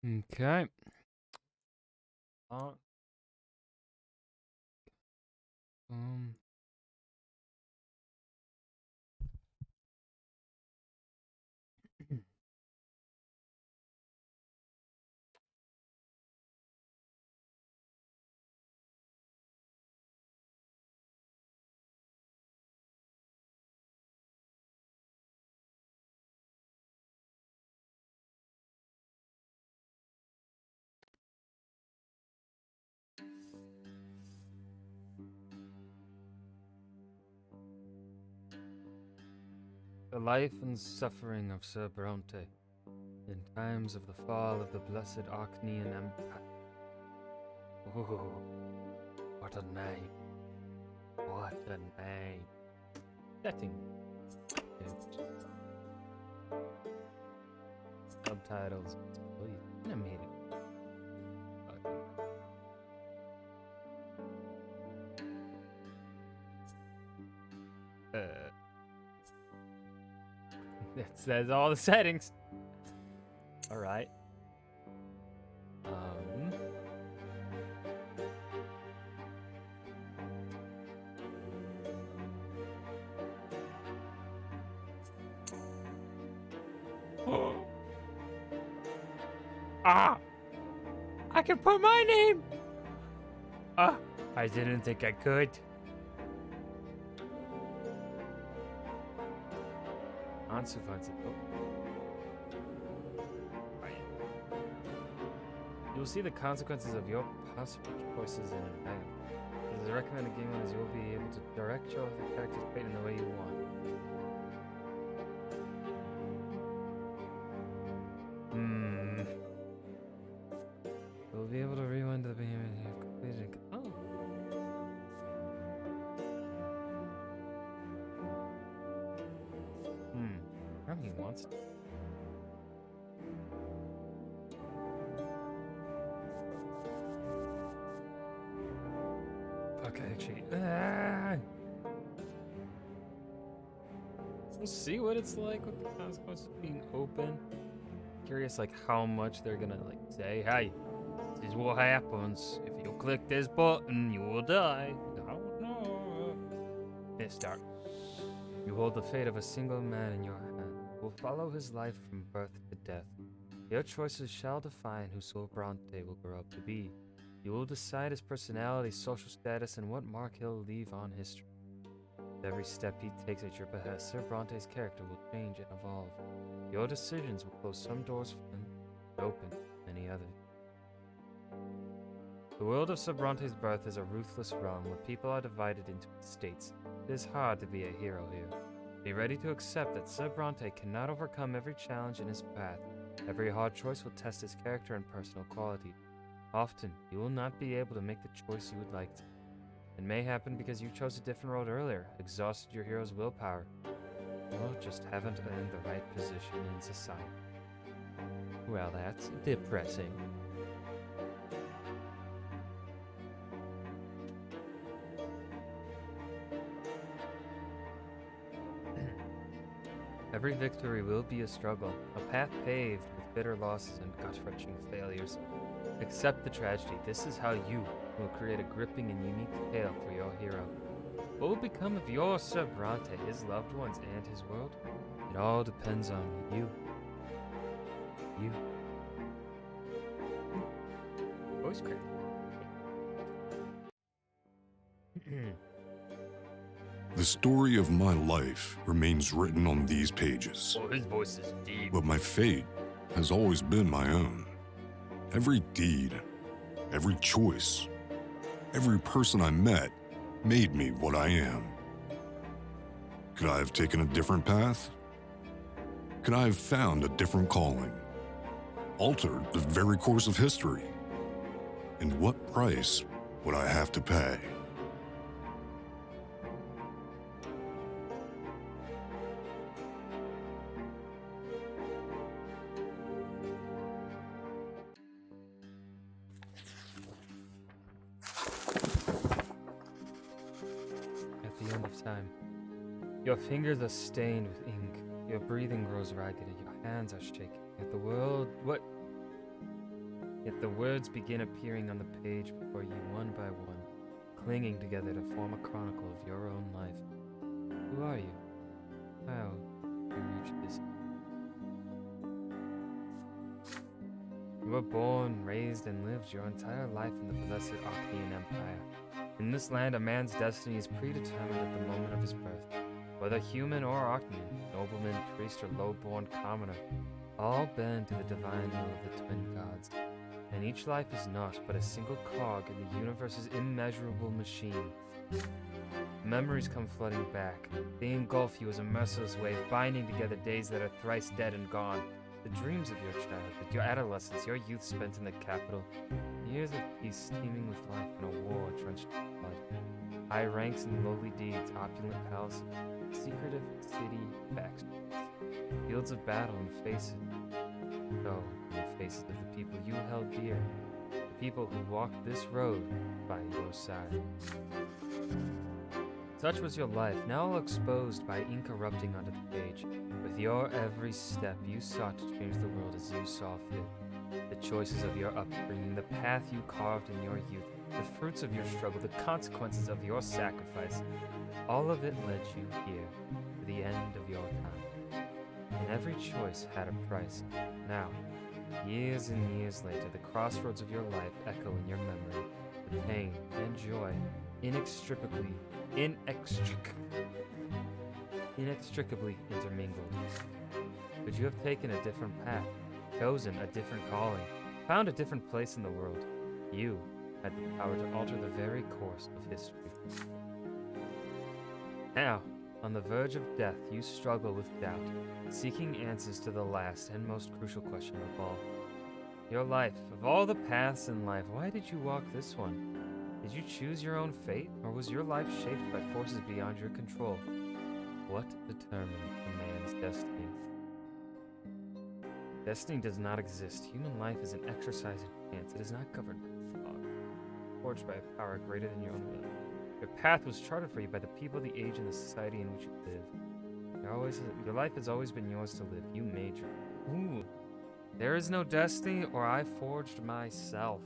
Okay. Uh, um. The life and suffering of Sir Brante in times of the fall of the blessed Archnean Empire. Ooh, what a name. What a name. Setting. Yes. Subtitles. Please. Animated. Uh, it says all the settings. Alright. Ah! I can put my name! Ah! I didn't think I could. Consequences. You'll see the consequences of your possible choices in advance. As a recommended game is you'll be able to direct your character's fate in the way you want. You'll be able to rewind the behavior you have completed. Oh. He wants to. Okay, actually. We'll see what it's like with the consequences being open. Curious, like, how much they're gonna, like, say, hey, this is what happens. If you click this button, you will die. I don't know. Let's start. You hold the fate of a single man in your hand. Will follow his life from birth to death. Your choices shall define who Sir Brante will grow up to be. You will decide his personality, social status, and what mark he'll leave on history. With every step he takes at your behest, Sir Bronte's character will change and evolve. Your decisions will close some doors for him and open many others. The world of Sir Bronte's birth is a ruthless realm where people are divided into estates. It is hard to be a hero here. Be ready to accept that Sir Bronte cannot overcome every challenge in his path. Every hard choice will test his character and personal quality. Often, you will not be able to make the choice you would like to. It may happen because you chose a different road earlier, exhausted your hero's willpower, or just haven't earned the right position in society. Well, that's depressing. Every victory will be a struggle, a path paved with bitter losses and gut-wrenching failures. Accept the tragedy. This is how you will create a gripping and unique tale for your hero. What will become of your Sir Brante, his loved ones, and his world? It all depends on you. You. Voice crack. The story of my life remains written on these pages. Oh, his voice is deep. But my fate has always been my own. Every deed, every choice, every person I met made me what I am. Could I have taken a different path? Could I have found a different calling? Altered the very course of history? And what price would I have to pay? At the end of time, your fingers are stained with ink, your breathing grows ragged, and your hands are shaking. Yet the world, what? Yet the words begin appearing on the page before you one by one, clinging together to form a chronicle of your own life. Who are you? How you reach this? You were born, raised, and lived your entire life in the blessed Archaean Empire. In this land, a man's destiny is predetermined at the moment of his birth. Whether human or Archaean, nobleman, priest, or low-born commoner, all bend to the divine will of the twin gods. And each life is not but a single cog in the universe's immeasurable machine. Memories come flooding back. They engulf you as a merciless wave, binding together days that are thrice dead and gone. The dreams of your childhood, your adolescence, your youth spent in the capital, years of peace teeming with life in a war drenched in blood. High ranks and lowly deeds, opulent palaces, secretive city backstreets, fields of battle and faces. Oh, and the faces of the people you held dear, the people who walked this road by your side. Such was your life, now all exposed by ink erupting onto the page. With your every step, you sought to change the world as you saw fit. The choices of your upbringing, the path you carved in your youth, the fruits of your struggle, the consequences of your sacrifice, all of it led you here, to the end of your time. And every choice had a price. Now, years and years later, the crossroads of your life echo in your memory, the pain and joy, inextricably intermingled. Could you have taken a different path, chosen a different calling, found a different place in the world? You had the power to alter the very course of history. Now, on the verge of death, you struggle with doubt, seeking answers to the last and most crucial question of all. Your life, of all the paths in life, why did you walk this one? Did you choose your own fate, or was your life shaped by forces beyond your control? What determined a man's destiny? Destiny does not exist. Human life is an exercise in chance. It is not governed by thought, forged by a power greater than your own will. Your path was charted for you by the people, the age, and the society in which you live. Your life has always been yours to live. You made your. Ooh. There is no destiny, or I forged myself.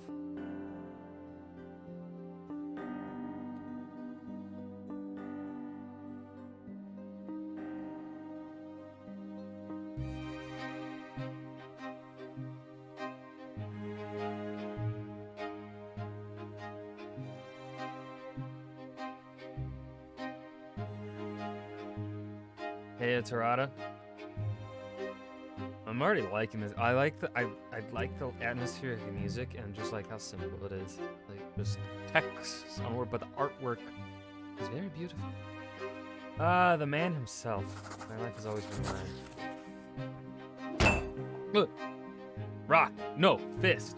Hey, it's Harada. I'm already liking this. I like the atmosphere of the music and just like how simple it is. Like just text somewhere, but the artwork is very beautiful. The man himself. My life has always been mine. Rock, no, fist.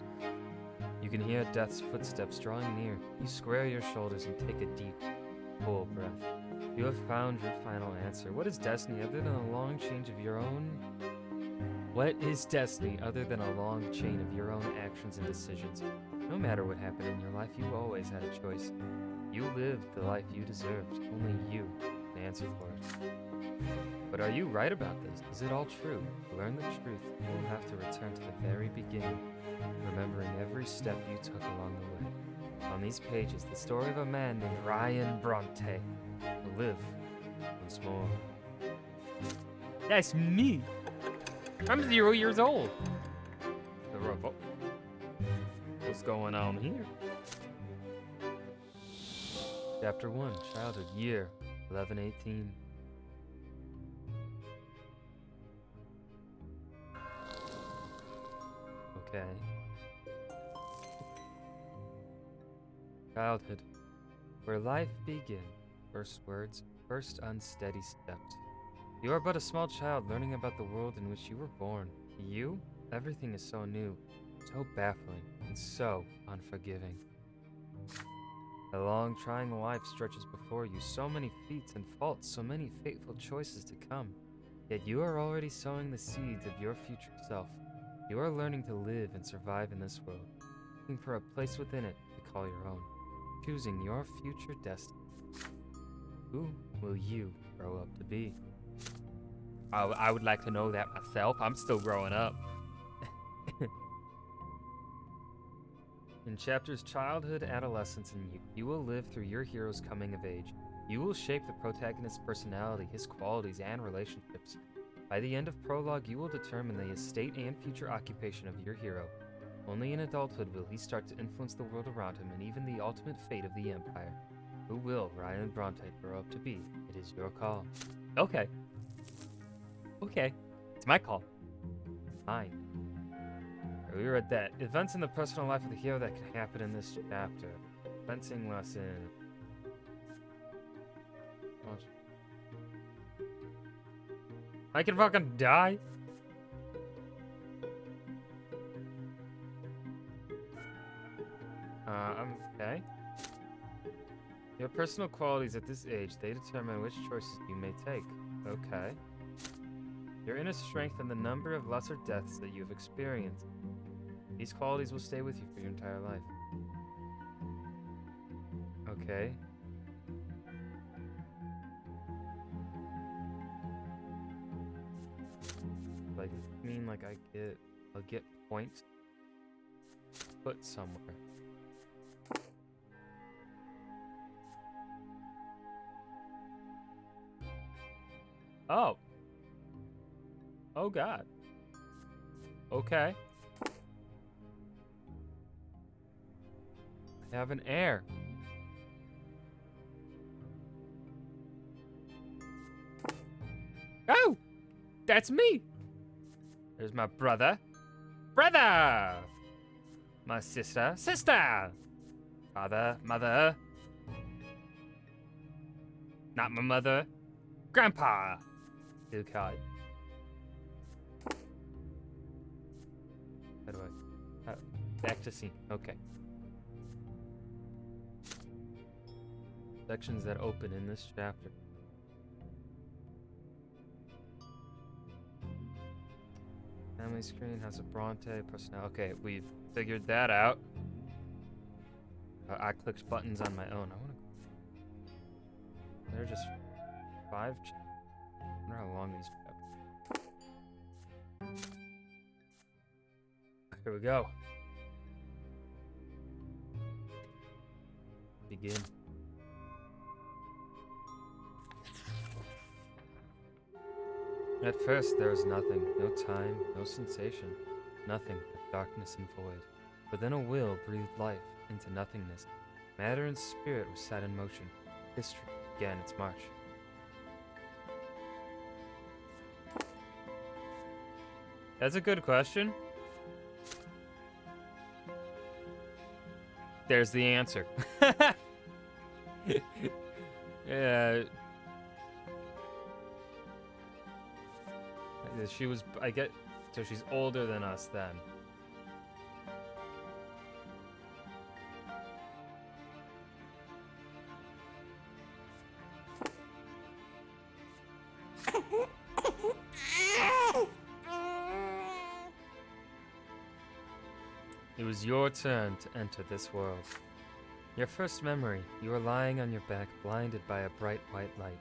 You can hear death's footsteps drawing near. You square your shoulders and take a deep, full breath. You have found your final answer. What is destiny other than a long chain of your own? What is destiny other than a long chain of your own actions and decisions? No matter what happened in your life, you always had a choice. You lived the life you deserved. Only you can answer for it. But are you right about this? Is it all true? To learn the truth, you will have to return to the very beginning, remembering every step you took along the way. On these pages, the story of a man named Ryan Brante will live once more. That's me! I'm 0 years old! What's going on here? Chapter 1, Childhood, Year 1118. Okay. Childhood, where life begins. First words, first unsteady steps. You are but a small child learning about the world in which you were born. To you, everything is so new, so baffling, and so unforgiving. A long, trying life stretches before you, so many feats and faults, so many fateful choices to come. Yet you are already sowing the seeds of your future self. You are learning to live and survive in this world, looking for a place within it to call your own, choosing your future destiny. Who will you grow up to be? I would like to know that myself. I'm still growing up. In chapters childhood, adolescence, and youth, you will live through your hero's coming of age. You will shape the protagonist's personality, his qualities, and relationships. By the end of prologue, you will determine the estate and future occupation of your hero. Only in adulthood will he start to influence the world around him and even the ultimate fate of the Empire. Who will Ryan Brante grow up to be? It is your call. Okay. Okay. It's my call. Fine. We read that. Events in the personal life of the hero that can happen in this chapter. Fencing lesson. I can fucking die? Okay. Your personal qualities at this age, they determine which choices you may take. Okay. Your inner strength and the number of lesser deaths that you have experienced. These qualities will stay with you for your entire life. Okay. Like, mean like I'll get points put somewhere. Oh. Oh God. Okay. I have an heir. Oh! That's me! There's my brother. Brother! My sister. Sister! Father. Mother. Not my mother. Grandpa! Okay. How do I... back to scene. Okay. Sections that open in this chapter. Family screen has a Brante personality. Okay, we've figured that out. I clicked buttons on my own. I want to... They're just 5... I wonder how long these chapters. Here we go. Begin. At first there was nothing, no time, no sensation, nothing but darkness and void. But then a will breathed life into nothingness. Matter and spirit were set in motion. History began its march. That's a good question. There's the answer. Yeah. She was, so she's older than us then. It was your turn to enter this world. Your first memory, you are lying on your back, blinded by a bright white light.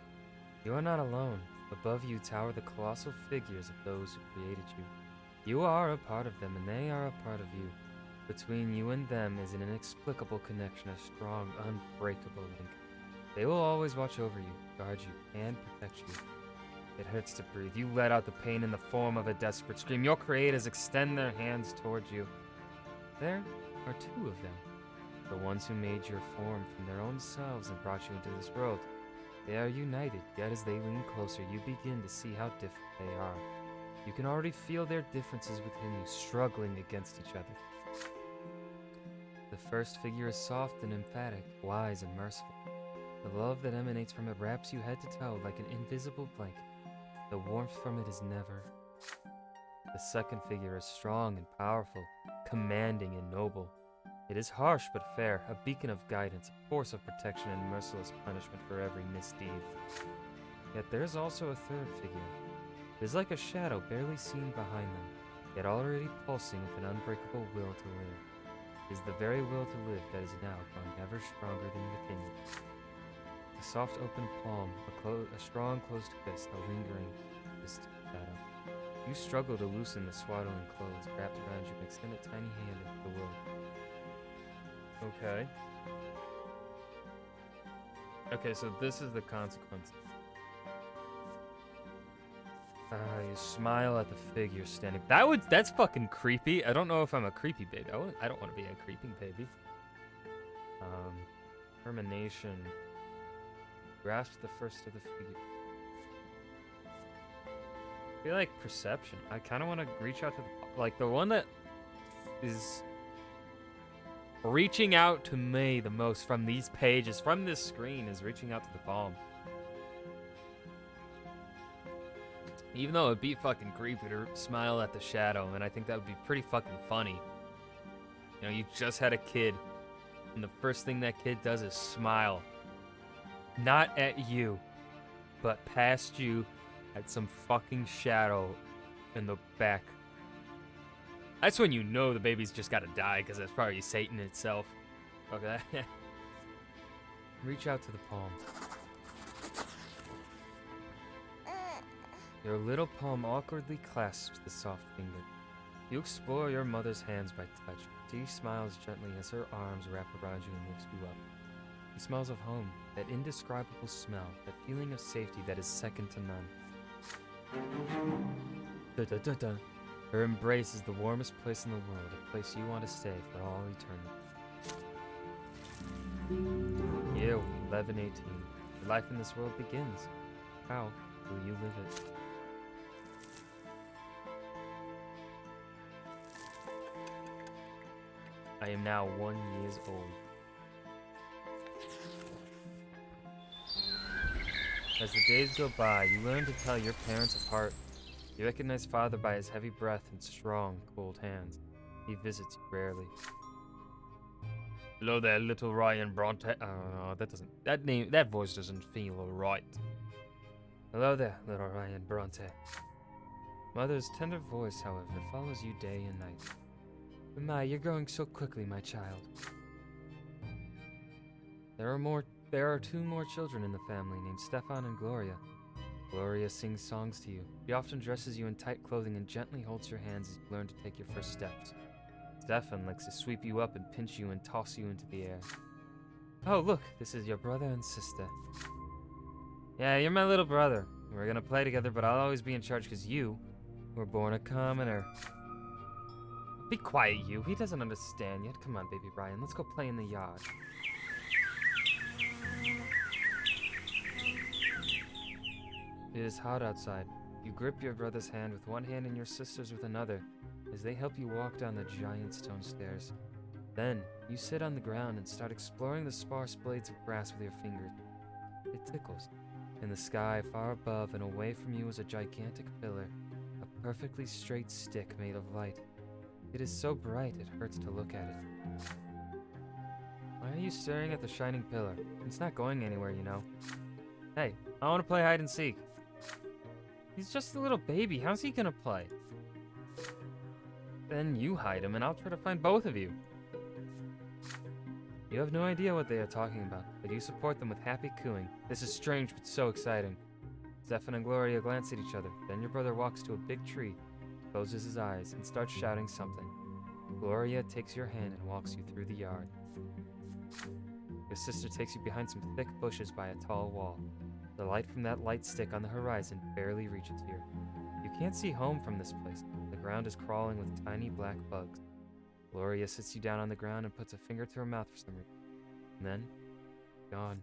You are not alone. Above you tower the colossal figures of those who created you. You are a part of them, and they are a part of you. Between you and them is an inexplicable connection, a strong, unbreakable link. They will always watch over you, guard you, and protect you. It hurts to breathe. You let out the pain in the form of a desperate scream. Your creators extend their hands towards you. There are two of them. The ones who made your form from their own selves and brought you into this world. They are united, yet as they lean closer, you begin to see how different they are. You can already feel their differences within you, struggling against each other. The first figure is soft and emphatic, wise and merciful. The love that emanates from it wraps you head to toe like an invisible blanket. The warmth from it is never. The second figure is strong and powerful, commanding and noble. It is harsh but fair, a beacon of guidance, a force of protection and merciless punishment for every misdeed. Yet there is also a third figure. It is like a shadow barely seen behind them, yet already pulsing with an unbreakable will to live. It is the very will to live that is now growing ever stronger than within you. A soft open palm, a strong closed fist, a lingering distant shadow. You struggle to loosen the swaddling clothes wrapped around you and extend a tiny hand into the world. Okay. Okay, so this is the consequence. You smile at the figure standing. That's fucking creepy. I don't know if I'm a creepy baby. I don't want to be a creeping baby. Termination. Grasp the first of the figure. I feel like perception. I kind of want to reach out to the one that is reaching out to me the most from these pages, from this screen, is reaching out to the palm. Even though it'd be fucking creepy to smile at the shadow, and I think that would be pretty fucking funny. You know, you just had a kid, and the first thing that kid does is smile. Not at you, but past you at some fucking shadow in the back. That's when you know the baby's just gotta die, because that's probably Satan itself. Okay? Reach out to the palm. Your little palm awkwardly clasps the soft finger. You explore your mother's hands by touch. She smiles gently as her arms wrap around you and lifts you up. She smells of home, that indescribable smell, that feeling of safety that is second to none. Da-da-da-da. Her embrace is the warmest place in the world, a place you want to stay for all eternity. Year 1118. Your life in this world begins. How will you live it? I am now 1 year old. As the days go by, you learn to tell your parents apart. You recognize father by his heavy breath and strong, cold hands. He visits you rarely. Hello there, little Ryan Brante. Oh, that voice doesn't feel right. Hello there, little Ryan Brante. Mother's tender voice, however, follows you day and night. But my, you're growing so quickly, my child. There are 2 more children in the family named Stefan and Gloria. Gloria sings songs to you. She often dresses you in tight clothing and gently holds your hands as you learn to take your first steps. Stefan likes to sweep you up and pinch you and toss you into the air. Oh, look, this is your brother and sister. Yeah, you're my little brother. We're gonna play together, but I'll always be in charge because you were born a commoner. Be quiet, you. He doesn't understand yet. Come on, baby Ryan. Let's go play in the yard. It is hot outside. You grip your brother's hand with one hand and your sister's with another as they help you walk down the giant stone stairs. Then, you sit on the ground and start exploring the sparse blades of grass with your fingers. It tickles. In the sky, far above and away from you is a gigantic pillar, a perfectly straight stick made of light. It is so bright it hurts to look at it. Why are you staring at the shining pillar? It's not going anywhere, you know. Hey, I want to play hide and seek. He's just a little baby. How's he gonna play? Then you hide him and I'll try to find both of you. You have no idea what they are talking about, but you support them with happy cooing. This is strange but so exciting. Stefan and Gloria glance at each other. Then your brother walks to a big tree, closes his eyes, and starts shouting something. Gloria takes your hand and walks you through the yard. Your sister takes you behind some thick bushes by a tall wall. The light from that light stick on the horizon barely reaches here. You can't see home from this place. The ground is crawling with tiny black bugs. Gloria sits you down on the ground and puts a finger to her mouth for some reason. And then, gone.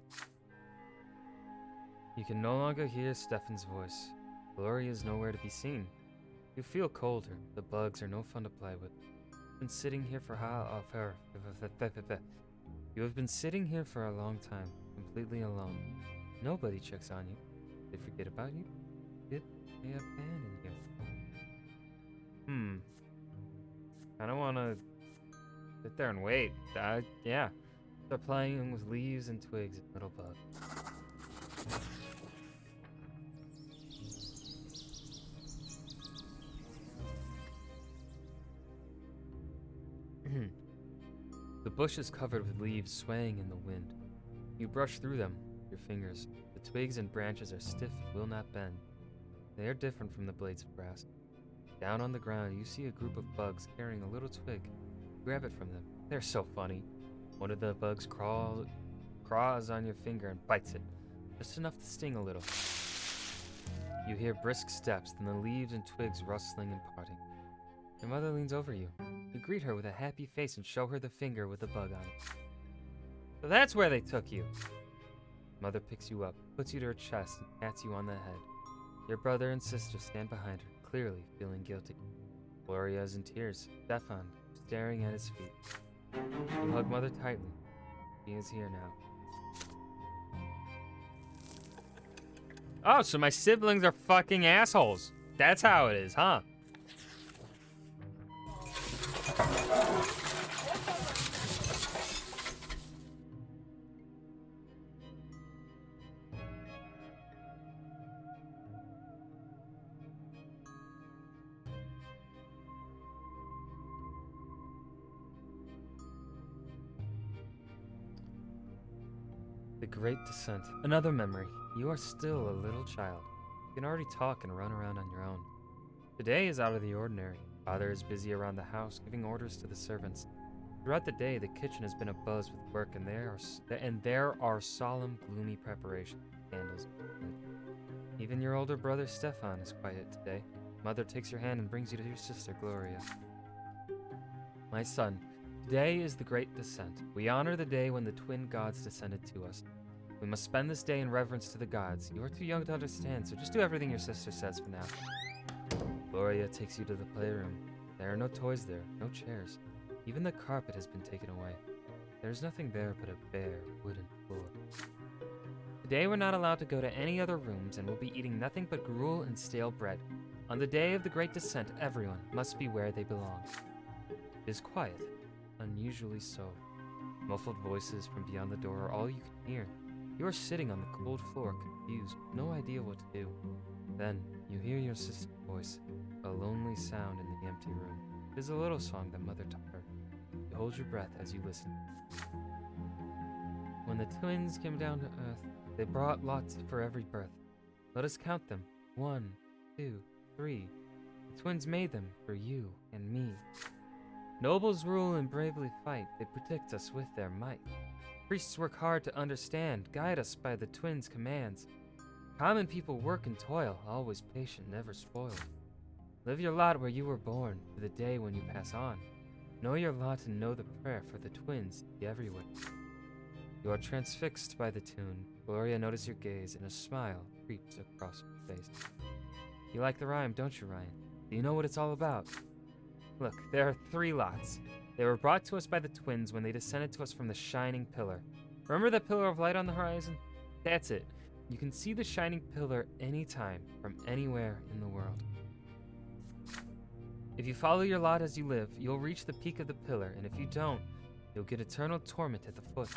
You can no longer hear Stefan's voice. Gloria is nowhere to be seen. You feel colder. The bugs are no fun to play with. You've been sitting here for You have been sitting here for a long time, completely alone. Nobody checks on you. They forget about you. Did they abandon you? I don't want to sit there and wait. Yeah. Start playing with leaves and twigs and little bugs. The bush is covered with leaves swaying in the wind. You brush through them with your fingers. The twigs and branches are stiff and will not bend. They are different from the blades of grass. Down on the ground, you see a group of bugs carrying a little twig. Grab it from them. They're so funny. One of the bugs craws on your finger and bites it, just enough to sting a little. You hear brisk steps, then the leaves and twigs rustling and parting. Your mother leans over you. You greet her with a happy face and show her the finger with the bug on it. So that's where they took you. Mother picks you up, puts you to her chest, and pats you on the head. Your brother and sister stand behind her, clearly feeling guilty. Gloria is in tears. Stefan staring at his feet. You hug Mother tightly. She is here now. Oh, so my siblings are fucking assholes. That's how it is, huh? The Great Descent. Another memory. You are still a little child. You can already talk and run around on your own. Today is out of the ordinary. Father is busy around the house, giving orders to the servants. Throughout the day, the kitchen has been abuzz with work, and there are solemn, gloomy preparations. Candles. Even your older brother Stefan is quiet today. Mother takes your hand and brings you to your sister Gloria. My son, today is the Great Descent. We honor the day when the twin gods descended to us. We must spend this day in reverence to the gods. You are too young to understand, so just do everything your sister says for now. Gloria takes you to the playroom. There are no toys there, no chairs. Even the carpet has been taken away. There is nothing there but a bare, wooden floor. Today we're not allowed to go to any other rooms, and we'll be eating nothing but gruel and stale bread. On the day of the Great Descent, everyone must be where they belong. It is quiet, unusually so. Muffled voices from beyond the door are all you can hear. You are sitting on the cold floor, confused, no idea what to do. Then, you hear your sister's voice, a lonely sound in the empty room. It is a little song that Mother taught her. You hold your breath as you listen. When the twins came down to earth, they brought lots for every birth. Let us count them. 1, 2, 3. The twins made them for you and me. Nobles rule and bravely fight. They protect us with their might. Priests work hard to understand, guide us by the twins' commands. Common people work and toil, always patient, never spoiled. Live your lot where you were born, to the day when you pass on. Know your lot and know the prayer for the twins to be everywhere. You are transfixed by the tune. Gloria notices your gaze, and a smile creeps across her face. You like the rhyme, don't you, Ryan? Do you know what it's all about? Look, there are 3 lots. They were brought to us by the twins when they descended to us from the shining pillar. Remember that pillar of light on the horizon? That's it. You can see the shining pillar anytime, from anywhere in the world. If you follow your lot as you live, you'll reach the peak of the pillar, and if you don't, you'll get eternal torment at the foot.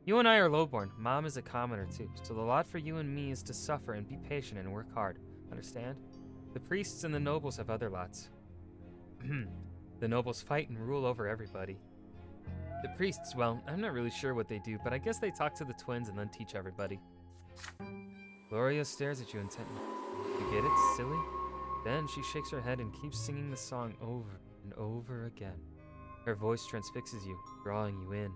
You and I are lowborn. Mom is a commoner too, so the lot for you and me is to suffer and be patient and work hard. Understand? The priests and the nobles have other lots. The nobles fight and rule over everybody. The priests, well, I'm not really sure what they do, but I guess they talk to the twins and then teach everybody. Gloria stares at you intently. You get it, silly? Then she shakes her head and keeps singing the song over and over again. Her voice transfixes you, drawing you in.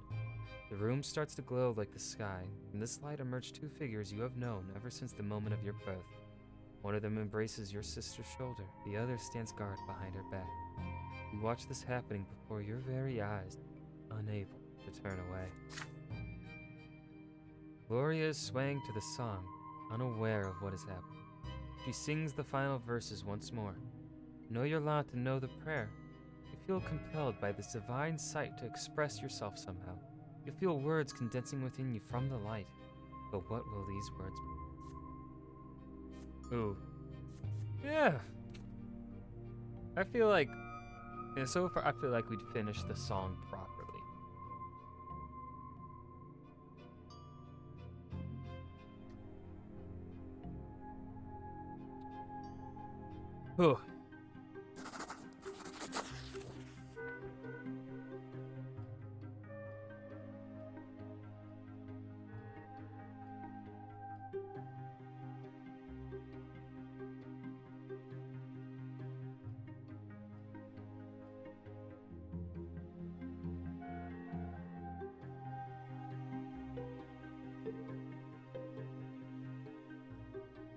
The room starts to glow like the sky. From this light emerge 2 figures you have known ever since the moment of your birth. One of them embraces your sister's shoulder, the other stands guard behind her back. You watch this happening before your very eyes, unable to turn away. Gloria is swaying to the song, unaware of what is happening. She sings the final verses once more. Know your lot and know the prayer. You feel compelled by this divine sight to express yourself somehow. You feel words condensing within you from the light. But what will these words be? Ooh. Yeah. I feel like so far, I feel like we'd finished the song properly. Whew.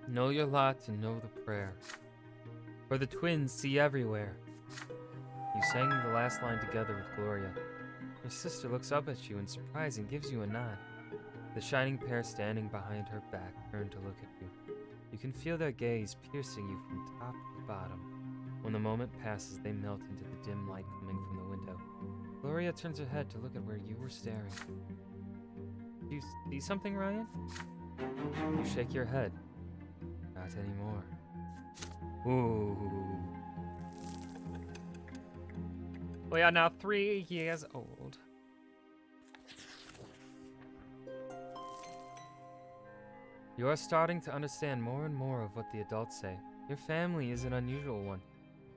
Know your lot and know the prayer. For the twins see everywhere. You sang the last line together with Gloria. Your sister looks up at you in surprise and gives you a nod. The shining pair standing behind her back turn to look at you. You can feel their gaze piercing you from top to bottom. When the moment passes, they melt into the dim light coming from the window. Gloria turns her head to look at where you were staring. Do you see something, Ryan? You shake your head. Not anymore. Ooh. We are now 3 years old. You are starting to understand more and more of what the adults say. Your family is an unusual one.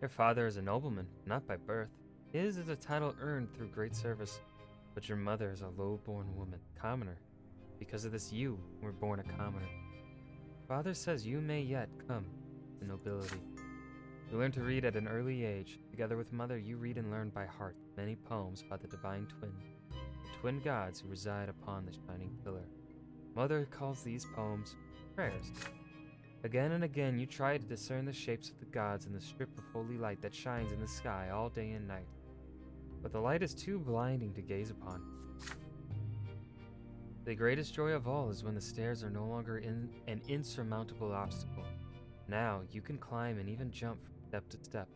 Your father is a nobleman, not by birth. His is a title earned through great service. But your mother is a low-born woman, commoner. Because of this, you were born a commoner. Father says you may yet come to nobility. You learn to read at an early age. Together with Mother, you read and learn by heart many poems by the divine twin, the twin gods who reside upon the shining pillar. Mother calls these poems prayers. Again and again, you try to discern the shapes of the gods in the strip of holy light that shines in the sky all day and night. But the light is too blinding to gaze upon. The greatest joy of all is when the stairs are no longer an insurmountable obstacle. Now, you can climb and even jump from step to step.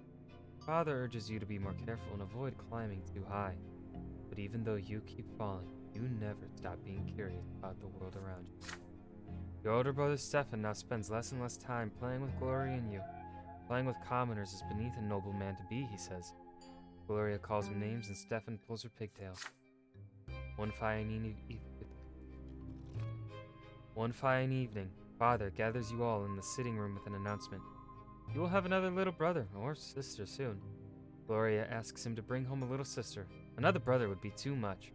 Father urges you to be more careful and avoid climbing too high. But even though you keep falling, you never stop being curious about the world around you. Your older brother Stefan now spends less and less time playing with Gloria and you. Playing with commoners is beneath a noble man to be, he says. Gloria calls him names and Stefan pulls her pigtails. One fine evening, Father gathers you all in the sitting room with an announcement. You will have another little brother or sister soon. Gloria asks him to bring home a little sister. Another brother would be too much.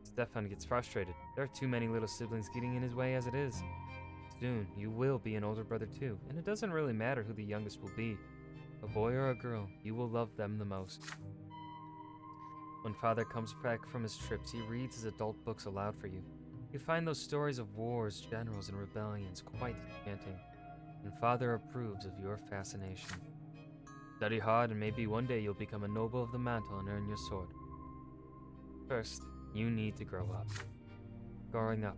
Stefan gets frustrated. There are too many little siblings getting in his way as it is. Soon, you will be an older brother too, and it doesn't really matter who the youngest will be. A boy or a girl, you will love them the most. When Father comes back from his trips, he reads his adult books aloud for you. You find those stories of wars, generals, and rebellions quite enchanting, and Father approves of your fascination. Study hard, and maybe one day you'll become a noble of the mantle and earn your sword. First, you need to grow up. Growing up.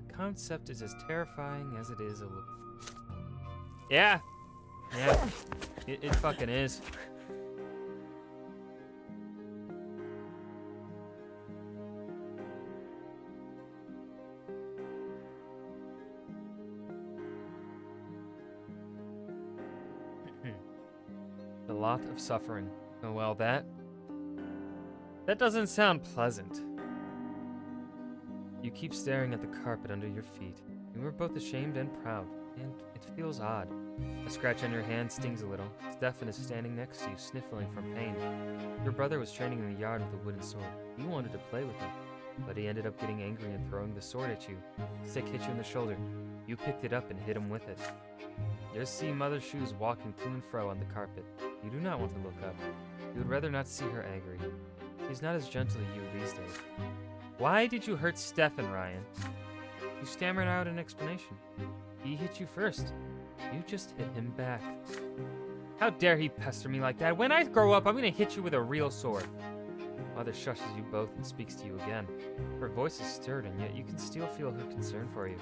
The concept is as terrifying as it is a little. Yeah, it fucking is. A lot of suffering. Oh well, that doesn't sound pleasant. You keep staring at the carpet under your feet. You are both ashamed and proud, and it feels odd. A scratch on your hand stings a little. Stefan is standing next to you, sniffling from pain. Your brother was training in the yard with a wooden sword. You wanted to play with him, but he ended up getting angry and throwing the sword at you. The stick hit you in the shoulder. You picked it up and hit him with it. You see Mother's shoes walking to and fro on the carpet. You do not want to look up. You would rather not see her angry. She's not as gentle as you these days. Why did you hurt Stefan, Ryan? You stammered out an explanation. He hit you first. You just hit him back. How dare he pester me like that? When I grow up, I'm gonna hit you with a real sword. Mother shushes you both and speaks to you again. Her voice is stirred, and yet you can still feel her concern for you.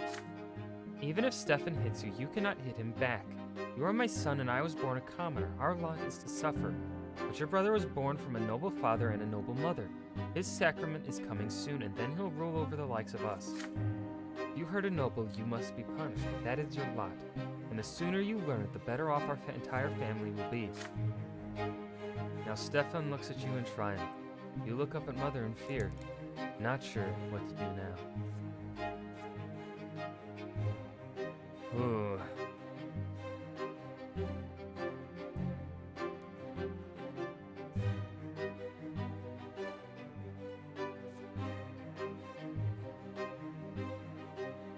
Even if Stefan hits you, you cannot hit him back. You are my son, and I was born a commoner. Our lot is to suffer. But your brother was born from a noble father and a noble mother. His sacrament is coming soon, and then he'll rule over the likes of us. If you hurt a noble, you must be punished. That is your lot. And the sooner you learn it, the better off our entire family will be. Now Stefan looks at you in triumph. You look up at Mother in fear, not sure what to do now. Ooh.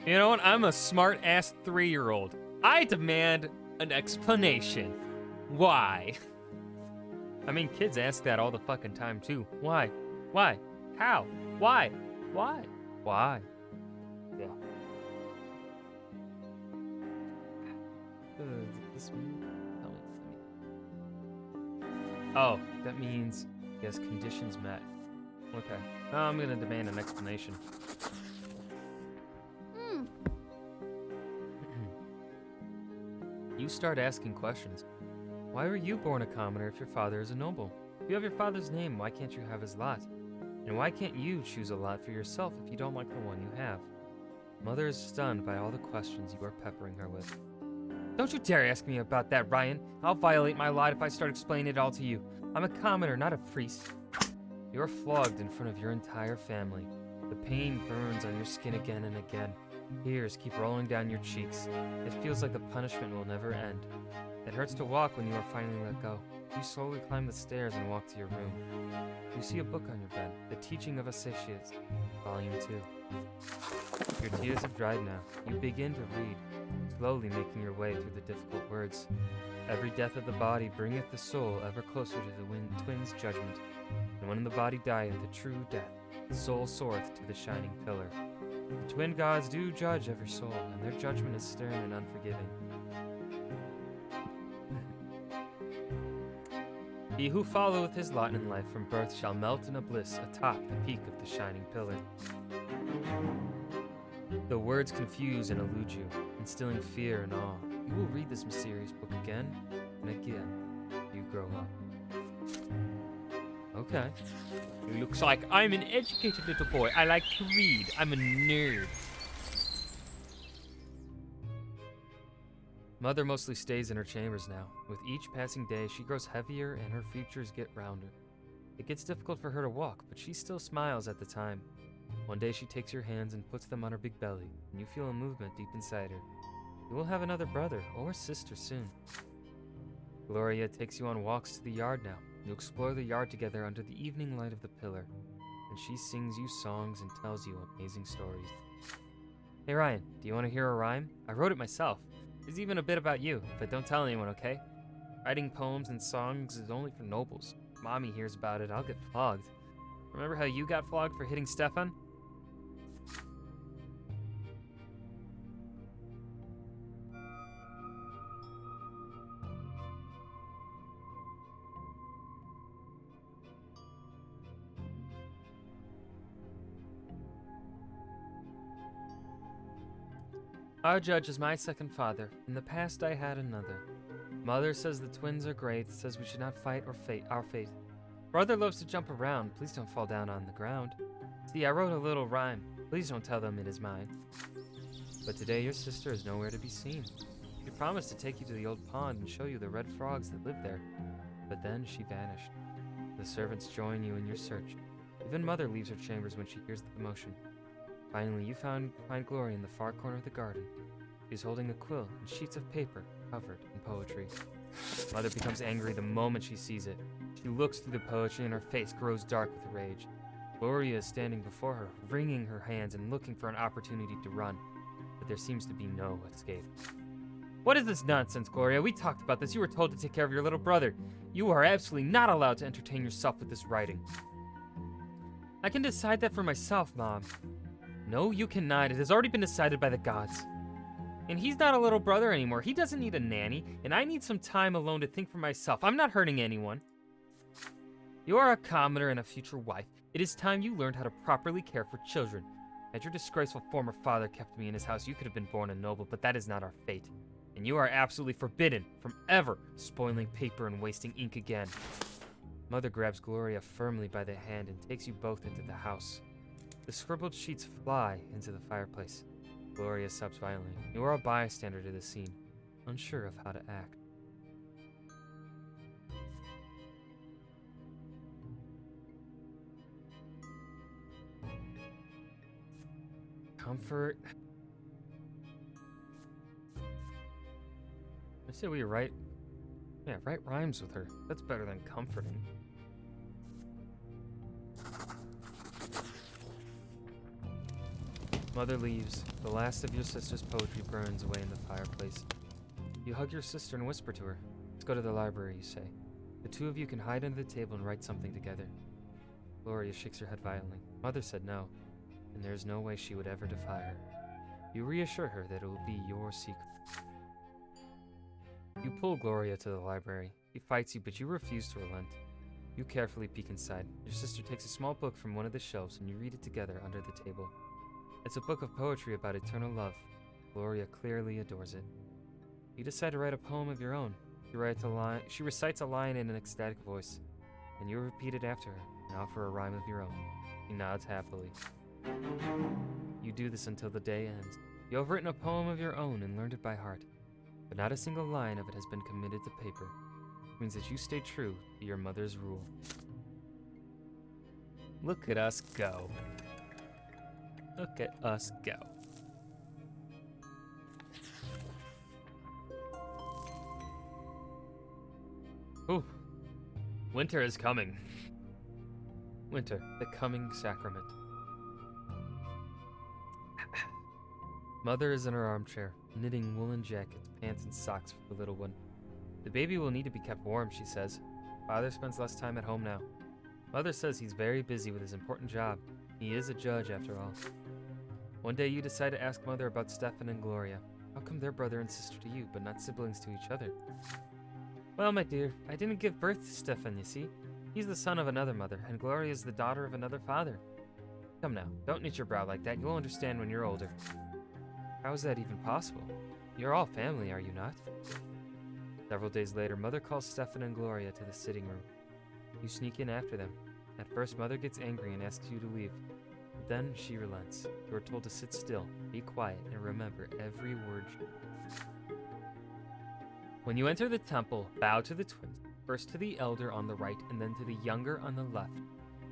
You know what? I'm a smart-ass 3-year-old. I demand an explanation. Why? I mean, kids ask that all the fucking time, too. Why? Why? How? Why? Why? Why? Yeah. this mean? Tell me. Oh, that means, yes, conditions met. Okay. Now I'm gonna demand an explanation. You start asking questions. Why were you born a commoner if your father is a noble? If you have your father's name, why can't you have his lot? And why can't you choose a lot for yourself if you don't like the one you have? Mother is stunned by all the questions you are peppering her with. Don't you dare ask me about that, Ryan. I'll violate my lot if I start explaining it all to you. I'm a commoner, not a priest. You're flogged in front of your entire family. The pain burns on your skin again and again. Tears keep rolling down your cheeks. It feels like the punishment will never end. It hurts to walk when you are finally let go. You slowly climb the stairs and walk to your room. You see a book on your bed, The Teaching of Ascetius, Volume 2. Your tears have dried now. You begin to read, slowly making your way through the difficult words. Every death of the body bringeth the soul ever closer to the twin's judgment. And when the body dieth the true death, the soul soareth to the shining pillar. The twin gods do judge every soul, and their judgment is stern and unforgiving. He who followeth his lot in life from birth shall melt in a bliss atop the peak of the shining pillar. The words confuse and elude you, instilling fear and awe. You will read this mysterious book again and again. You grow up. Okay. It looks like I'm an educated little boy. I like to read. I'm a nerd. Mother mostly stays in her chambers now. With each passing day, she grows heavier and her features get rounder. It gets difficult for her to walk, but she still smiles at the time. One day she takes your hands and puts them on her big belly, and you feel a movement deep inside her. You will have another brother or sister soon. Gloria takes you on walks to the yard now. You explore the yard together under the evening light of the pillar, and she sings you songs and tells you amazing stories. Hey Ryan, do you want to hear a rhyme? I wrote it myself. There's even a bit about you, but don't tell anyone, okay? Writing poems and songs is only for nobles. If Mommy hears about it, I'll get flogged. Remember how you got flogged for hitting Stefan? Our judge is my second father. In the past I had another. Mother says the twins are great, says we should not fight or our fate. Brother loves to jump around, please don't fall down on the ground. See, I wrote a little rhyme, please don't tell them it is mine. But today your sister is nowhere to be seen. She promised to take you to the old pond and show you the red frogs that live there. But then she vanished. The servants join you in your search. Even Mother leaves her chambers when she hears the commotion. Finally, you find Gloria in the far corner of the garden. She's holding a quill and sheets of paper covered in poetry. Mother becomes angry the moment she sees it. She looks through the poetry and her face grows dark with rage. Gloria is standing before her, wringing her hands and looking for an opportunity to run. But there seems to be no escape. What is this nonsense, Gloria? We talked about this. You were told to take care of your little brother. You are absolutely not allowed to entertain yourself with this writing. I can decide that for myself, Mom. No, you cannot. It has already been decided by the gods. And he's not a little brother anymore. He doesn't need a nanny, and I need some time alone to think for myself. I'm not hurting anyone. You are a commoner and a future wife. It is time you learned how to properly care for children. Had your disgraceful former father kept me in his house, you could have been born a noble, but that is not our fate. And you are absolutely forbidden from ever spoiling paper and wasting ink again. Mother grabs Gloria firmly by the hand and takes you both into the house. The scribbled sheets fly into the fireplace. Gloria sobs violently. You are a bystander to the scene, unsure of how to act. Comfort. I say we write rhymes with her. That's better than comforting. Mother leaves. The last of your sister's poetry burns away in the fireplace. You hug your sister and whisper to her. Let's go to the library, you say. The two of you can hide under the table and write something together. Gloria shakes her head violently. Mother said no, and there is no way she would ever defy her. You reassure her that it will be your secret. You pull Gloria to the library. He fights you, but you refuse to relent. You carefully peek inside. Your sister takes a small book from one of the shelves, and you read it together under the table. It's a book of poetry about eternal love. Gloria clearly adores it. You decide to write a poem of your own. She recites a line in an ecstatic voice, and you repeat it after her and offer a rhyme of your own. She nods happily. You do this until the day ends. You have written a poem of your own and learned it by heart, but not a single line of it has been committed to paper. It means that you stay true to your mother's rule. Look at us go. Look at us go. Ooh. Winter is coming. Winter, the coming sacrament. Mother is in her armchair, knitting woolen jackets, pants, and socks for the little one. The baby will need to be kept warm, she says. Father spends less time at home now. Mother says he's very busy with his important job. He is a judge, after all. One day you decide to ask Mother about Stefan and Gloria. How come they're brother and sister to you, but not siblings to each other? Well, my dear, I didn't give birth to Stefan, you see. He's the son of another mother, and Gloria is the daughter of another father. Come now, don't knit your brow like that. You'll understand when you're older. How is that even possible? You're all family, are you not? Several days later, Mother calls Stefan and Gloria to the sitting room. You sneak in after them. At first, Mother gets angry and asks you to leave. But then she relents. You are told to sit still, be quiet, and remember every word. When you enter the temple, bow to the twins, first to the elder on the right and then to the younger on the left.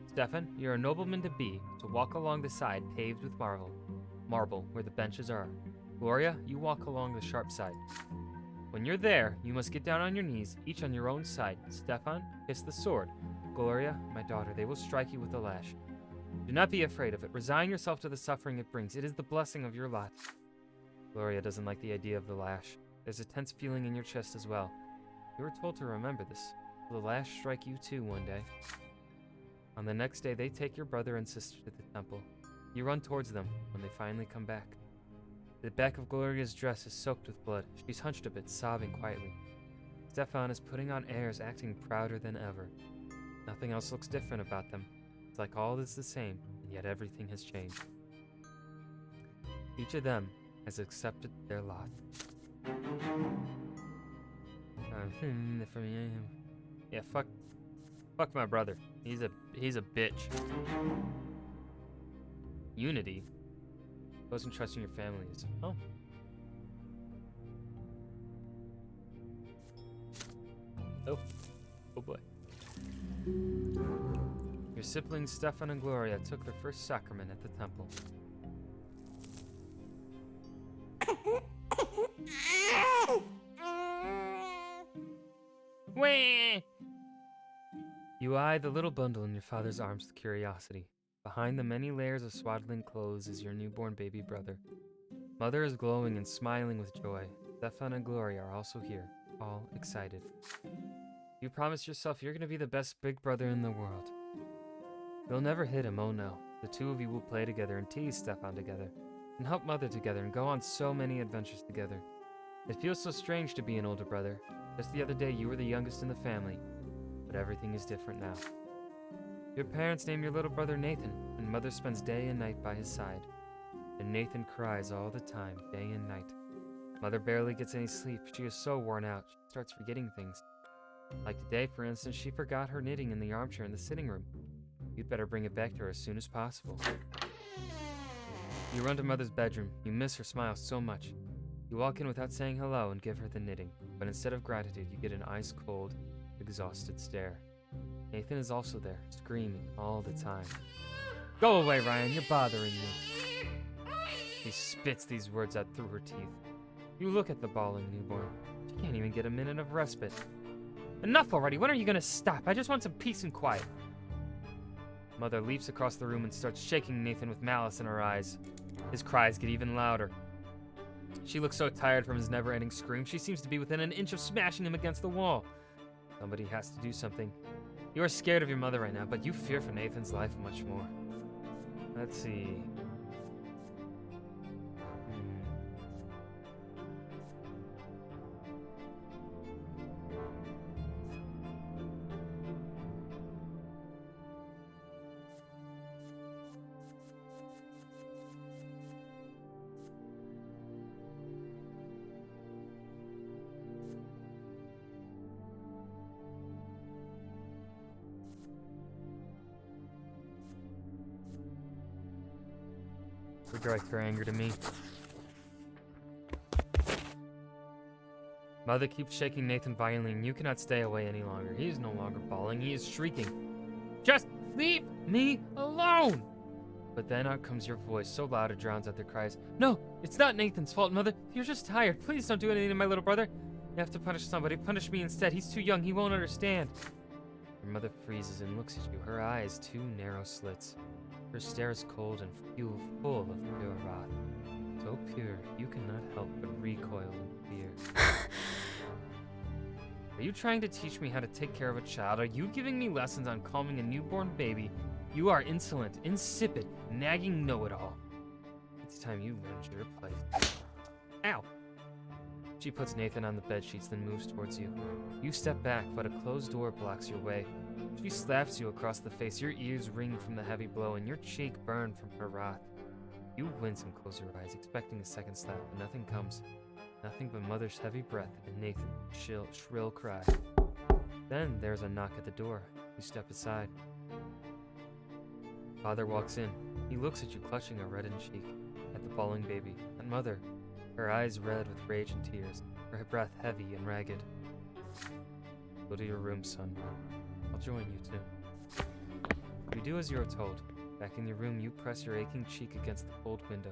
Stefan, you're a nobleman to be, so walk along the side paved with marble where the benches are. Gloria, you walk along the sharp side. When you're there, you must get down on your knees, each on your own side. Stefan, kiss the sword. Gloria, my daughter, they will strike you with the lash. Do not be afraid of it. Resign yourself to the suffering it brings. It is the blessing of your lot. Gloria doesn't like the idea of the lash. There's a tense feeling in your chest as well. You were told to remember this. Will the lash strike you too one day? On the next day, they take your brother and sister to the temple. You run towards them when they finally come back. The back of Gloria's dress is soaked with blood. She's hunched a bit, sobbing quietly. Stefan is putting on airs, acting prouder than ever. Nothing else looks different about them. It's like all is the same, and yet everything has changed. Each of them has accepted their lot. Yeah, fuck my brother. He's a bitch. Unity. Wasn't trusting your family is. Oh. Oh boy. Your siblings Stefan and Gloria took their first sacrament at the temple. Wah! You eye the little bundle in your father's arms with curiosity. Behind the many layers of swaddling clothes is your newborn baby brother. Mother is glowing and smiling with joy. Stefan and Gloria are also here, all excited. You promise yourself you're going to be the best big brother in the world. You'll never hit him, oh no. The two of you will play together and tease Stefan together, and help Mother together and go on so many adventures together. It feels so strange to be an older brother. Just the other day you were the youngest in the family, but everything is different now. Your parents name your little brother Nathan, and Mother spends day and night by his side. And Nathan cries all the time, day and night. Mother barely gets any sleep. She is so worn out, she starts forgetting things. Like today, for instance, she forgot her knitting in the armchair in the sitting room. You'd better bring it back to her as soon as possible. You run to Mother's bedroom. You miss her smile so much. You walk in without saying hello and give her the knitting, but instead of gratitude, you get an ice-cold, exhausted stare. Nathan is also there, screaming all the time. Go away, Ryan, you're bothering me. She spits these words out through her teeth. You look at the bawling newborn. She can't even get a minute of respite. Enough already, when are you gonna stop? I just want some peace and quiet. Mother leaps across the room and starts shaking Nathan with malice in her eyes. His cries get even louder. She looks so tired from his never-ending scream, she seems to be within an inch of smashing him against the wall. Somebody has to do something. You are scared of your mother right now, but you fear for Nathan's life much more. Let's see. Or direct her anger to me. Mother keeps shaking Nathan violently, and you cannot stay away any longer. He is no longer bawling, he is shrieking. Just leave me alone! But then out comes your voice, so loud it drowns out their cries. No, it's not Nathan's fault, Mother. You're just tired. Please don't do anything to my little brother. You have to punish somebody. Punish me instead. He's too young. He won't understand. Your mother freezes and looks at you, her eyes two narrow slits. Her stare is cold and full of pure wrath. So pure, you cannot help but recoil in fear. Are you trying to teach me how to take care of a child? Are you giving me lessons on calming a newborn baby? You are insolent, insipid, nagging know-it-all. It's time you learned your place. Ow! She puts Nathan on the bedsheets, then moves towards you. You step back, but a closed door blocks your way. She slaps you across the face. Your ears ring from the heavy blow, and your cheek burn from her wrath. You wince and close your eyes, expecting a second slap, but nothing comes. Nothing but Mother's heavy breath and Nathan's shrill cry. Then there's a knock at the door. You step aside. Father walks in. He looks at you, clutching a reddened cheek, at the bawling baby, at Mother, her eyes red with rage and tears, her breath heavy and ragged. Go to your room, son. I'll join you too. You do as you are told. Back in your room, you press your aching cheek against the cold window,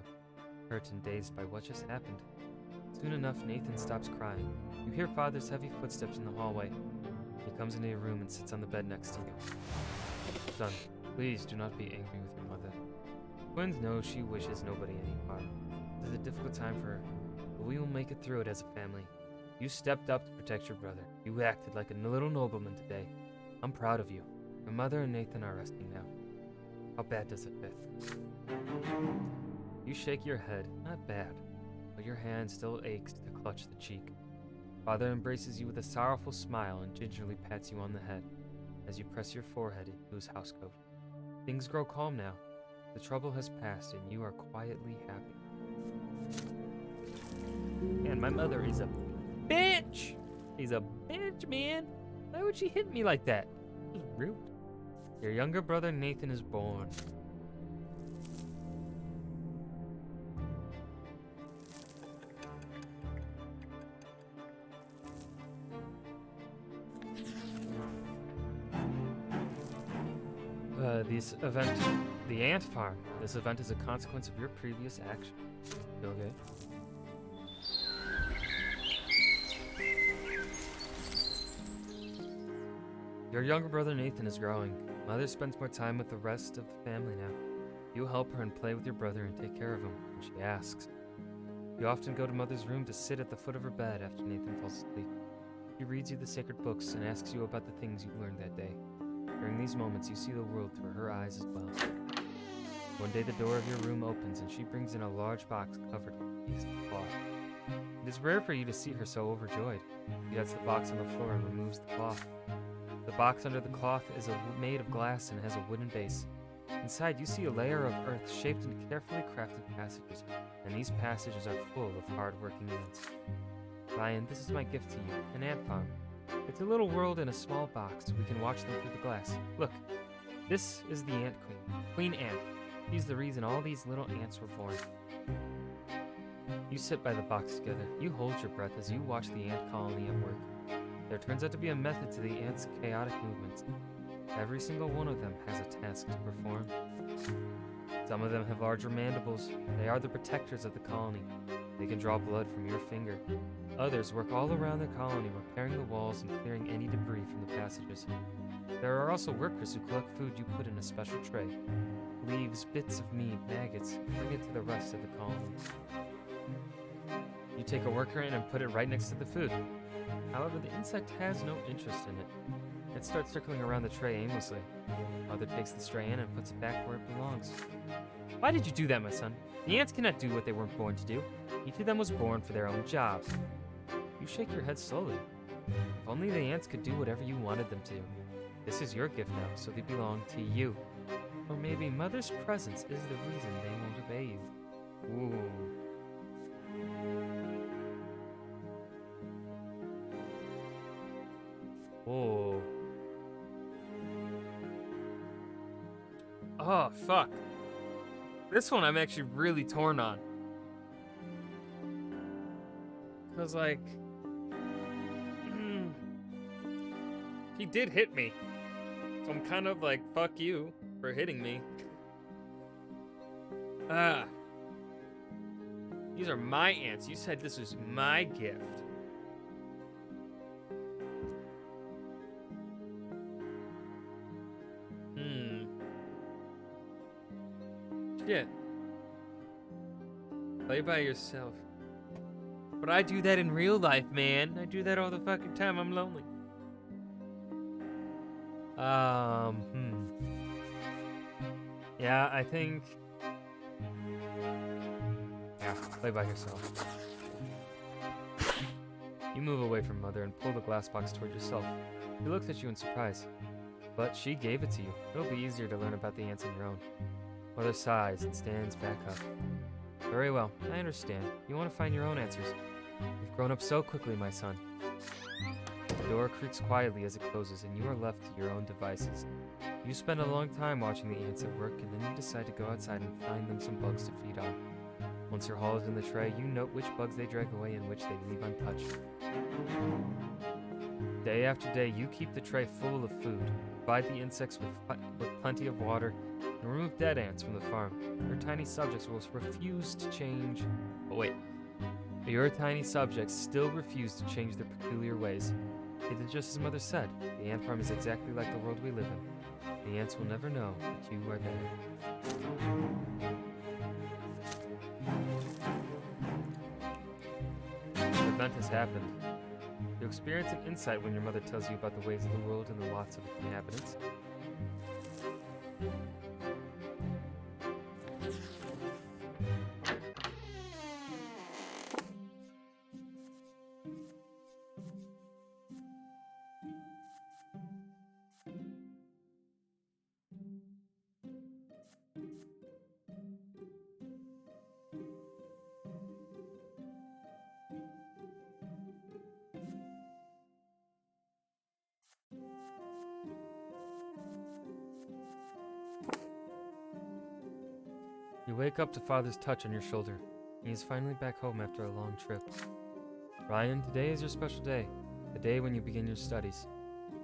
hurt and dazed by what just happened. Soon enough, Nathan stops crying. You hear Father's heavy footsteps in the hallway. He comes into your room and sits on the bed next to you. Son, please do not be angry with your mother. Twins know she wishes nobody any harm. It is a difficult time for her, but we will make it through it as a family. You stepped up to protect your brother. You acted like a little nobleman today. I'm proud of you. Your mother and Nathan are resting now. How bad does it fit? You shake your head. Not bad. But your hand still aches to clutch the cheek. Father embraces you with a sorrowful smile and gingerly pats you on the head as you press your forehead into his housecoat. Things grow calm now. The trouble has passed and you are quietly happy. Man, my mother is a bitch! She's a bitch, man! Why would she hit me like that? It was rude. Your younger brother Nathan is born. This event, the ant farm. This event is a consequence of your previous action. You okay? Your younger brother Nathan is growing. Mother spends more time with the rest of the family now. You help her and play with your brother and take care of him when she asks. You often go to Mother's room to sit at the foot of her bed after Nathan falls asleep. She reads you the sacred books and asks you about the things you learned that day. During these moments, you see the world through her eyes as well. One day, the door of your room opens and she brings in a large box covered with pieces of cloth. It is rare for you to see her so overjoyed. She gets the box on the floor and removes the cloth. The box under the cloth is made of glass and has a wooden base. Inside, you see a layer of earth shaped into carefully crafted passages, and these passages are full of hard-working ants. Ryan, this is my gift to you, an ant farm. It's a little world in a small box. We can watch them through the glass. Look, this is the ant queen, Queen Ant. She's the reason all these little ants were born. You sit by the box together. You hold your breath as you watch the ant colony at work. There turns out to be a method to the ants' chaotic movements. Every single one of them has a task to perform. Some of them have larger mandibles. They are the protectors of the colony. They can draw blood from your finger. Others work all around the colony, repairing the walls and clearing any debris from the passages. There are also workers who collect food you put in a special tray. Leaves, bits of meat, maggots, bring it to the rest of the colony. You take a worker in and put it right next to the food. However, the insect has no interest in it. It starts circling around the tray aimlessly. Mother takes the stray in and puts it back where it belongs. Why did you do that, my son? The ants cannot do what they weren't born to do. Each of them was born for their own job. You shake your head slowly. If only the ants could do whatever you wanted them to. This is your gift now, so they belong to you. Or maybe Mother's presence is the reason they won't obey you. Ooh. Oh. Oh, fuck. This one I'm actually really torn on. Because, like, he did hit me. So I'm kind of like, fuck you for hitting me. These are my ants. You said this was my gift. Shit. Play by yourself. But I do that in real life, man. I do that all the fucking time. I'm lonely. Yeah, I think... Yeah, play by yourself. You move away from Mother and pull the glass box toward yourself. She looks at you in surprise. But she gave it to you. It'll be easier to learn about the ants on your own. Mother sighs and stands back up. Very well, I understand. You want to find your own answers. You've grown up so quickly, my son. The door creaks quietly as it closes, and you are left to your own devices. You spend a long time watching the ants at work, and then you decide to go outside and find them some bugs to feed on. Once your haul is in the tray, you note which bugs they drag away and which they leave untouched. Day after day, you keep the tray full of food, provide the insects with plenty of water, and remove dead ants from the farm. Your tiny subjects will refuse to change... Oh, wait. Your tiny subjects still refuse to change their peculiar ways. It is just as Mother said, the ant farm is exactly like the world we live in. The ants will never know that you are there. An event has happened. You experience an insight when your mother tells you about the ways of the world and the lots of its inhabitants. You wake up to Father's touch on your shoulder. He is finally back home after a long trip. Ryan, today is your special day, the day when you begin your studies.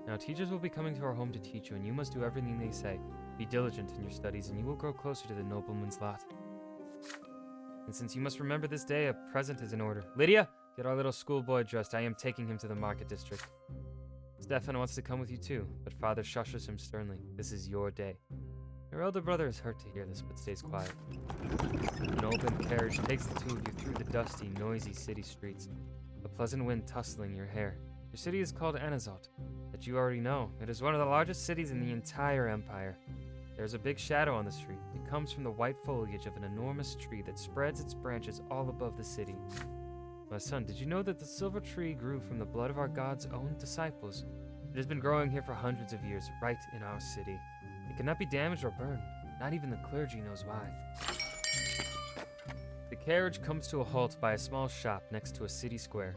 Now teachers will be coming to our home to teach you, and you must do everything they say. Be diligent in your studies, and you will grow closer to the nobleman's lot. And since you must remember this day, a present is in order. Lydia, get our little schoolboy dressed. I am taking him to the market district. Stefan wants to come with you too, but Father shushes him sternly. This is your day. Your elder brother is hurt to hear this, but stays quiet. An open carriage takes the two of you through the dusty, noisy city streets, a pleasant wind tussling your hair. Your city is called Anazot, but you already know. It is one of the largest cities in the entire empire. There's a big shadow on the street. It comes from the white foliage of an enormous tree that spreads its branches all above the city. My son, did you know that the silver tree grew from the blood of our God's own disciples? It has been growing here for hundreds of years, right in our city. It cannot be damaged or burned. Not even the clergy knows why. The carriage comes to a halt by a small shop next to a city square.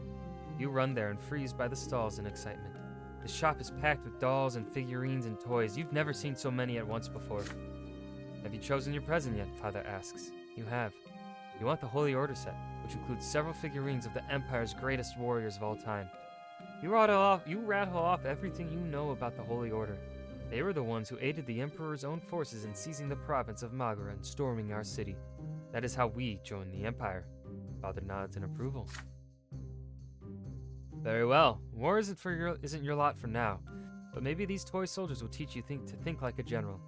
You run there and freeze by the stalls in excitement. The shop is packed with dolls and figurines and toys. You've never seen so many at once before. Have you chosen your present yet? Father asks. You have. You want the Holy Order set, which includes several figurines of the Empire's greatest warriors of all time. You rattle off everything you know about the Holy Order. They were the ones who aided the Emperor's own forces in seizing the province of Magara and storming our city. That is how we joined the Empire. Father nods in approval. Very well. War isn't your lot for now, but maybe these toy soldiers will teach you to think like a general.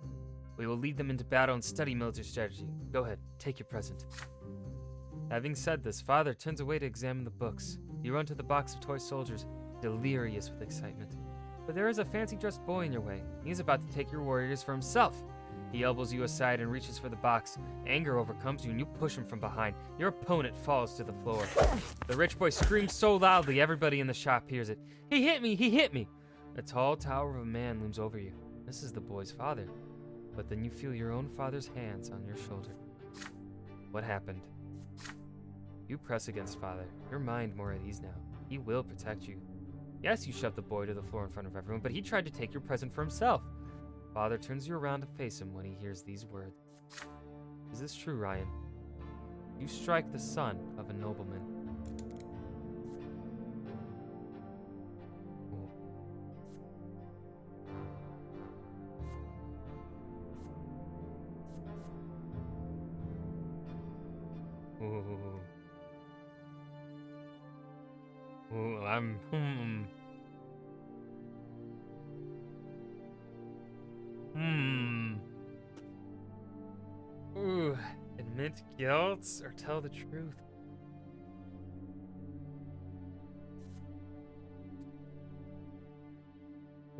We will lead them into battle and study military strategy. Go ahead, take your present. Having said this, Father turns away to examine the books. You run to the box of toy soldiers, delirious with excitement. But there is a fancy-dressed boy in your way. He's about to take your warriors for himself. He elbows you aside and reaches for the box. Anger overcomes you and you push him from behind. Your opponent falls to the floor. The rich boy screams so loudly everybody in the shop hears it. He hit me! He hit me! A tall tower of a man looms over you. This is the boy's father. But then you feel your own father's hands on your shoulder. What happened? You press against Father, your mind more at ease now. He will protect you. Yes, you shoved the boy to the floor in front of everyone, but he tried to take your present for himself. Father turns you around to face him when he hears these words. Is this true, Ryan? You strike the son of a nobleman. Ooh. Ooh, Ooh, admit guilt or tell the truth?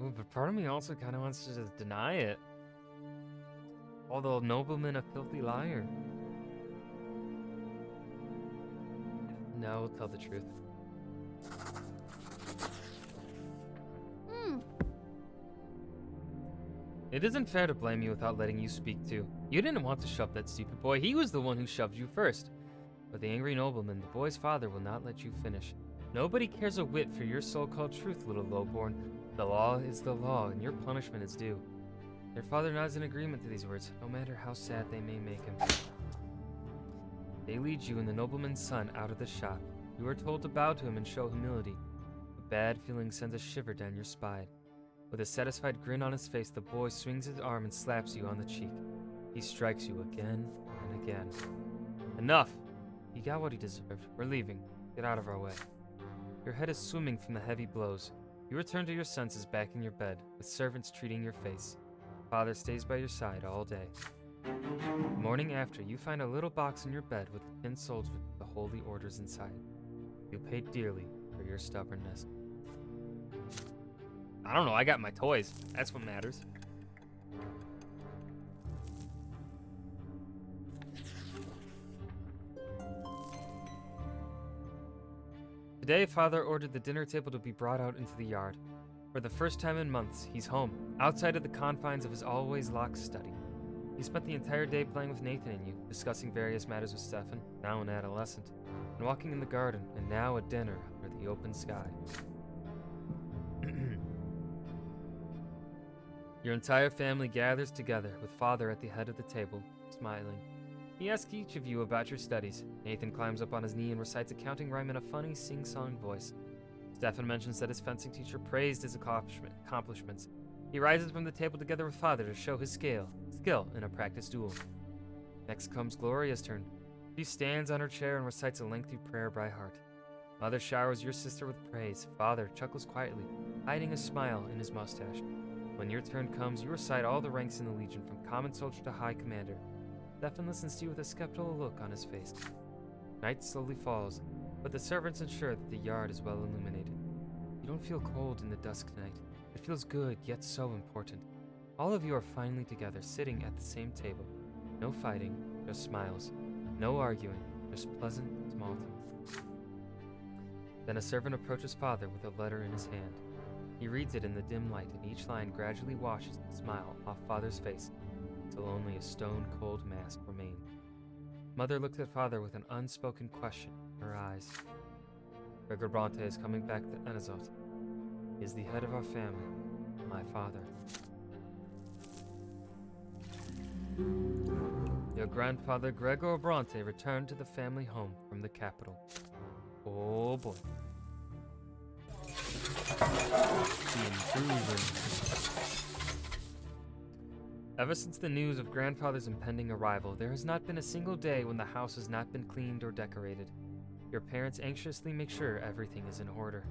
Ooh, but part of me also kind of wants to just deny it. Although nobleman a filthy liar. No, tell the truth. It isn't fair to blame you without letting you speak too. You didn't want to shove that stupid boy. He was the one who shoved you first. But the angry nobleman, the boy's father, will not let you finish. Nobody cares a whit for your so-called truth, little lowborn. The law is the law, and your punishment is due. Your father nods in agreement to these words, no matter how sad they may make him. They lead you and the nobleman's son out of the shop. You are told to bow to him and show humility. A bad feeling sends a shiver down your spine. With a satisfied grin on his face, the boy swings his arm and slaps you on the cheek. He strikes you again and again. Enough! He got what he deserved. We're leaving. Get out of our way. Your head is swimming from the heavy blows. You return to your senses back in your bed, with servants treating your face. Father stays by your side all day. The morning after, you find a little box in your bed with a tin soldier with the holy orders inside. You paid dearly for your stubbornness. I don't know, I got my toys. That's what matters. Today, Father ordered the dinner table to be brought out into the yard. For the first time in months, he's home, outside of the confines of his always locked study. He spent the entire day playing with Nathan and you, discussing various matters with Stefan, now an adolescent, and walking in the garden, and now at dinner under the open sky. Your entire family gathers together, with Father at the head of the table, smiling. He asks each of you about your studies. Nathan climbs up on his knee and recites a counting rhyme in a funny sing-song voice. Stefan mentions that his fencing teacher praised his accomplishments. He rises from the table together with Father to show his skill in a practice duel. Next comes Gloria's turn. She stands on her chair and recites a lengthy prayer by heart. Mother showers your sister with praise. Father chuckles quietly, hiding a smile in his mustache. When your turn comes, you recite all the ranks in the Legion, from common soldier to high commander. Stefan listens to you with a skeptical look on his face. Night slowly falls, but the servants ensure that the yard is well illuminated. You don't feel cold in the dusk tonight. It feels good, yet so important. All of you are finally together, sitting at the same table. No fighting, just smiles. No arguing, just pleasant small talk. Then a servant approaches Father with a letter in his hand. He reads it in the dim light, and each line gradually washes the smile off Father's face, until only a stone-cold mask remained. Mother looked at Father with an unspoken question in her eyes. Gregor Brante is coming back to Enazot. He is the head of our family, my father. Your grandfather Gregor Brante returned to the family home from the capital. Oh boy. The intrusion. Ever since the news of grandfather's impending arrival, there has not been a single day when the house has not been cleaned or decorated. Your parents anxiously make sure everything is in order.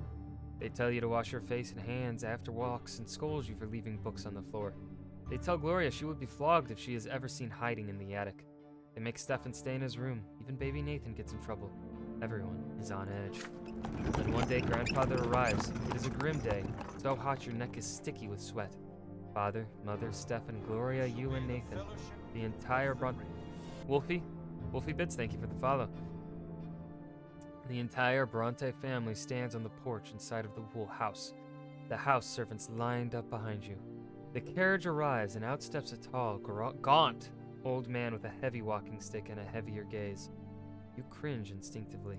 They tell you to wash your face and hands after walks and scold you for leaving books on the floor. They tell Gloria she would be flogged if she is ever seen hiding in the attic. They make Stefan stay in his room. Even baby Nathan gets in trouble. Everyone is on edge. Then one day grandfather arrives. It is a grim day, so hot your neck is sticky with sweat. Father, Mother, Stefan, Gloria, you, and Nathan. The entire Wolfie Bits, thank you for the follow. The entire Brante family stands on the porch inside of the wool house. The house servants lined up behind you. The carriage arrives and out steps a tall, gaunt old man with a heavy walking stick and a heavier gaze. You cringe instinctively.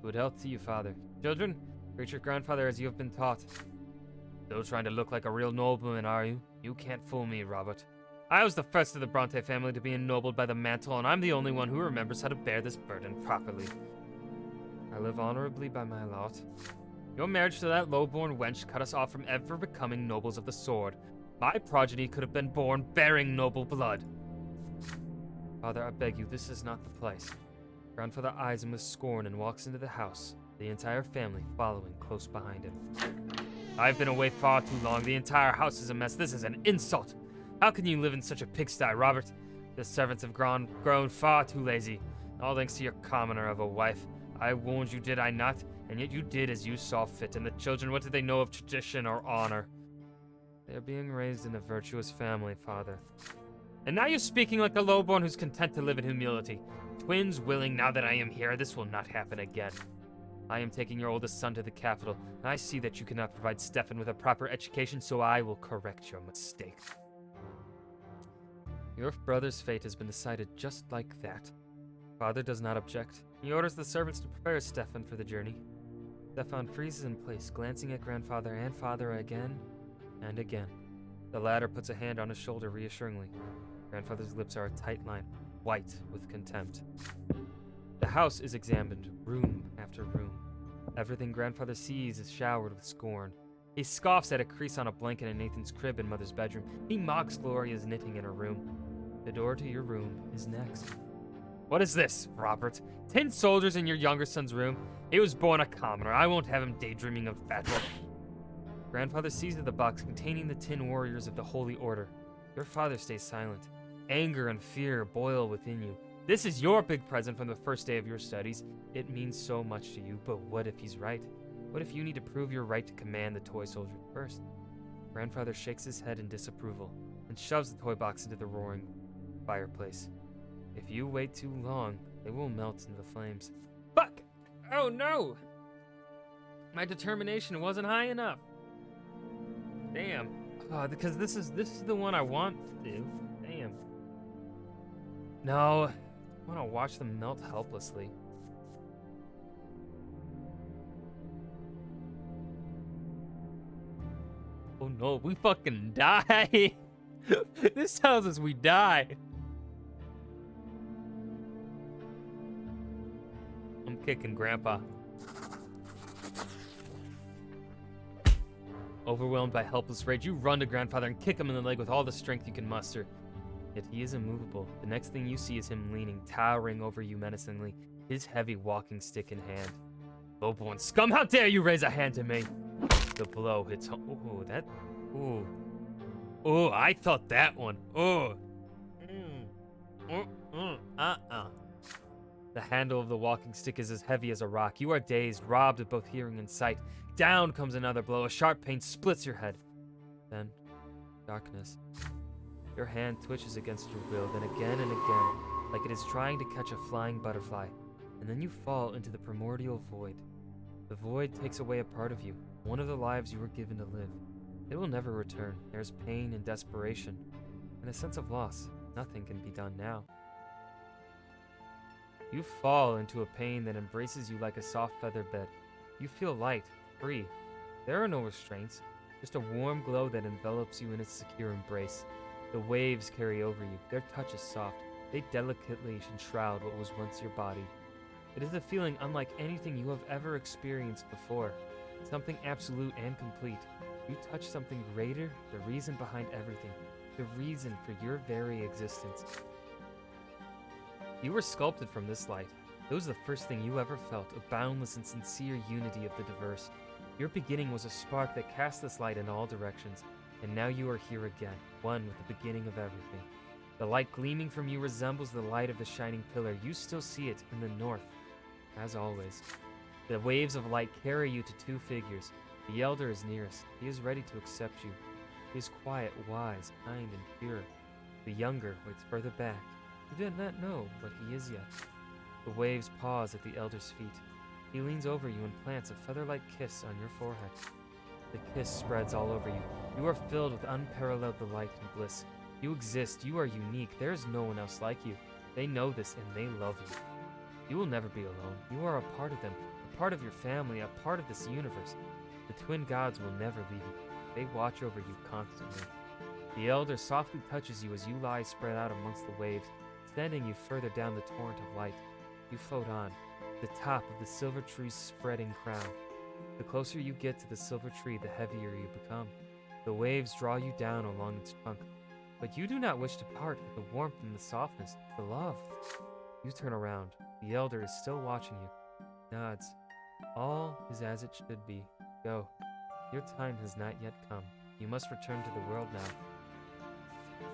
Good health to you, Father. Children, greet your grandfather as you have been taught. Still trying to look like a real nobleman, are you? You can't fool me, Robert. I was the first of the Brante family to be ennobled by the mantle, and I'm the only one who remembers how to bear this burden properly. I live honorably by my lot. Your marriage to that low-born wench cut us off from ever becoming nobles of the sword. My progeny could have been born bearing noble blood. Father, I beg you, this is not the place. Grandfather eyes him with scorn and walks into the house, the entire family following close behind him. I've been away far too long. The entire house is a mess. This is an insult. How can you live in such a pigsty, Robert? The servants have grown far too lazy. All thanks to your commoner of a wife. I warned you, did I not? And yet you did as you saw fit. And the children, what did they know of tradition or honor? They are being raised in a virtuous family, Father. And now you're speaking like a lowborn who's content to live in humility. Twins willing, now that I am here, this will not happen again. I am taking your oldest son to the capital. I see that you cannot provide Stefan with a proper education, so I will correct your mistake. Your brother's fate has been decided just like that. Father does not object. He orders the servants to prepare Stefan for the journey. Stefan freezes in place, glancing at grandfather and father again and again. The latter puts a hand on his shoulder reassuringly. Grandfather's lips are a tight line, white with contempt. The house is examined, room after room. Everything grandfather sees is showered with scorn. He scoffs at a crease on a blanket in Nathan's crib in Mother's bedroom. He mocks Gloria's knitting in her room. The door to your room is next. What is this, Robert? 10 soldiers in your younger son's room? He was born a commoner. I won't have him daydreaming of battle. Grandfather seizes the box containing the 10 warriors of the Holy Order. Your father stays silent. Anger and fear boil within you. This is your big present from the first day of your studies. It means so much to you, but what if he's right? What if you need to prove your right to command the toy soldier first? Grandfather shakes his head in disapproval and shoves the toy box into the roaring fireplace. If you wait too long, it will melt into the flames. Fuck! Oh no! My determination wasn't high enough. Damn. Because this is the one I want to do. Damn. No. I want to watch them melt helplessly. Oh no, we fucking die. This tells us we die. I'm kicking Grandpa. Overwhelmed by helpless rage, you run to Grandfather and kick him in the leg with all the strength you can muster. Yet he is immovable. The next thing you see is him leaning, towering over you menacingly, his heavy walking stick in hand. Lowborn scum, how dare you raise a hand to me? The blow hits home. Ooh, that. Ooh. Ooh, I thought that one. Ooh. The handle of the walking stick is as heavy as a rock. You are dazed, robbed of both hearing and sight. Down comes another blow. A sharp pain splits your head. Then, darkness. Your hand twitches against your will, then again and again, like it is trying to catch a flying butterfly. And then you fall into the primordial void. The void takes away a part of you, one of the lives you were given to live. It will never return. There's pain and desperation, and a sense of loss. Nothing can be done now. You fall into a pain that embraces you like a soft feather bed. You feel light, free. There are no restraints, just a warm glow that envelops you in its secure embrace. The waves carry over you. Their touch is soft. They delicately enshroud what was once your body. It is a feeling unlike anything you have ever experienced before. Something absolute and complete. You touch something greater, the reason behind everything. The reason for your very existence. You were sculpted from this light. It was the first thing you ever felt, a boundless and sincere unity of the diverse. Your beginning was a spark that cast this light in all directions, and now you are here again, one with the beginning of everything. The light gleaming from you resembles the light of the shining pillar. You still see it in the north, as always. The waves of light carry you to two figures. The elder is nearest. He is ready to accept you. He is quiet, wise, kind, and pure. The younger waits further back. You do not know what he is yet. The waves pause at the elder's feet. He leans over you and plants a feather-like kiss on your forehead. The kiss spreads all over you. You are filled with unparalleled delight and bliss. You exist. You are unique. There is no one else like you. They know this and they love you. You will never be alone. You are a part of them, a part of your family, a part of this universe. The twin gods will never leave you. They watch over you constantly. The elder softly touches you as you lie spread out amongst the waves, sending you further down the torrent of light. You float on, the top of the silver tree's spreading crown. The closer you get to the silver tree, the heavier you become. The waves draw you down along its trunk, but you do not wish to part with the warmth and the softness, the love. You turn around. The elder is still watching you. Nods. All is as it should be. Go. Your time has not yet come. You must return to the world now.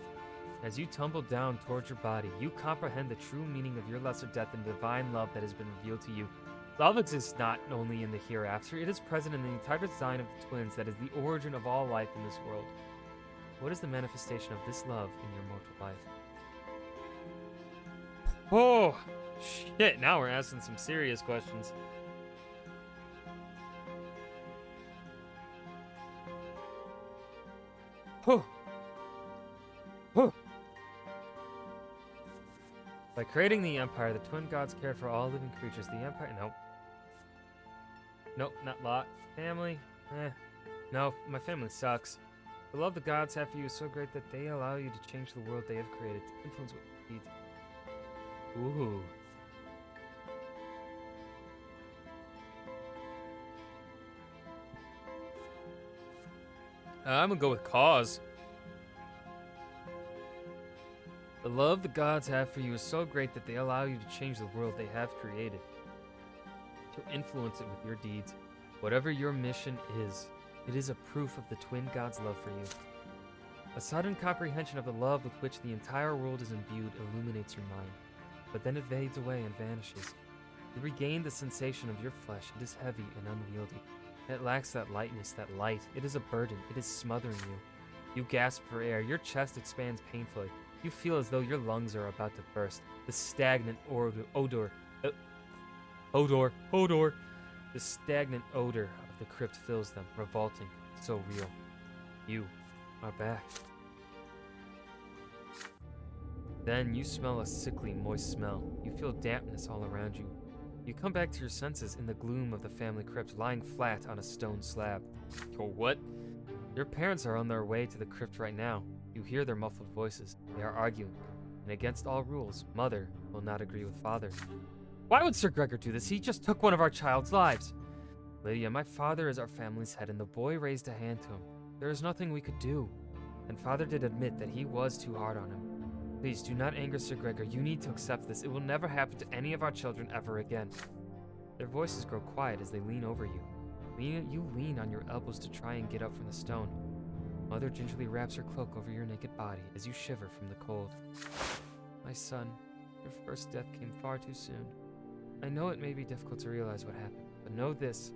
As you tumble down towards your body, you comprehend the true meaning of your lesser death and divine love that has been revealed to you. Love exists not only in the hereafter, it is present in the entire design of the twins that is the origin of all life in this world. What is the manifestation of this love in your mortal life? Oh, shit, now we're asking some serious questions. Oh. Oh. By creating the Empire, the twin gods cared for all living creatures. The Empire... Nope. Nope, not Lot. Family? No, my family sucks. The love the gods have for you is so great that they allow you to change the world they have created, to influence what you need. Ooh. I'm gonna go with cause. The love the gods have for you is so great that they allow you to change the world they have created, to influence it with your deeds. Whatever your mission is, it is a proof of the twin gods' love for you. A sudden comprehension of the love with which the entire world is imbued illuminates your mind, but then it fades away and vanishes. You regain the sensation of your flesh. It is heavy and unwieldy. It lacks that lightness, that light. It is a burden. It is smothering you. You gasp for air. Your chest expands painfully. You feel as though your lungs are about to burst. The stagnant odor. The stagnant odor of the crypt fills them, revolting, so real. You are back. Then you smell a sickly, moist smell. You feel dampness all around you. You come back to your senses in the gloom of the family crypt, lying flat on a stone slab. Or what? Your parents are on their way to the crypt right now. You hear their muffled voices. They are arguing, and against all rules, Mother will not agree with Father. Why would Sir Gregor do this? He just took one of our child's lives. Lydia, my father is our family's head, and the boy raised a hand to him. There is nothing we could do. And Father did admit that he was too hard on him. Please, do not anger Sir Gregor. You need to accept this. It will never happen to any of our children ever again. Their voices grow quiet as they lean over you. You lean on your elbows to try and get up from the stone. Mother gingerly wraps her cloak over your naked body as you shiver from the cold. My son, your first death came far too soon. I know it may be difficult to realize what happened, but know this.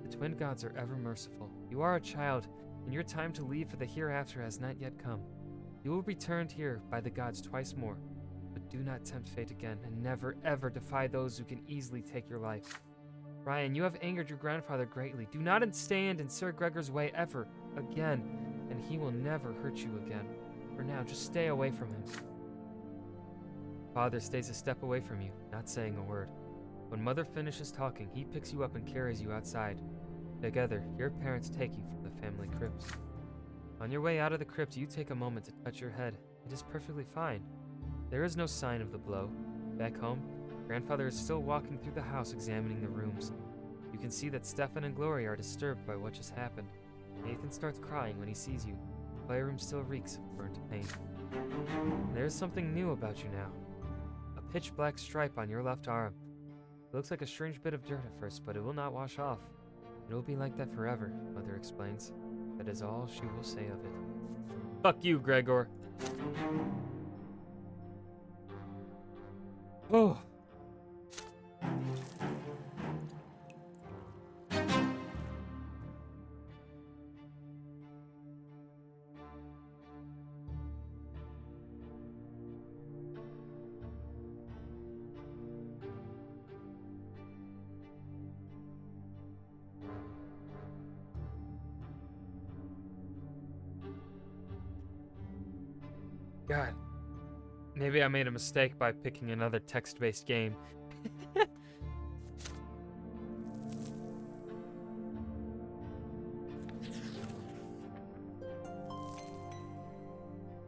The twin gods are ever merciful. You are a child, and your time to leave for the hereafter has not yet come. You will be returned here by the gods twice more, but do not tempt fate again, and never ever defy those who can easily take your life. Ryan, you have angered your grandfather greatly. Do not stand in Sir Gregor's way ever again, and he will never hurt you again. For now, just stay away from him. Father stays a step away from you, not saying a word. When Mother finishes talking, he picks you up and carries you outside. Together, your parents take you from the family crypt. On your way out of the crypt, you take a moment to touch your head. It is perfectly fine. There is no sign of the blow. Back home, Grandfather is still walking through the house examining the rooms. You can see that Stefan and Gloria are disturbed by what just happened. Nathan starts crying when he sees you. The playroom still reeks of burnt paint. There is something new about you now. A pitch-black stripe on your left arm. It looks like a strange bit of dirt at first, but it will not wash off. It will be like that forever, Mother explains. That is all she will say of it. Fuck you, Gregor. Oh. God, maybe I made a mistake by picking another text-based game.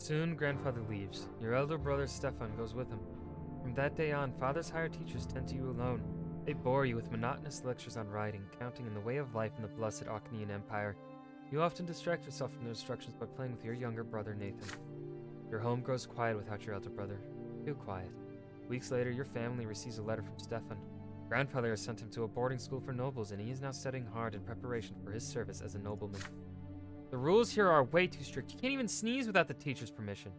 Soon, grandfather leaves. Your elder brother Stefan goes with him. From that day on, father's hired teachers tend to you alone. They bore you with monotonous lectures on writing, counting, and the way of life in the blessed Achaean Empire. You often distract yourself from their instructions by playing with your younger brother Nathan. Your home grows quiet without your elder brother. Too quiet. Weeks later, your family receives a letter from Stefan. Grandfather has sent him to a boarding school for nobles, and he is now studying hard in preparation for his service as a nobleman. The rules here are way too strict. You can't even sneeze without the teacher's permission.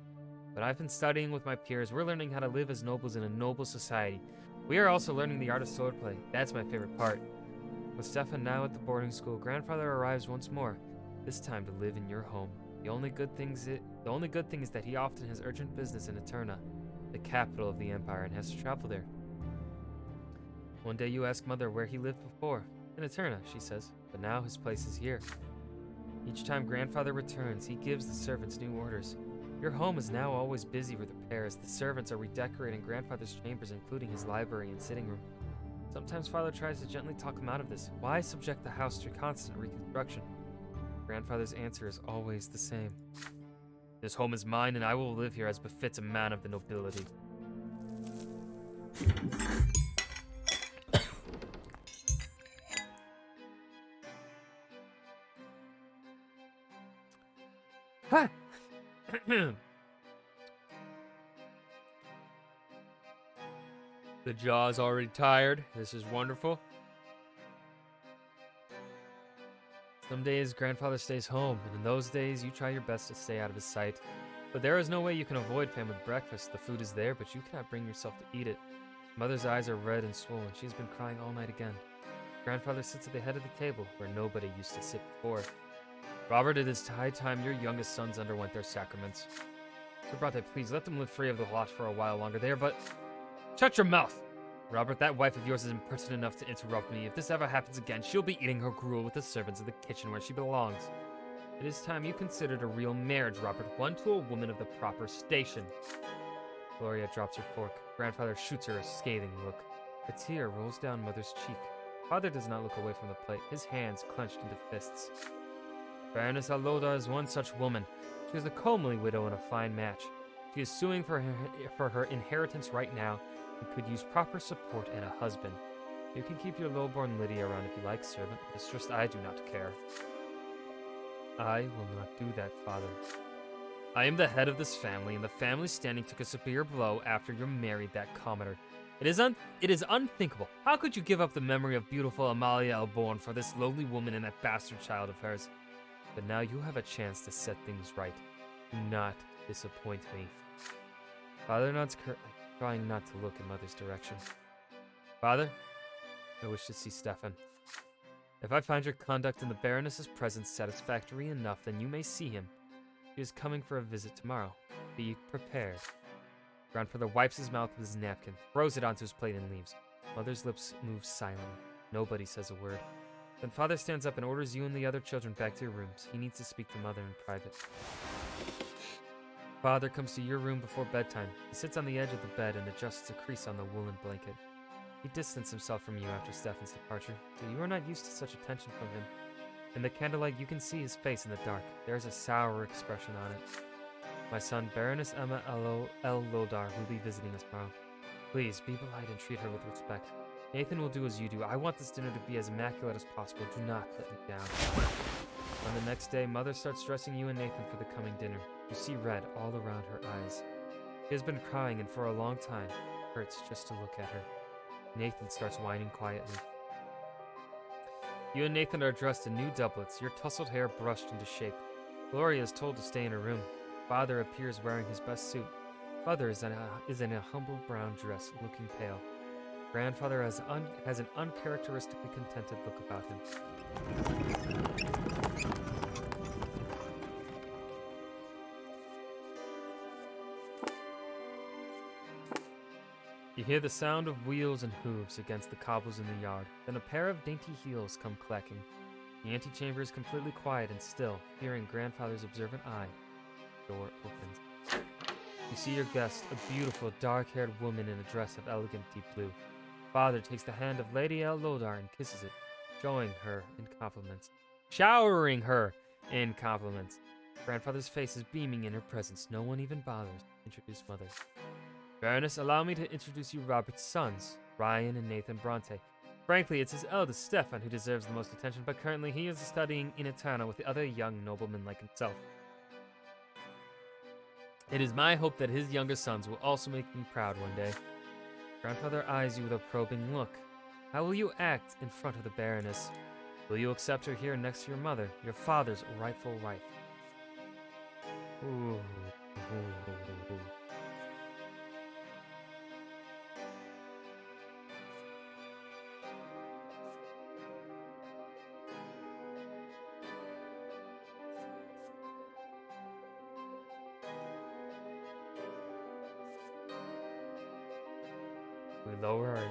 But I've been studying with my peers. We're learning how to live as nobles in a noble society. We are also learning the art of swordplay. That's my favorite part. With Stefan now at the boarding school, grandfather arrives once more, this time to live in your home. The only good thing is that he often has urgent business in Eterna, the capital of the empire, and has to travel there. One day you ask Mother where he lived before. In Eterna, she says, but now his place is here. Each time grandfather returns, he gives the servants new orders. Your home is now always busy with repairs. The servants are redecorating grandfather's chambers, including his library and sitting room. Sometimes father tries to gently talk him out of this. Why subject the house to constant reconstruction? Grandfather's answer is always the same. This home is mine, and I will live here as befits a man of the nobility. Ha! The jaw's already tired. This is wonderful. Some days, grandfather stays home, and in those days, you try your best to stay out of his sight. But there is no way you can avoid family breakfast. The food is there, but you cannot bring yourself to eat it. Mother's eyes are red and swollen. She's been crying all night again. Grandfather sits at the head of the table, where nobody used to sit before. Robert, it is high time your youngest sons underwent their sacraments. Sir Brante, please let them live free of the lot for a while longer. They are but... Shut your mouth! Robert, that wife of yours is impertinent enough to interrupt me. If this ever happens again, she'll be eating her gruel with the servants in the kitchen where she belongs. It is time you considered a real marriage, Robert, one to a woman of the proper station. Gloria drops her fork. Grandfather shoots her a scathing look. A tear rolls down Mother's cheek. Father does not look away from the plate, his hands clenched into fists. Baroness Alodar is one such woman. She is a comely widow and a fine match. She is suing for her inheritance right now and could use proper support and a husband. You can keep your lowborn Lydia around if you like, servant. It's just I do not care. I will not do that, Father. I am the head of this family, and the family standing took a severe blow after you married that commoner. It is unthinkable. How could you give up the memory of beautiful Amalia Elborn for this lowly woman and that bastard child of hers? But now you have a chance to set things right. Do not disappoint me. Father nods curtly, trying not to look in Mother's direction. Father, I wish to see Stefan. If I find your conduct in the Baroness's presence satisfactory enough, then you may see him. He is coming for a visit tomorrow. Be prepared. Grandfather wipes his mouth with his napkin, throws it onto his plate, and leaves. Mother's lips move silently. Nobody says a word. Then Father stands up and orders you and the other children back to your rooms. He needs to speak to Mother in private. Father comes to your room before bedtime. He sits on the edge of the bed and adjusts a crease on the woolen blanket. He distanced himself from you after Stefan's departure, so you are not used to such attention from him. In the candlelight, you can see his face in the dark. There is a sour expression on it. My son, Baroness Emma Lodar, will be visiting us tomorrow. Please, be polite and treat her with respect. Nathan will do as you do. I want this dinner to be as immaculate as possible. Do not let me down. On the next day, Mother starts dressing you and Nathan for the coming dinner. You see red all around her eyes. She has been crying, and for a long time, it hurts just to look at her. Nathan starts whining quietly. You and Nathan are dressed in new doublets, your tousled hair brushed into shape. Gloria is told to stay in her room. Father appears wearing his best suit. Mother is in a humble brown dress, looking pale. Grandfather has an uncharacteristically contented look about him. You hear the sound of wheels and hooves against the cobbles in the yard. Then a pair of dainty heels come clacking. The antechamber is completely quiet and still. Hearing Grandfather's observant eye, the door opens. You see your guest, a beautiful, dark-haired woman in a dress of elegant deep blue. Father takes the hand of Lady Lodar and kisses it, showering her in compliments. Showering her in compliments. Grandfather's face is beaming in her presence. No one even bothers to introduce Mother. Baroness, allow me to introduce you Robert's sons, Ryan and Nathan Brante. Frankly, it's his eldest, Stefan, who deserves the most attention, but currently he is studying in Eterna with the other young noblemen like himself. It is my hope that his younger sons will also make me proud one day. Grandfather eyes you with a probing look. How will you act in front of the Baroness? Will you accept her here next to your mother, your father's rightful wife? Ooh. We lower our...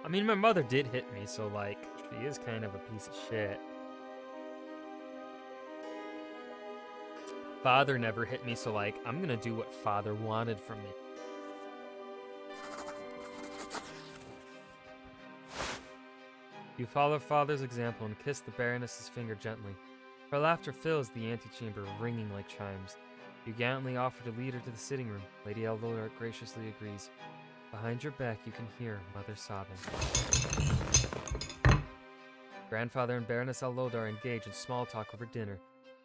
I mean, my mother did hit me, so, like, she is kind of a piece of shit. Father never hit me, so, like, I'm gonna do what Father wanted from me. You follow Father's example and kiss the Baroness's finger gently. Her laughter fills the antechamber, ringing like chimes. You gallantly offer to lead her to the sitting room. Lady Aldora graciously agrees. Behind your back, you can hear Mother sobbing. Grandfather and Baroness Aldora engage in small talk over dinner.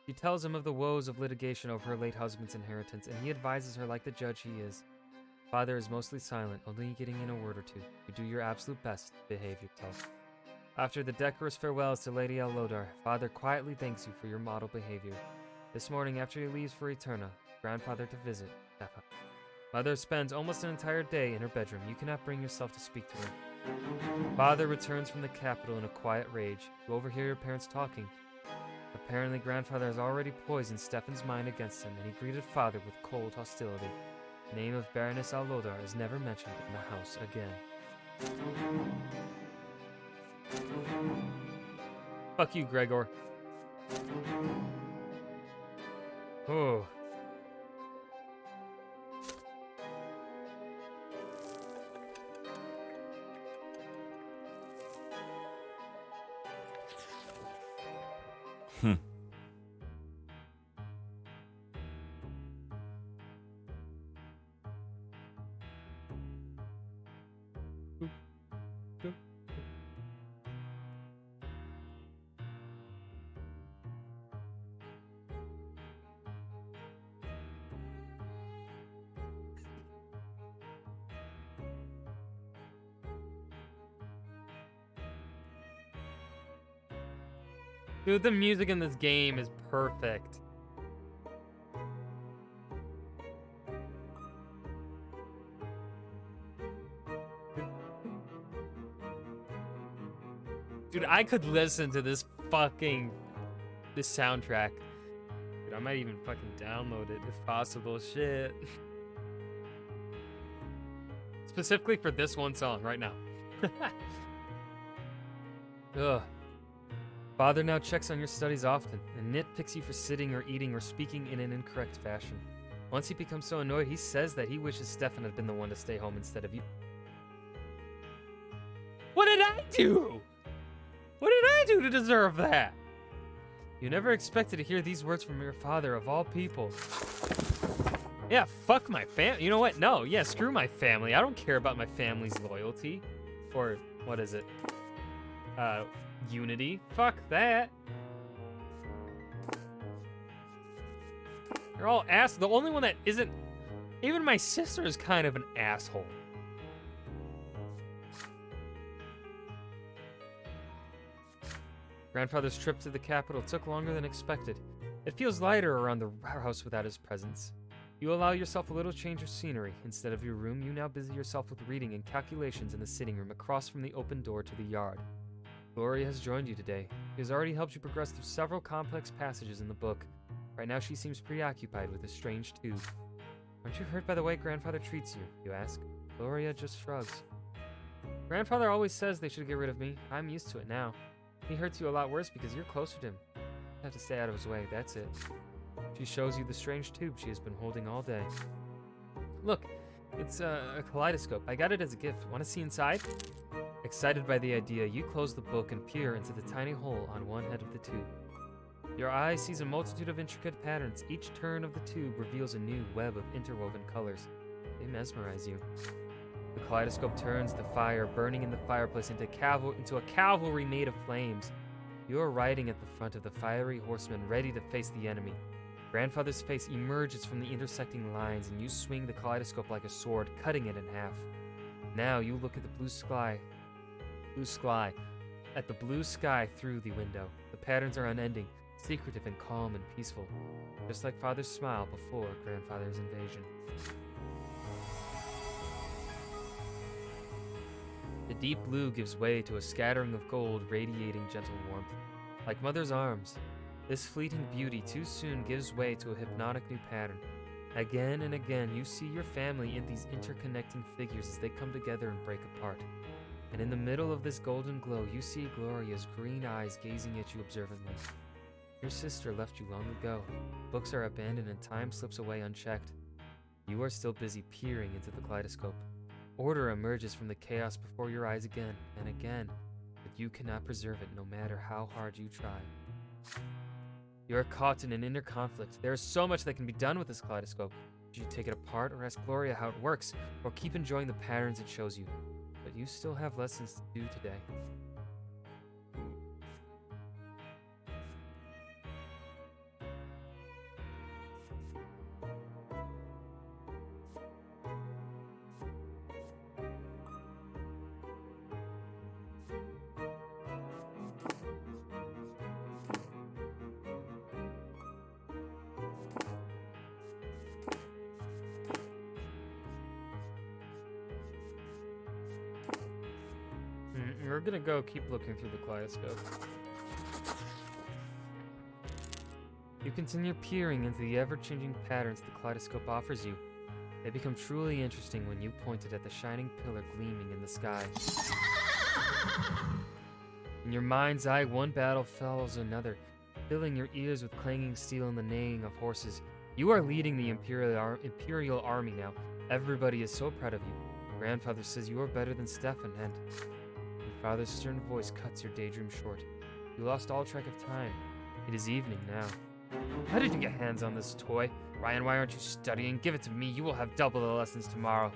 She tells him of the woes of litigation over her late husband's inheritance, and he advises her like the judge he is. Father is mostly silent, only getting in a word or two. You do your absolute best to behave yourself. After the decorous farewells to Lady Aldora, Father quietly thanks you for your model behavior. This morning, after he leaves for Eterna, Grandfather to visit Stefan. Mother spends almost an entire day in her bedroom. You cannot bring yourself to speak to her. Father returns from the capital in a quiet rage. You overhear your parents talking. Apparently, Grandfather has already poisoned Stefan's mind against him, and he greeted Father with cold hostility. The name of Baroness Aldora is never mentioned in the house again. Fuck you, Gregor. Oh. Dude, the music in this game is perfect. Dude, I could listen to this soundtrack. Dude, I might even fucking download it if possible. Shit. Specifically for this one song right now. Ugh. Father now checks on your studies often, and nitpicks you for sitting or eating or speaking in an incorrect fashion. Once he becomes so annoyed, he says that he wishes Stefan had been the one to stay home instead of you. What did I do? What did I do to deserve that? You never expected to hear these words from your father of all people. Yeah, fuck my family. You know what? No, yeah, screw my family. I don't care about my family's loyalty. Or, what is it? Unity. Fuck that. You're all ass. The only one that isn't... Even my sister is kind of an asshole. Grandfather's trip to the capital took longer than expected. It feels lighter around the house without his presence. You allow yourself a little change of scenery. Instead of your room, you now busy yourself with reading and calculations in the sitting room across from the open door to the yard. Gloria has joined you today. She has already helped you progress through several complex passages in the book. Right now she seems preoccupied with a strange tube. Aren't you hurt by the way Grandfather treats you? You ask. Gloria just shrugs. Grandfather always says they should get rid of me. I'm used to it now. He hurts you a lot worse because you're closer to him. You have to stay out of his way, that's it. She shows you the strange tube she has been holding all day. Look, it's a kaleidoscope. I got it as a gift. Want to see inside? Excited by the idea, you close the book and peer into the tiny hole on one head of the tube. Your eye sees a multitude of intricate patterns. Each turn of the tube reveals a new web of interwoven colors. They mesmerize you. The kaleidoscope turns the fire burning in the fireplace into a cavalry made of flames. You are riding at the front of the fiery horseman, ready to face the enemy. Grandfather's face emerges from the intersecting lines, and you swing the kaleidoscope like a sword, cutting it in half. Now you look at the blue sky through the window. The patterns are unending, secretive and calm and peaceful, just like Father's smile before Grandfather's invasion. The deep blue gives way to a scattering of gold radiating gentle warmth. Like Mother's arms, this fleeting beauty too soon gives way to a hypnotic new pattern. Again and again, you see your family in these interconnecting figures as they come together and break apart. And in the middle of this golden glow, you see Gloria's green eyes gazing at you observantly. Your sister left you long ago. Books are abandoned and time slips away unchecked. You are still busy peering into the kaleidoscope. Order emerges from the chaos before your eyes again and again, but you cannot preserve it no matter how hard you try. You are caught in an inner conflict. There is so much that can be done with this kaleidoscope. Should you take it apart or ask Gloria how it works, or keep enjoying the patterns it shows you? But you still have lessons to do today. We're gonna go keep looking through the kaleidoscope. You continue peering into the ever-changing patterns the kaleidoscope offers you. They become truly interesting when you point it at the shining pillar gleaming in the sky. In your mind's eye, one battle follows another, filling your ears with clanging steel and the neighing of horses. You are leading the Imperial Army now. Everybody is so proud of you. Grandfather says you are better than Stefan, and your father's stern voice cuts your daydream short. You lost all track of time. It is evening now. How did you get hands on this toy? Ryan, why aren't you studying? Give it to me. You will have double the lessons tomorrow.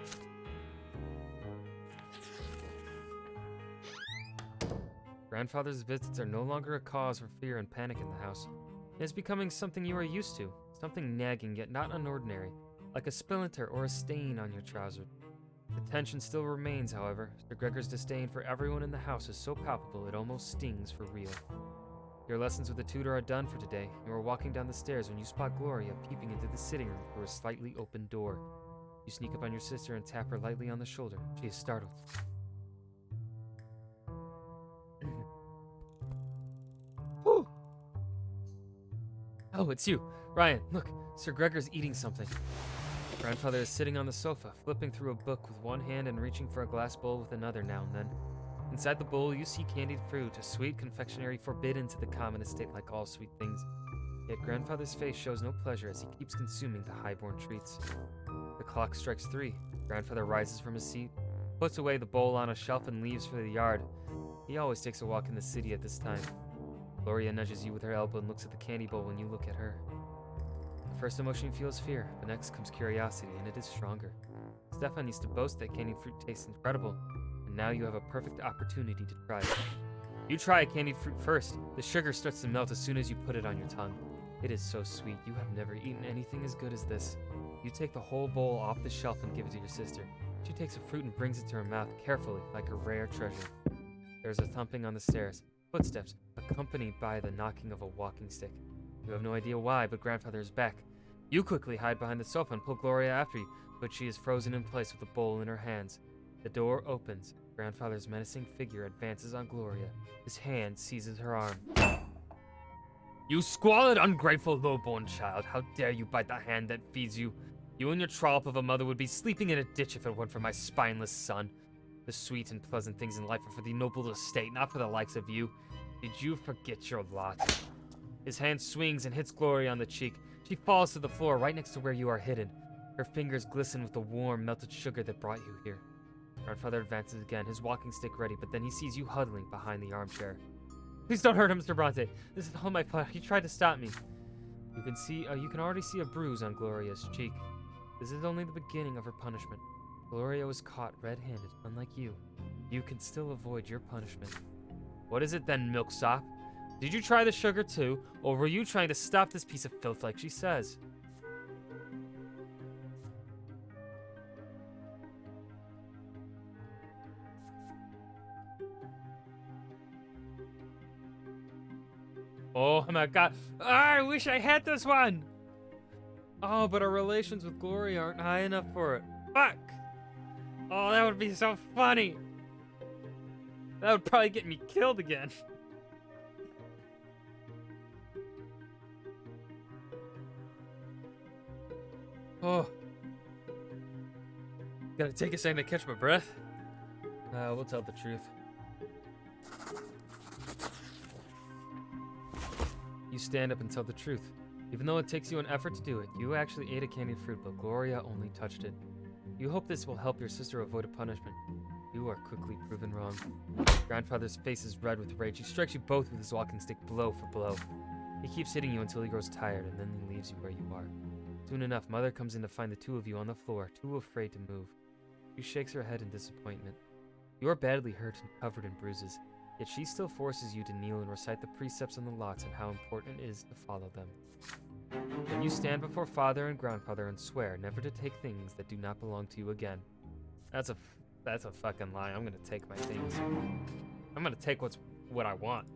Grandfather's visits are no longer a cause for fear and panic in the house. It is becoming something you are used to, something nagging yet not unordinary, like a splinter or a stain on your trouser. The tension still remains, however. Sir Gregor's disdain for everyone in the house is so palpable it almost stings for real. Your lessons with the tutor are done for today. You are walking down the stairs when you spot Gloria peeping into the sitting room through a slightly open door. You sneak up on your sister and tap her lightly on the shoulder. She is startled. Oh, it's you. Ryan, look. Sir Gregor's eating something. Grandfather is sitting on the sofa, flipping through a book with one hand and reaching for a glass bowl with another now and then. Inside the bowl, you see candied fruit, a sweet confectionery forbidden to the common estate like all sweet things. Yet Grandfather's face shows no pleasure as he keeps consuming the high-born treats. The clock strikes 3. Grandfather rises from his seat, puts away the bowl on a shelf and leaves for the yard. He always takes a walk in the city at this time. Gloria nudges you with her elbow and looks at the candy bowl when you look at her. The first emotion you feel is fear, but next comes curiosity, and it is stronger. Stefan used to boast that candied fruit tastes incredible, and now you have a perfect opportunity to try it. You try a candied fruit first. The sugar starts to melt as soon as you put it on your tongue. It is so sweet. You have never eaten anything as good as this. You take the whole bowl off the shelf and give it to your sister. She takes a fruit and brings it to her mouth carefully, like a rare treasure. There's a thumping on the stairs, footsteps, accompanied by the knocking of a walking stick. You have no idea why, but Grandfather is back. You quickly hide behind the sofa and pull Gloria after you, but she is frozen in place with the bowl in her hands. The door opens. Grandfather's menacing figure advances on Gloria. His hand seizes her arm. You squalid, ungrateful, low-born child. How dare you bite the hand that feeds you? You and your trollop of a mother would be sleeping in a ditch if it weren't for my spineless son. The sweet and pleasant things in life are for the noble estate, not for the likes of you. Did you forget your lot? His hand swings and hits Gloria on the cheek. She falls to the floor right next to where you are hidden. Her fingers glisten with the warm, melted sugar that brought you here. Grandfather advances again, his walking stick ready, but then he sees you huddling behind the armchair. Please don't hurt him, Mr. Brante. This is all my fault. He tried to stop me. You can already see a bruise on Gloria's cheek. This is only the beginning of her punishment. Gloria was caught red-handed, unlike you. You can still avoid your punishment. What is it then, milksop? Did you try the sugar too, or were you trying to stop this piece of filth like she says? Oh my god. I wish I had this one! Oh, but our relations with Gloria aren't high enough for it. Fuck! Oh, that would be so funny! That would probably get me killed again. Oh. Gotta take a second to catch my breath. We'll tell the truth. You stand up and tell the truth. Even though it takes you an effort to do it, you actually ate a candied fruit, but Gloria only touched it. You hope this will help your sister avoid a punishment. You are quickly proven wrong. Grandfather's face is red with rage. He strikes you both with his walking stick blow for blow. He keeps hitting you until he grows tired, and then he leaves you where you are. Soon enough, Mother comes in to find the two of you on the floor, too afraid to move. She shakes her head in disappointment. You are badly hurt and covered in bruises, yet she still forces you to kneel and recite the precepts on the lots and how important it is to follow them. Then you stand before Father and Grandfather and swear never to take things that do not belong to you again. That's a fucking lie. I'm gonna take my things. I'm gonna take what I want.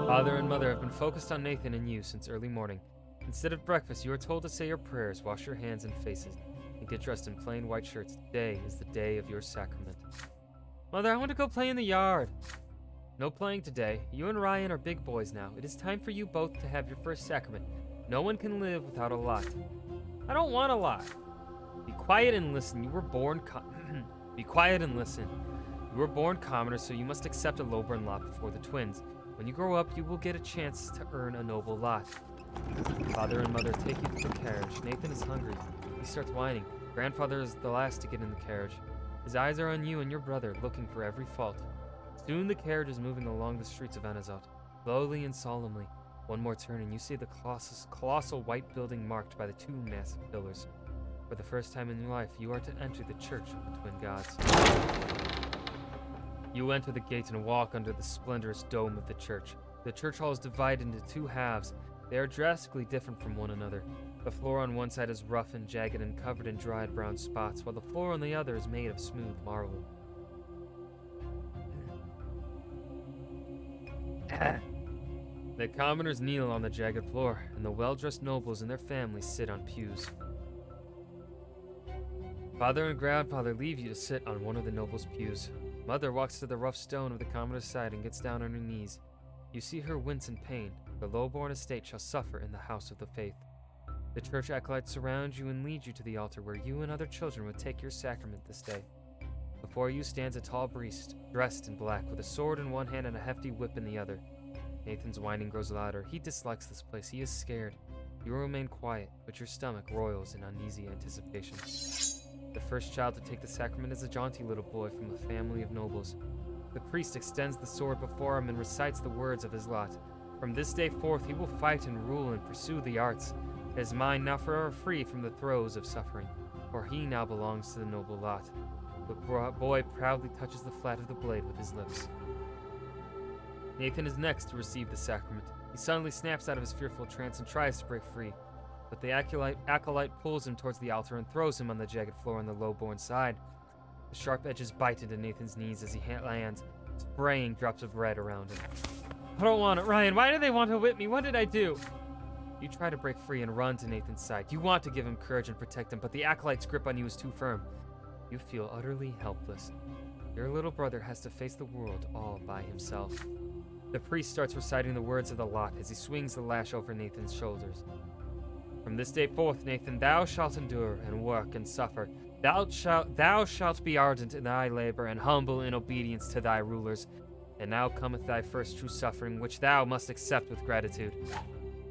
Father and Mother have been focused on Nathan and you since early morning. Instead of breakfast, you are told to say your prayers, wash your hands and faces, and get dressed in plain white shirts. Today is the day of your sacrament. Mother, I want to go play in the yard. No playing today. You and Ryan are big boys now. It is time for you both to have your first sacrament. No one can live without a lot. I don't want a lot. Be quiet and listen. You were born Be quiet and listen. You were born commoners, so you must accept a low-born lot before the twins. When you grow up, you will get a chance to earn a noble lot. Father and Mother take you to the carriage. Nathan is hungry. He starts whining. Grandfather is the last to get in the carriage. His eyes are on you and your brother, looking for every fault. Soon the carriage is moving along the streets of Anazot, slowly and solemnly. One more turn and you see the colossal white building marked by the two massive pillars. For the first time in your life, you are to enter the Church of the Twin Gods. You enter the gate and walk under the splendorous dome of the church. The church hall is divided into two halves. They are drastically different from one another. The floor on one side is rough and jagged and covered in dried brown spots, while the floor on the other is made of smooth marble. The commoners kneel on the jagged floor, and the well-dressed nobles and their families sit on pews. Father and Grandfather leave you to sit on one of the nobles' pews. Mother walks to the rough stone of the commoner's side and gets down on her knees. You see her wince in pain. The low-born estate shall suffer in the house of the faith. The church acolytes surround you and lead you to the altar where you and other children would take your sacrament this day. Before you stands a tall priest, dressed in black, with a sword in one hand and a hefty whip in the other. Nathan's whining grows louder. He dislikes this place. He is scared. You remain quiet, but your stomach roils in uneasy anticipation. The first child to take the sacrament is a jaunty little boy from a family of nobles. The priest extends the sword before him and recites the words of his lot. From this day forth he will fight and rule and pursue the arts. His mind now forever free from the throes of suffering, for he now belongs to the noble lot. The boy proudly touches the flat of the blade with his lips. Nathan is next to receive the sacrament. He suddenly snaps out of his fearful trance and tries to break free, but the acolyte pulls him towards the altar and throws him on the jagged floor on the low-born side. The sharp edges bite into Nathan's knees as he lands, spraying drops of red around him. I don't want it, Ryan. Why do they want to whip me? What did I do? You try to break free and run to Nathan's side. You want to give him courage and protect him, but the acolyte's grip on you is too firm. You feel utterly helpless. Your little brother has to face the world all by himself. The priest starts reciting the words of the lot as he swings the lash over Nathan's shoulders. From this day forth, Nathan, thou shalt endure and work and suffer. Thou shalt be ardent in thy labor and humble in obedience to thy rulers. And now cometh thy first true suffering, which thou must accept with gratitude.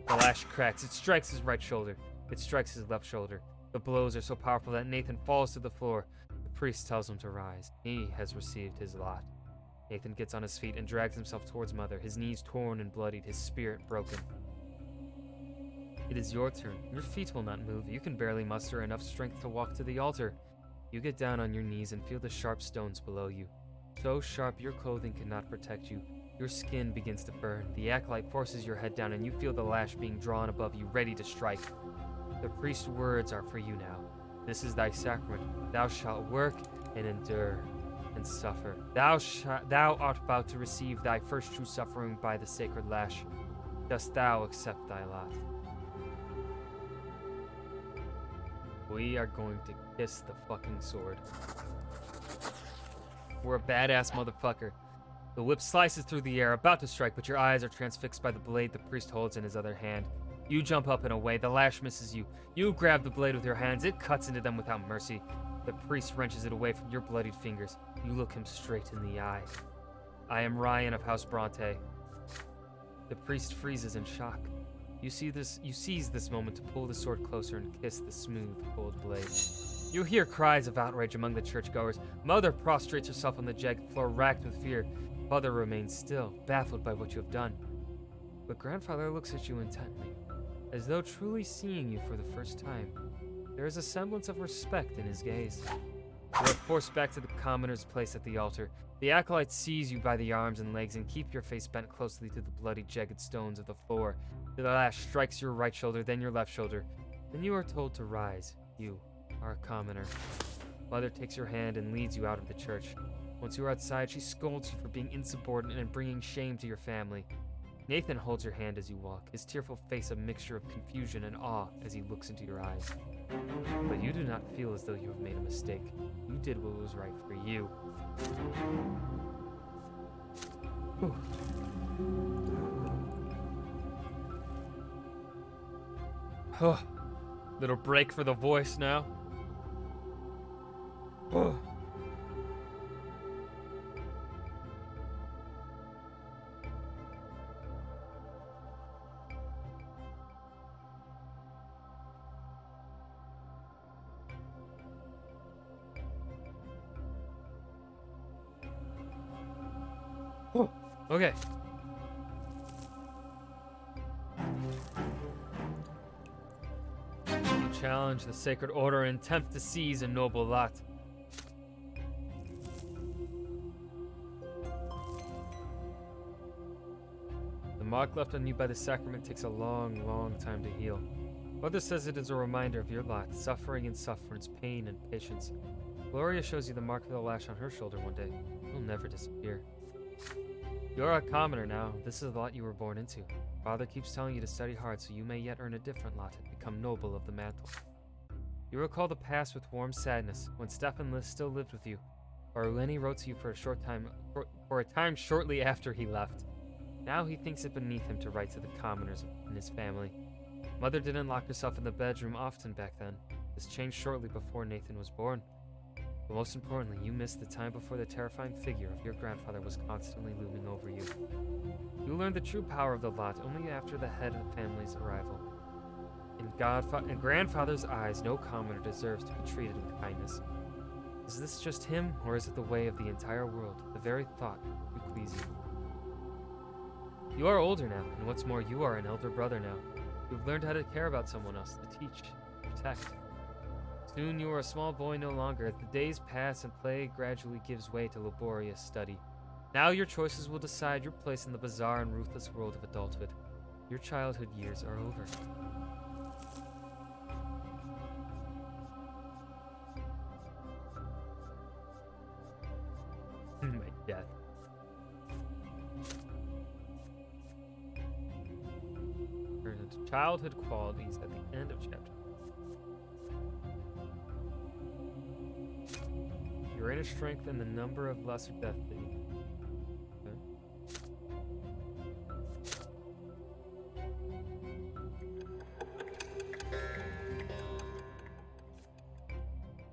The lash cracks. It strikes his right shoulder. It strikes his left shoulder. The blows are so powerful that Nathan falls to the floor. The priest tells him to rise. He has received his lot. Nathan gets on his feet and drags himself towards Mother, his knees torn and bloodied, his spirit broken. It is your turn. Your feet will not move. You can barely muster enough strength to walk to the altar. You get down on your knees and feel the sharp stones below you. So sharp your clothing cannot protect you. Your skin begins to burn. The acolyte forces your head down and you feel the lash being drawn above you, ready to strike. The priest's words are for you now. This is thy sacrament. Thou shalt work and endure and suffer. Thou art about to receive thy first true suffering by the sacred lash. Dost thou accept thy lot? We are going to kiss the fucking sword. We're a badass motherfucker. The whip slices through the air, about to strike, but your eyes are transfixed by the blade the priest holds in his other hand. You jump up and away. The lash misses you. You grab the blade with your hands. It cuts into them without mercy. The priest wrenches it away from your bloodied fingers. You look him straight in the eye. I am Ryan of House Brante. The priest freezes in shock. You seize this moment to pull the sword closer and kiss the smooth, cold blade. You hear cries of outrage among the churchgoers. Mother prostrates herself on the jagged floor, racked with fear. Father remains still, baffled by what you have done. But Grandfather looks at you intently, as though truly seeing you for the first time. There is a semblance of respect in his gaze. You are forced back to the commoner's place at the altar. The acolyte seize you by the arms and legs and keep your face bent closely to the bloody, jagged stones of the floor. The lash strikes your right shoulder, then your left shoulder. Then you are told to rise. You are a commoner. Mother takes your hand and leads you out of the church. Once you are outside, she scolds you for being insubordinate and bringing shame to your family. Nathan holds your hand as you walk, his tearful face a mixture of confusion and awe as he looks into your eyes. But you do not feel as though you have made a mistake. You did what was right for you. Whew. Oh, little break for the voice now. Oh. Oh. Okay. You challenge the sacred order and attempt to seize a noble lot. The mark left on you by the sacrament takes a long, long time to heal. Mother says it is a reminder of your lot, suffering and sufferance, pain and patience. Gloria shows you the mark of the lash on her shoulder one day. It will never disappear. You're a commoner now. This is the lot you were born into. Father keeps telling you to study hard so you may yet earn a different lot and become noble of the mantle. You recall the past with warm sadness when Stefan still lived with you, or when he wrote to you for a time shortly after he left. Now he thinks it beneath him to write to the commoners in his family. Mother didn't lock herself in the bedroom often back then. This changed shortly before Nathan was born. But most importantly, you missed the time before the terrifying figure of your grandfather was constantly looming over you. You learned the true power of the lot only after the head of the family's arrival. In grandfather's eyes, no commoner deserves to be treated with kindness. Is this just him, or is it the way of the entire world, the very thought who please you? You are older now, and what's more, you are an elder brother now. You've learned how to care about someone else, to teach, to protect. Soon you are a small boy no longer. The days pass and play gradually gives way to laborious study. Now your choices will decide your place in the bizarre and ruthless world of adulthood. Your childhood years are over. My death. Turn into childhood qualities at the end of chapter. Your inner strength and the number of lesser death that you. Okay.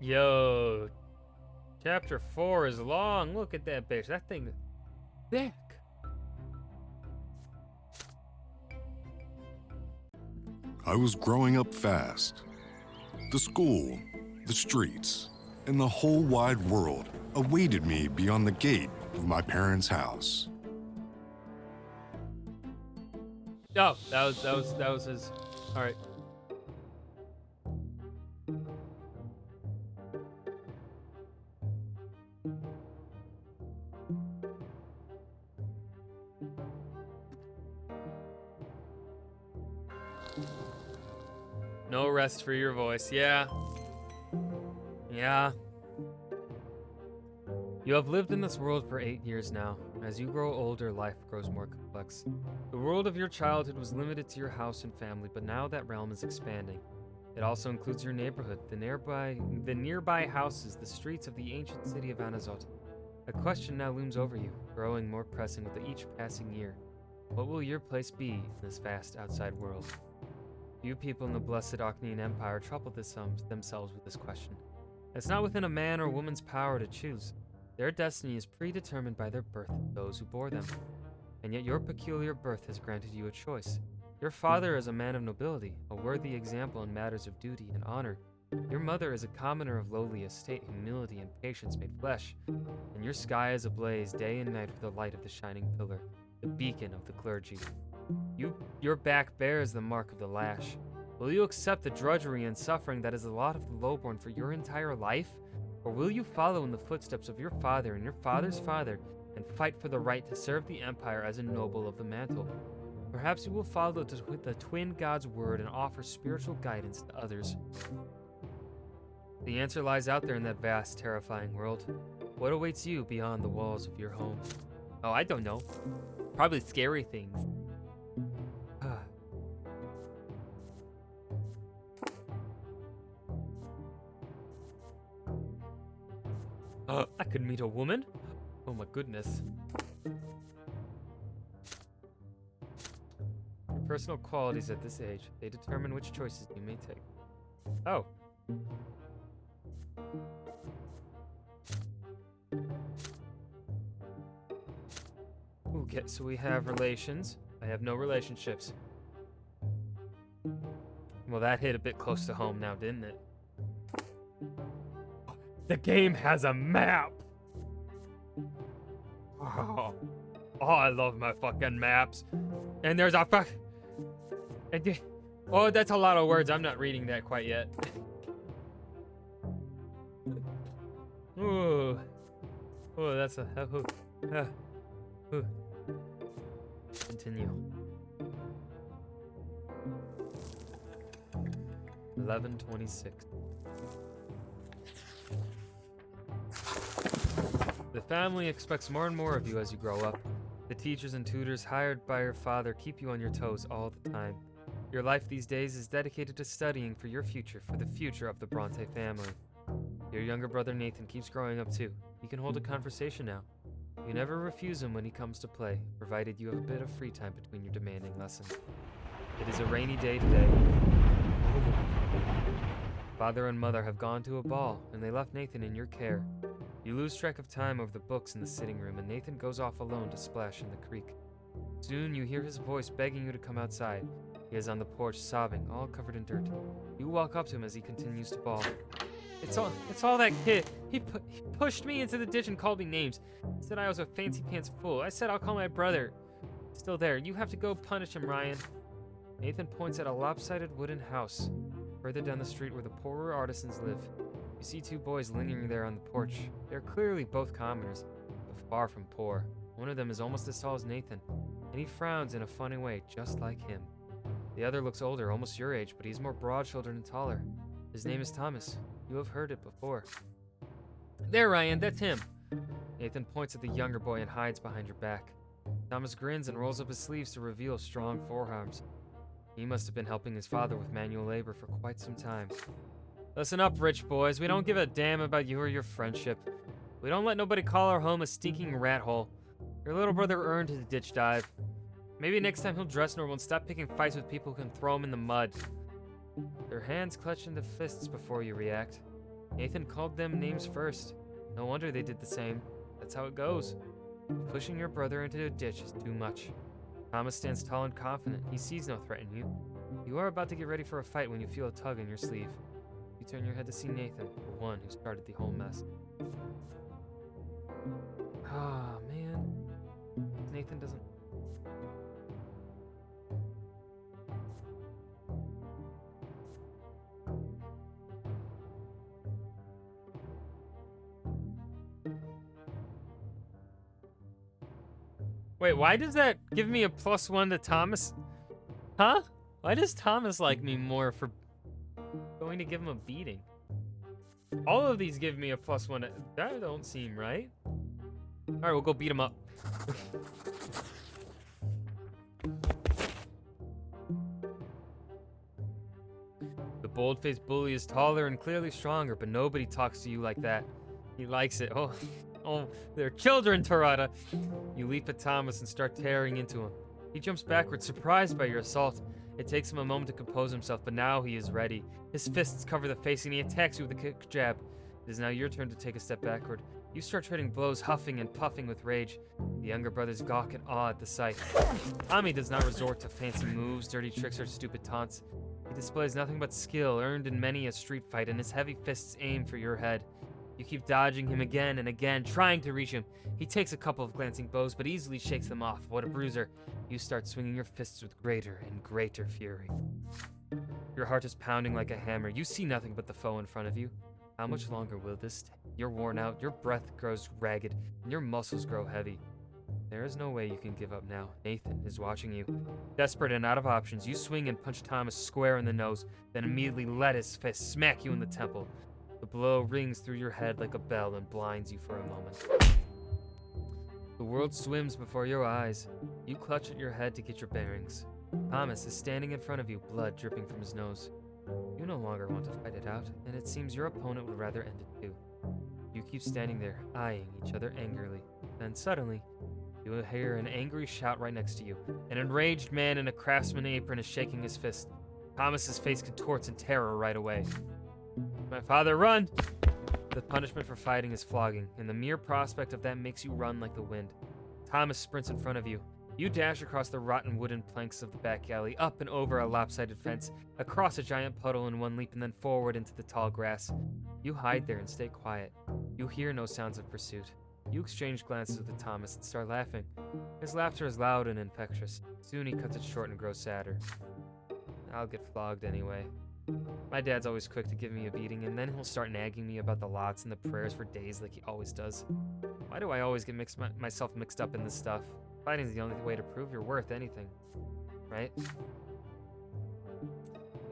Yo, chapter 4 is long. Look at that bitch. That thing thick. I was growing up fast. The school, the streets, and the whole wide world awaited me beyond the gate of my parents' house. Oh, that was his. All right. No rest for your voice. Yeah. Yeah. You have lived in this world for 8 years now. As you grow older, life grows more complex. The world of your childhood was limited to your house and family, but now that realm is expanding. It also includes your neighborhood, the nearby houses, the streets of the ancient city of Anazot. A question now looms over you, growing more pressing with each passing year. What will your place be in this vast outside world? Few people in the blessed Ocnean Empire trouble themselves with this question. It's not within a man or woman's power to choose. Their destiny is predetermined by their birth and those who bore them. And yet your peculiar birth has granted you a choice. Your father is a man of nobility, a worthy example in matters of duty and honor. Your mother is a commoner of lowly estate, humility and patience made flesh. And your sky is ablaze day and night with the light of the shining pillar, the beacon of the clergy. Your back bears the mark of the lash. Will you accept the drudgery and suffering that is the lot of the lowborn for your entire life? Or will you follow in the footsteps of your father and your father's father and fight for the right to serve the empire as a noble of the mantle? Perhaps you will follow the twin god's word and offer spiritual guidance to others. The answer lies out there in that vast, terrifying world. What awaits you beyond the walls of your home? Oh, I don't know. Probably scary things. I could meet a woman? Oh my goodness. Your personal qualities at this age, they determine which choices you may take. Oh. Okay, so we have relations. I have no relationships. Well, that hit a bit close to home now, didn't it? The game has a map! Oh, I love my fucking maps. And there's a fuck... Oh, that's a lot of words. I'm not reading that quite yet. Ooh. Oh, that's a... Ooh. Continue. 11:26. The family expects more and more of you as you grow up. The teachers and tutors hired by your father keep you on your toes all the time. Your life these days is dedicated to studying for your future, for the future of the Brante family. Your younger brother Nathan keeps growing up too. He can hold a conversation now. You never refuse him when he comes to play, provided you have a bit of free time between your demanding lessons. It is a rainy day today. Father and mother have gone to a ball, and they left Nathan in your care. You lose track of time over the books in the sitting room, and Nathan goes off alone to splash in the creek. Soon you hear his voice begging you to come outside. He is on the porch sobbing, all covered in dirt. You walk up to him as he continues to bawl. It's all that kid. He pushed me into the ditch and called me names. He said I was a fancy pants fool. I said I'll call my brother. Still there. You have to go punish him, Ryan. Nathan points at a lopsided wooden house further down the street where the poorer artisans live. You see two boys lingering there on the porch. They're clearly both commoners, but far from poor. One of them is almost as tall as Nathan, and he frowns in a funny way, just like him. The other looks older, almost your age, but he's more broad-shouldered and taller. His name is Thomas. You have heard it before. There, Ryan, that's him. Nathan points at the younger boy and hides behind your back. Thomas grins and rolls up his sleeves to reveal strong forearms. He must have been helping his father with manual labor for quite some time. Listen up, rich boys. We don't give a damn about you or your friendship. We don't let nobody call our home a stinking rat hole. Your little brother earned his ditch dive. Maybe next time he'll dress normal and stop picking fights with people who can throw him in the mud. Their hands clutch into fists before you react. Nathan called them names first. No wonder they did the same. That's how it goes. Pushing your brother into a ditch is too much. Thomas stands tall and confident. He sees no threat in you. You are about to get ready for a fight when you feel a tug in your sleeve. You turn your head to see Nathan, the one who started the whole mess. Ah, man. Nathan doesn't... Wait, why does that give me a +1 to Thomas? Huh? Why does Thomas like me more for going to give him a beating? All of these give me a +1. That don't seem right. All right, we'll go beat him up. The bold-faced bully is taller and clearly stronger, but nobody talks to you like that. He likes it. Oh, they're children, Tarada. You leap at Thomas and start tearing into him. He jumps backwards, surprised by your assault. It takes him a moment to compose himself, but now he is ready. His fists cover the face and he attacks you with a kick jab. It is now your turn to take a step backward. You start trading blows, huffing and puffing with rage. The younger brothers gawk and awe at the sight. Tommy does not resort to fancy moves, dirty tricks, or stupid taunts. He displays nothing but skill earned in many a street fight, and his heavy fists aim for your head. You keep dodging him again and again, trying to reach him. He takes a couple of glancing blows, but easily shakes them off. What a bruiser. You start swinging your fists with greater and greater fury. Your heart is pounding like a hammer. You see nothing but the foe in front of you. How much longer will this take? You're worn out, your breath grows ragged, and your muscles grow heavy. There is no way you can give up now. Nathan is watching you. Desperate and out of options, you swing and punch Thomas square in the nose, then immediately let his fist smack you in the temple. The blow rings through your head like a bell and blinds you for a moment. The world swims before your eyes. You clutch at your head to get your bearings. Thomas is standing in front of you, blood dripping from his nose. You no longer want to fight it out, and it seems your opponent would rather end it too. You keep standing there, eyeing each other angrily. Then suddenly, you will hear an angry shout right next to you. An enraged man in a craftsman apron is shaking his fist. Thomas's face contorts in terror right away. My father, run! The punishment for fighting is flogging, and the mere prospect of that makes you run like the wind. Thomas sprints in front of you. You dash across the rotten wooden planks of the back alley, up and over a lopsided fence, across a giant puddle in one leap, and then forward into the tall grass. You hide there and stay quiet. You hear no sounds of pursuit. You exchange glances with Thomas and start laughing. His laughter is loud and infectious. Soon he cuts it short and grows sadder. I'll get flogged anyway. My dad's always quick to give me a beating, and then he'll start nagging me about the lots and the prayers for days like he always does. Why do I always get myself mixed up in this stuff? Fighting's the only way to prove you're worth anything, right?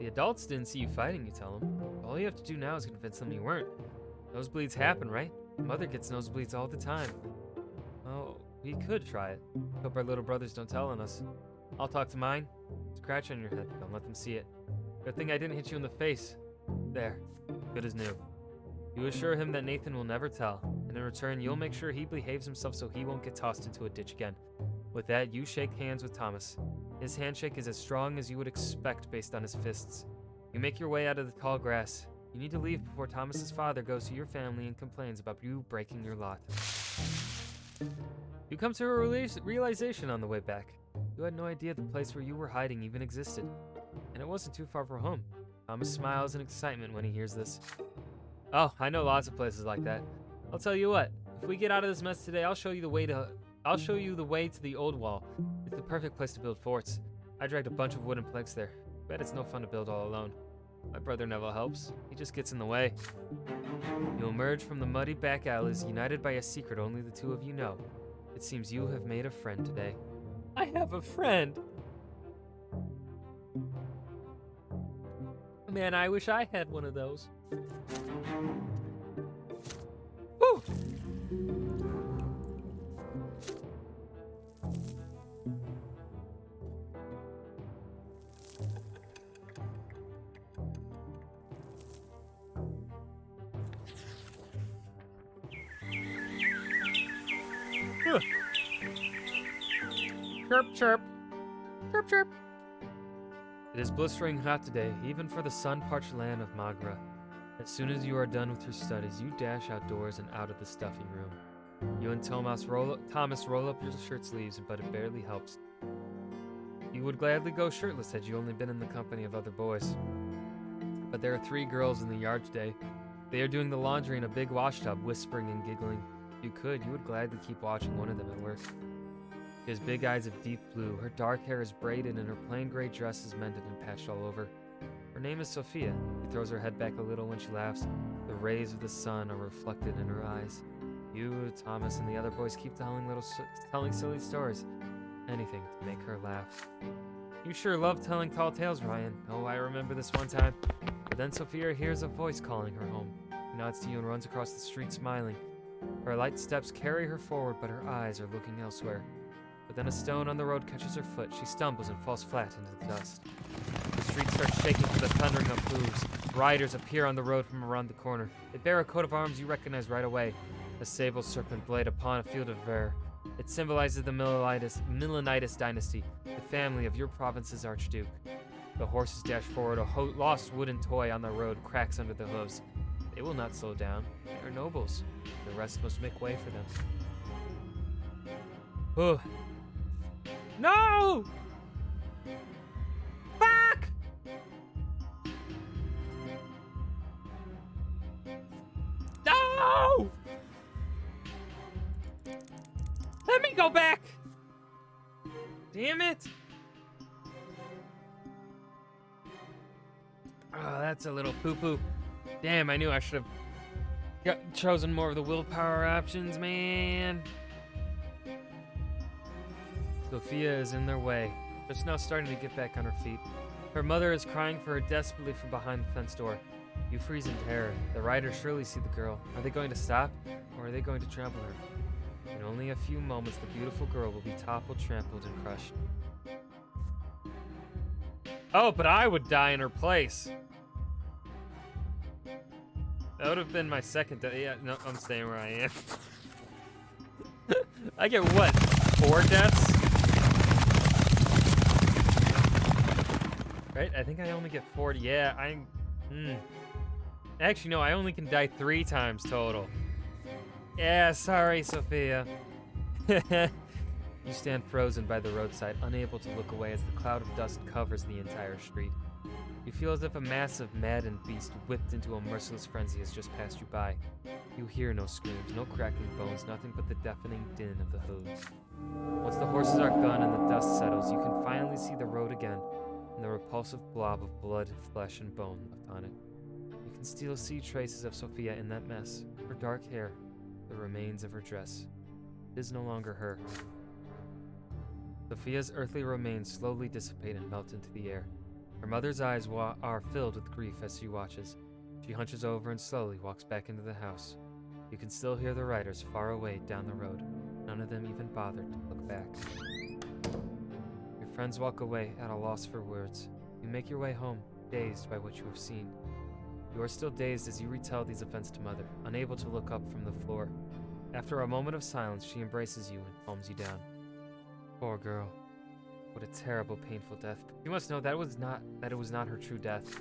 The adults didn't see you fighting, you tell them. All you have to do now is convince them you weren't. Nosebleeds happen, right? Mother gets nosebleeds all the time. Oh, we could try it. Hope our little brothers don't tell on us. I'll talk to mine. Scratch on your head. Don't let them see it. Good thing I didn't hit you in the face. There. Good as new. You assure him that Nathan will never tell, and in return, you'll make sure he behaves himself so he won't get tossed into a ditch again. With that, you shake hands with Thomas. His handshake is as strong as you would expect based on his fists. You make your way out of the tall grass. You need to leave before Thomas's father goes to your family and complains about you breaking your lot. You come to a realization on the way back. You had no idea the place where you were hiding even existed. And it wasn't too far from home. Thomas smiles in excitement when he hears this. Oh, I know lots of places like that. I'll tell you what. If we get out of this mess today, I'll show you the way to the old wall. It's the perfect place to build forts. I dragged a bunch of wooden planks there. Bet it's no fun to build all alone. My brother never helps. He just gets in the way. You emerge from the muddy back alleys, united by a secret only the two of you know. It seems you have made a friend today. I have a friend. Man, I wish I had one of those. Woo! Chirp, chirp. Chirp, chirp. It is blistering hot today, even for the sun-parched land of Magra. As soon as you are done with your studies, you dash outdoors and out of the stuffing room. You and Thomas roll up your shirt sleeves, but it barely helps. You would gladly go shirtless had you only been in the company of other boys. But there are 3 girls in the yard today. They are doing the laundry in a big wash tub, whispering and giggling. If you would gladly keep watching one of them at work. She has big eyes of deep blue, her dark hair is braided, and her plain gray dress is mended and patched all over. Her name is Sophia. She throws her head back a little when she laughs. The rays of the sun are reflected in her eyes. You, Thomas, and the other boys keep telling silly stories. Anything to make her laugh. You sure love telling tall tales, Ryan. Oh, I remember this one time. But then Sophia hears a voice calling her home. She nods to you and runs across the street smiling. Her light steps carry her forward, but her eyes are looking elsewhere. But then a stone on the road catches her foot. She stumbles and falls flat into the dust. The street starts shaking from the thundering of hooves. Riders appear on the road from around the corner. They bear a coat of arms you recognize right away. A sable serpent blade upon a field of ver. It symbolizes the Milanitis dynasty, the family of your province's archduke. The horses dash forward. A lost wooden toy on the road cracks under the hooves. They will not slow down. They are nobles. The rest must make way for them. Oh. No! Fuck! No! Let me go back! Damn it! Oh, that's a little poo-poo. Damn, I knew I should have chosen more of the willpower options, man. Sophia is in their way, just now starting to get back on her feet. Her mother is crying for her desperately from behind the fence door. You freeze in terror. The riders surely see the girl. Are they going to stop, or are they going to trample her? In only a few moments, the beautiful girl will be toppled, trampled, and crushed. Oh, but I would die in her place. That would have been my second death. Yeah, no, I'm staying where I am. I get what? 4 deaths? Right? I think I only get 40. Yeah, Actually, no, I only can die 3 times total. Yeah, sorry, Sophia. You stand frozen by the roadside, unable to look away as the cloud of dust covers the entire street. You feel as if a massive, maddened beast whipped into a merciless frenzy has just passed you by. You hear no screams, no cracking bones, nothing but the deafening din of the hooves. Once the horses are gone and the dust settles, you can finally see the road again, and the repulsive blob of blood, flesh, and bone left on it. You can still see traces of Sophia in that mess, her dark hair, the remains of her dress. It is no longer her. Sophia's earthly remains slowly dissipate and melt into the air. Her mother's eyes are filled with grief as she watches. She hunches over and slowly walks back into the house. You can still hear the riders far away down the road. None of them even bothered to look back. Your friends walk away at a loss for words. You make your way home, dazed by what you have seen. You are still dazed as you retell these events to Mother, unable to look up from the floor. After a moment of silence, she embraces you and calms you down. Poor girl. What a terrible, painful death. You must know that it was not her true death.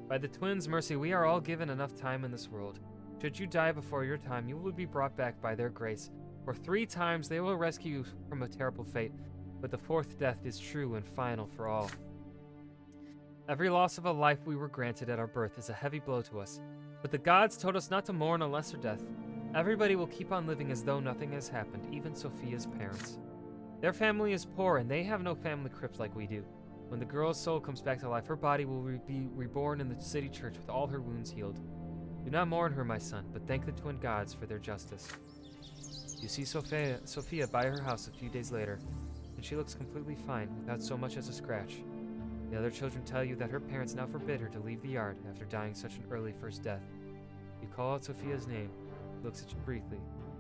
By the twins' mercy, we are all given enough time in this world. Should you die before your time, you will be brought back by their grace. For 3 times they will rescue you from a terrible fate, but the 4th death is true and final for all. Every loss of a life we were granted at our birth is a heavy blow to us, but the gods told us not to mourn a lesser death. Everybody will keep on living as though nothing has happened, even Sophia's parents. Their family is poor, and they have no family crypt like we do. When the girl's soul comes back to life, her body will be reborn in the city church with all her wounds healed. Do not mourn her, my son, but thank the twin gods for their justice. You see Sophia by her house a few days later, and she looks completely fine, without so much as a scratch. The other children tell you that her parents now forbid her to leave the yard after dying such an early first death. You call out Sophia's name, looks at you briefly,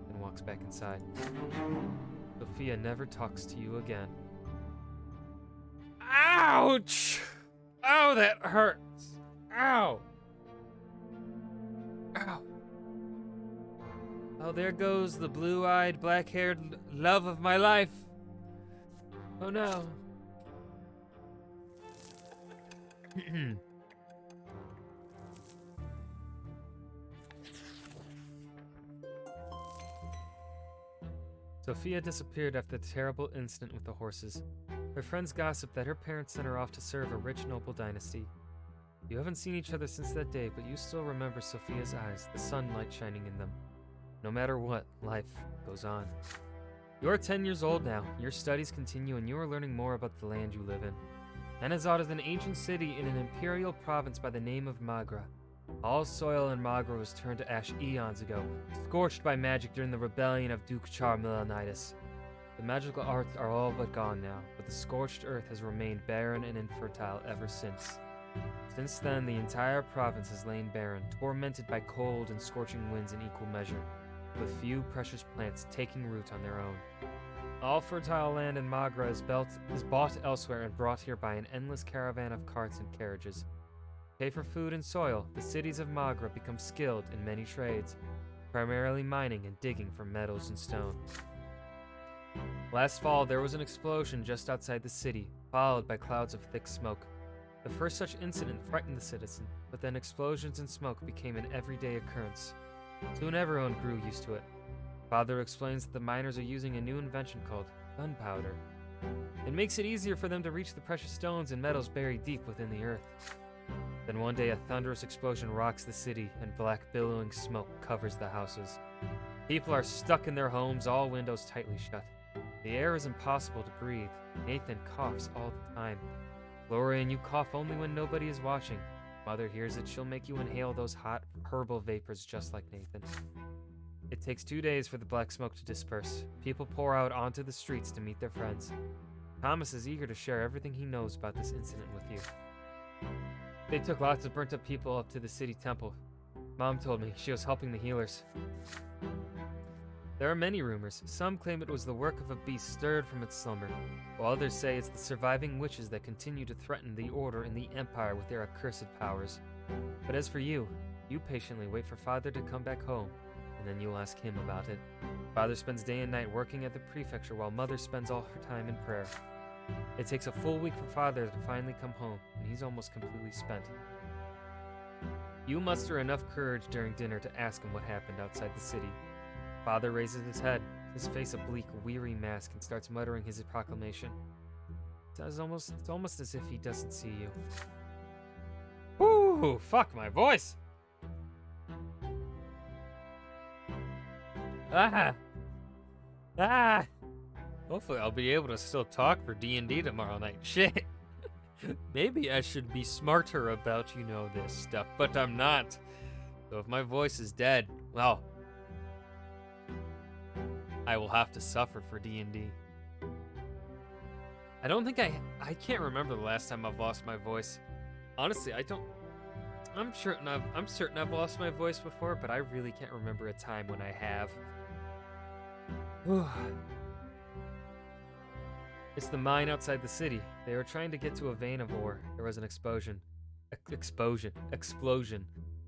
and walks back inside. Sophia never talks to you again. Ouch! Oh, that hurts. Ow! Ow! Oh, there goes the blue-eyed, black-haired love of my life. Oh, no. Sophia disappeared after the terrible incident with the horses. Her friends gossip that her parents sent her off to serve a rich noble dynasty. You haven't seen each other since that day, but you still remember Sophia's eyes, the sunlight shining in them. No matter what, life goes on. You're 10 years old now, your studies continue, and you are learning more about the land you live in. Anazad is an ancient city in an imperial province by the name of Magra. All soil in Magra was turned to ash eons ago, scorched by magic during the rebellion of Duke Char Milanitis. The magical arts are all but gone now, but the scorched earth has remained barren and infertile ever since. Since then, the entire province has lain barren, tormented by cold and scorching winds in equal measure, with few precious plants taking root on their own. All fertile land in Magra is bought elsewhere and brought here by an endless caravan of carts and carriages. Pay for food and soil, the cities of Magra become skilled in many trades, primarily mining and digging for metals and stone. Last fall, there was an explosion just outside the city, followed by clouds of thick smoke. The first such incident frightened the citizen, but then explosions and smoke became an everyday occurrence. Soon everyone grew used to it. Father explains that the miners are using a new invention called gunpowder. It makes it easier for them to reach the precious stones and metals buried deep within the earth. Then one day a thunderous explosion rocks the city and black billowing smoke covers the houses. People are stuck in their homes, all windows tightly shut. The air is impossible to breathe. Nathan coughs all the time. Gloria and you cough only when nobody is watching. Mother hears it, she'll make you inhale those hot herbal vapors just like Nathan. It takes 2 days for the black smoke to disperse. People pour out onto the streets to meet their friends. Thomas is eager to share everything he knows about this incident with you. They took lots of burnt up people up to the city temple. Mom told me she was helping the healers. There are many rumors. Some claim it was the work of a beast stirred from its slumber, while others say it's the surviving witches that continue to threaten the order and the empire with their accursed powers. But as for you patiently wait for Father to come back home, and then you'll ask him about it. Father spends day and night working at the prefecture while Mother spends all her time in prayer. It takes a full week for Father to finally come home, and he's almost completely spent. You muster enough courage during dinner to ask him what happened outside the city. Father raises his head, his face a bleak, weary mask, and starts muttering his proclamation. It's almost as if he doesn't see you. Whoo! Fuck my voice! Ah! Hopefully I'll be able to still talk for D&D tomorrow night. Shit! Maybe I should be smarter about, this stuff, but I'm not. So if my voice is dead, well, I will have to suffer for D&D. I don't think I can't remember the last time I've lost my voice. Honestly, I'm certain I've lost my voice before, but I really can't remember a time when I have. It's the mine outside the city. They were trying to get to a vein of ore. There was an explosion. Explosion.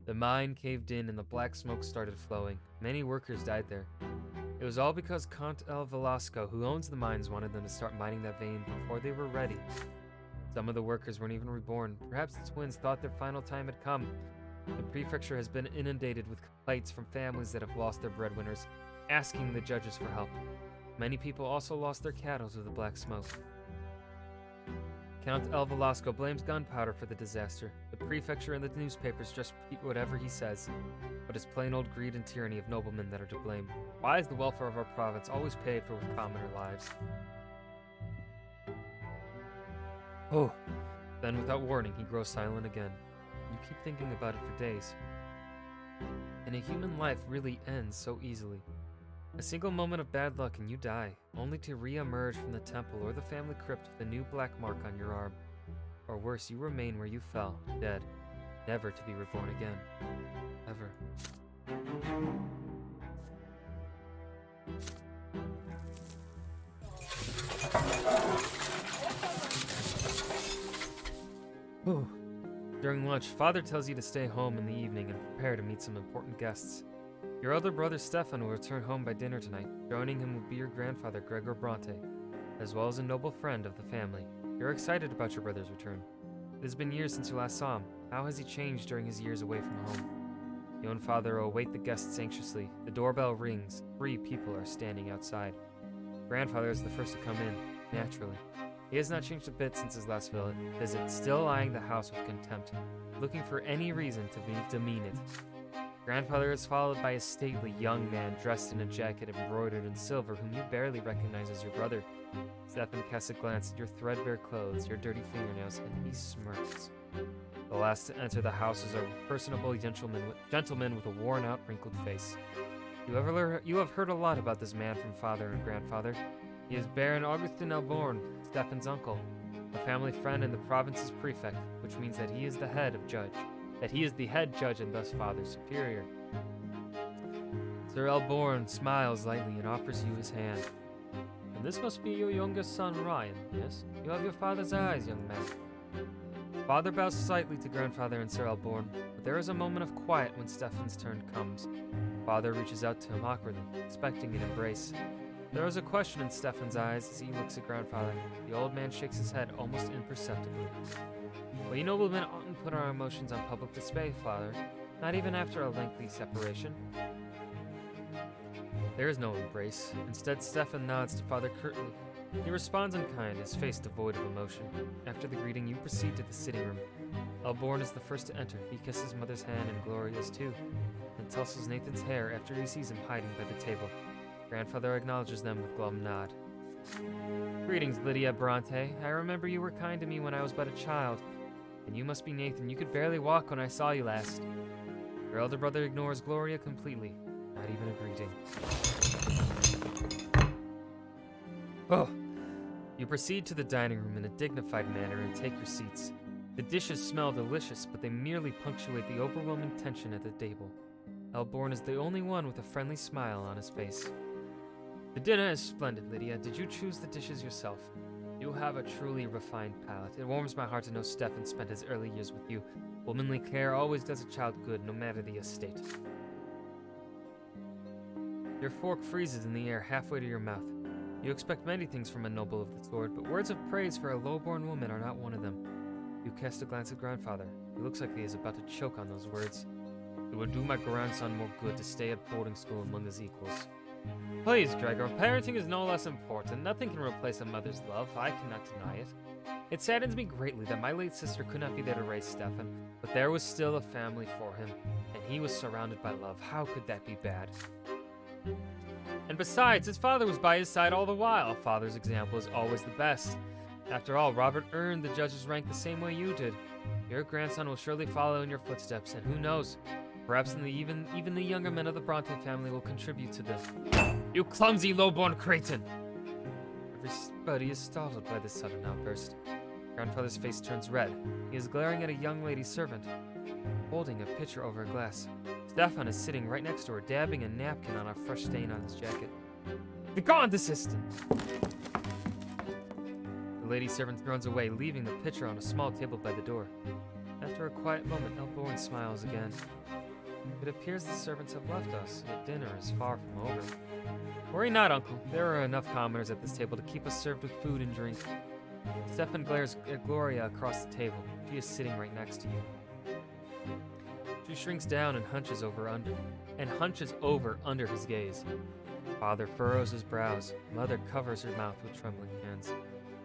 The mine caved in and the black smoke started flowing. Many workers died there. It was all because Count El Velasco, who owns the mines, wanted them to start mining that vein before they were ready. Some of the workers weren't even reborn. Perhaps the twins thought their final time had come. The prefecture has been inundated with complaints from families that have lost their breadwinners, asking the judges for help. Many people also lost their cattle to the black smoke. Count El Velasco blames gunpowder for the disaster. The prefecture and the newspapers just repeat whatever he says, but it's plain old greed and tyranny of noblemen that are to blame. Why is the welfare of our province always paid for with commoner lives? Oh, then without warning, he grows silent again. You keep thinking about it for days. And a human life really ends so easily. A single moment of bad luck and you die, only to re-emerge from the temple or the family crypt with a new black mark on your arm. Or worse, you remain where you fell, dead, never to be reborn again. Ever. Whew. During lunch, Father tells you to stay home in the evening and prepare to meet some important guests. Your elder brother Stefan will return home by dinner tonight. Joining him will be your grandfather Gregor Brante, as well as a noble friend of the family. You're excited about your brother's return. It has been years since you last saw him. How has he changed during his years away from home? You and Father await the guests anxiously. The doorbell rings. 3 people are standing outside. Grandfather is the first to come in, naturally. He has not changed a bit since his last visit, still eyeing the house with contempt, looking for any reason to demean it. Grandfather is followed by a stately young man dressed in a jacket embroidered in silver whom you barely recognize as your brother. Stefan casts a glance at your threadbare clothes, your dirty fingernails, and he smirks. The last to enter the house is a personable gentleman with a worn-out, wrinkled face. You have heard a lot about this man from father and grandfather. He is Baron Augustin Elborn, Stefan's uncle, a family friend and the province's prefect, which means that he is the head judge and thus father's superior. Sir Elborn smiles lightly and offers you his hand. And this must be your youngest son, Ryan, yes? You have your father's eyes, young man. Father bows slightly to grandfather and Sir Elborn, but there is a moment of quiet when Stefan's turn comes. Father reaches out to him awkwardly, expecting an embrace. There is a question in Stefan's eyes as he looks at grandfather. The old man shakes his head almost imperceptibly. We noblemen oughtn't put our emotions on public display, father, not even after a lengthy separation. There is no embrace. Instead, Stefan nods to father curtly. He responds in kind, his face devoid of emotion. After the greeting, you proceed to the sitting room. Elborn is the first to enter. He kisses mother's hand and Gloria's too, and tussles Nathan's hair after he sees him hiding by the table. Grandfather acknowledges them with glum nod. Greetings, Lydia Brante. I remember you were kind to me when I was but a child. And you must be Nathan. You could barely walk when I saw you last. Your elder brother ignores Gloria completely. Not even a greeting. Oh! You proceed to the dining room in a dignified manner and take your seats. The dishes smell delicious, but they merely punctuate the overwhelming tension at the table. Elborn is the only one with a friendly smile on his face. The dinner is splendid, Lydia. Did you choose the dishes yourself? You have a truly refined palate. It warms my heart to know Stefan spent his early years with you. Womanly care always does a child good, no matter the estate. Your fork freezes in the air halfway to your mouth. You expect many things from a noble of the sword, but words of praise for a low-born woman are not one of them. You cast a glance at grandfather. He looks like he is about to choke on those words. It would do my grandson more good to stay at boarding school among his equals. Please, Gregor, parenting is no less important. Nothing can replace a mother's love. I cannot deny it. It saddens me greatly that my late sister could not be there to raise Stefan, but there was still a family for him, and he was surrounded by love. How could that be bad? And besides, his father was by his side all the while. Father's example is always the best. After all, Robert earned the judge's rank the same way you did. Your grandson will surely follow in your footsteps, and who knows, perhaps even the younger men of the Brante family will contribute to this. You clumsy, low-born cretin! Everybody is startled by this sudden outburst. Grandfather's face turns red. He is glaring at a young lady servant, holding a pitcher over a glass. Stefan is sitting right next to her, dabbing a napkin on a fresh stain on his jacket. Begone, assistant! The lady servant runs away, leaving the pitcher on a small table by the door. After a quiet moment, Elborn smiles again. It appears the servants have left us, yet dinner is far from over. Worry not, Uncle. There are enough commoners at this table to keep us served with food and drink. Stefan glares at Gloria across the table. She is sitting right next to you. She shrinks down and hunches over under his gaze. Father furrows his brows. Mother covers her mouth with trembling hands.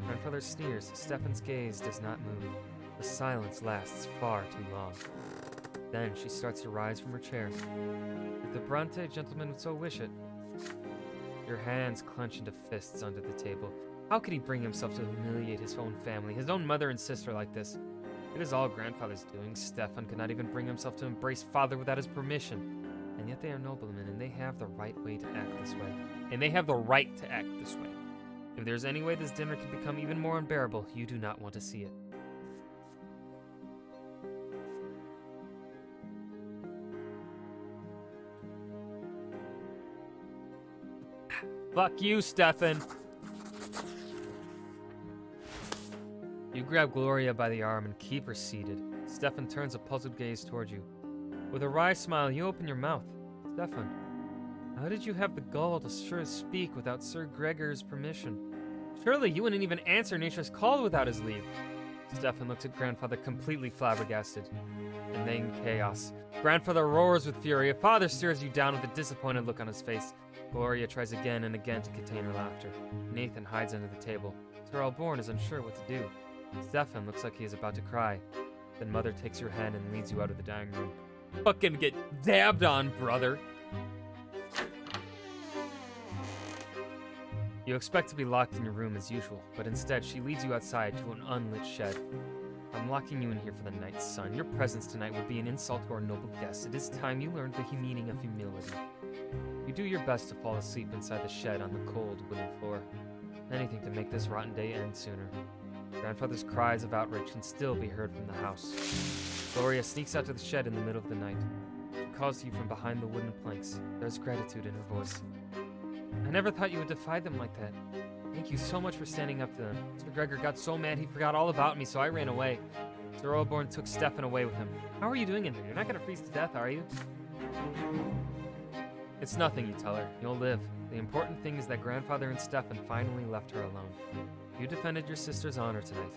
Grandfather sneers. Stefan's gaze does not move. The silence lasts far too long. Then she starts to rise from her chair. If the Brante gentleman would so wish it. Your hands clench into fists under the table. How could he bring himself to humiliate his own family, his own mother and sister like this? It is all grandfather's doing. Stefan could not even bring himself to embrace father without his permission. And yet they are noblemen, and they have the right way to act this way. If there's any way this dinner could become even more unbearable, you do not want to see it. Fuck you, Stefan! You grab Gloria by the arm and keep her seated. Stefan turns a puzzled gaze toward you. With a wry smile, you open your mouth. Stefan, how did you have the gall to speak without Sir Gregor's permission? Surely you wouldn't even answer Nature's call without his leave. Stefan looks at grandfather completely flabbergasted. and then chaos. Grandfather roars with fury. A father stares you down with a disappointed look on his face. Gloria tries again and again to contain her laughter. Nathan hides under the table. Sir Alborn is unsure what to do. Stefan looks like he is about to cry. Then Mother takes your hand and leads you out of the dining room. Fucking get dabbed on, brother! You expect to be locked in your room as usual, but instead she leads you outside to an unlit shed. I'm locking you in here for the night, son. Your presence tonight would be an insult to our noble guest. It is time you learned the meaning of humility. You do your best to fall asleep inside the shed on the cold wooden floor. Anything to make this rotten day end sooner. Grandfather's cries of outrage can still be heard from the house. Gloria sneaks out to the shed in the middle of the night. She calls to you from behind the wooden planks. There's gratitude in her voice. I never thought you would defy them like that. Thank you so much for standing up to them. Mr. Gregor got so mad he forgot all about me, so I ran away. Sir Oborn took Stefan away with him. How are you doing in here? You're not gonna freeze to death, are you? It's nothing, you tell her. You'll live. The important thing is that Grandfather and Stefan finally left her alone. You defended your sister's honor tonight.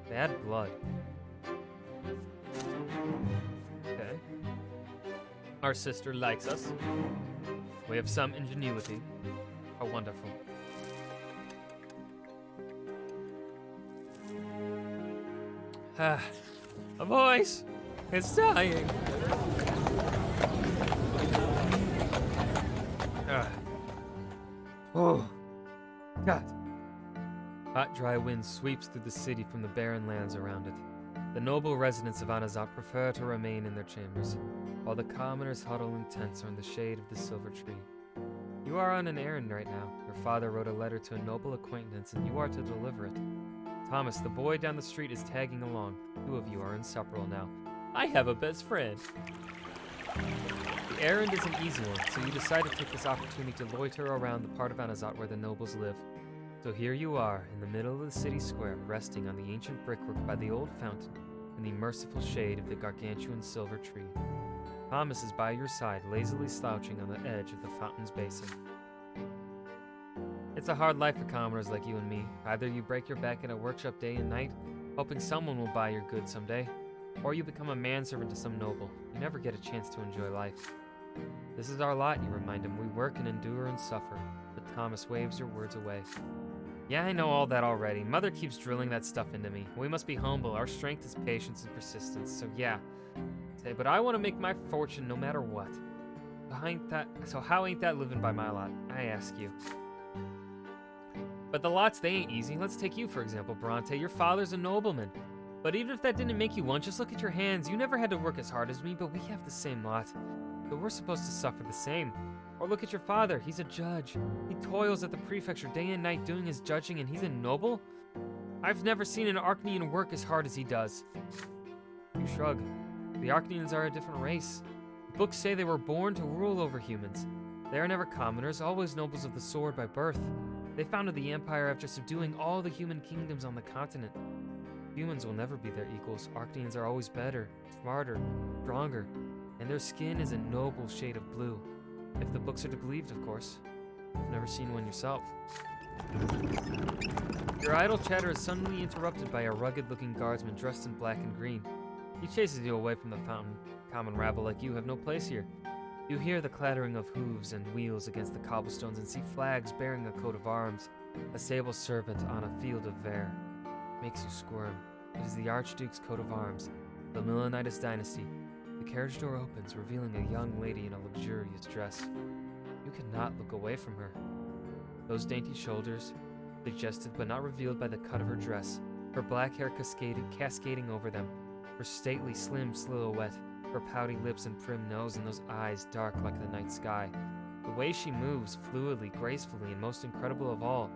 Bad blood. Okay. Our sister likes us. We have some ingenuity. How wonderful. A voice! It's dying! Oh, God. Hot, dry wind sweeps through the city from the barren lands around it. The noble residents of Anazat prefer to remain in their chambers, while the commoners huddle in tents or in the shade of the silver tree. You are on an errand right now. Your father wrote a letter to a noble acquaintance, and you are to deliver it. Thomas, the boy down the street, is tagging along. Two of you are inseparable now. I have a best friend. The errand is an easy one, so you decide to take this opportunity to loiter around the part of Anazat where the nobles live. So here you are, in the middle of the city square, resting on the ancient brickwork by the old fountain, in the merciful shade of the gargantuan silver tree. Thomas is by your side, lazily slouching on the edge of the fountain's basin. It's a hard life for commoners like you and me. Either you break your back in a workshop day and night, hoping someone will buy your goods someday, or you become a manservant to some noble. You never get a chance to enjoy life. This is our lot, you remind him. We work and endure and suffer. But Thomas waves your words away. Yeah, I know all that already. Mother keeps drilling that stuff into me. We must be humble. Our strength is patience and persistence. So yeah. But I want to make my fortune no matter what. So how ain't that living by my lot? I ask you. But the lots, they ain't easy. Let's take you, for example, Brante. Your father's a nobleman. But even if that didn't make you one, just look at your hands. You never had to work as hard as me, but we have the same lot. So we're supposed to suffer the same. Or look at your father. He's a judge. He toils at the prefecture day and night doing his judging, and he's a noble? I've never seen an Archnean work as hard as he does. You shrug. The Archneans are a different race. Books say they were born to rule over humans. They are never commoners, always nobles of the sword by birth. They founded the empire after subduing all the human kingdoms on the continent. Humans will never be their equals. Archneans are always better, smarter, stronger, and their skin is a noble shade of blue. If the books are to be believed, of course. You've never seen one yourself. Your idle chatter is suddenly interrupted by a rugged-looking guardsman dressed in black and green. He chases you away from the fountain. Common rabble like you have no place here. You hear the clattering of hooves and wheels against the cobblestones and see flags bearing a coat of arms, a sable serpent on a field of vair. Makes you squirm. It is the Archduke's coat of arms, the Milonitis dynasty. The carriage door opens, revealing a young lady in a luxurious dress. You cannot look away from her. Those dainty shoulders, suggested but not revealed by the cut of her dress, her black hair cascading over them, her stately, slim silhouette, her pouty lips and prim nose, and those eyes dark like the night sky. The way she moves, fluidly, gracefully, and most incredible of all,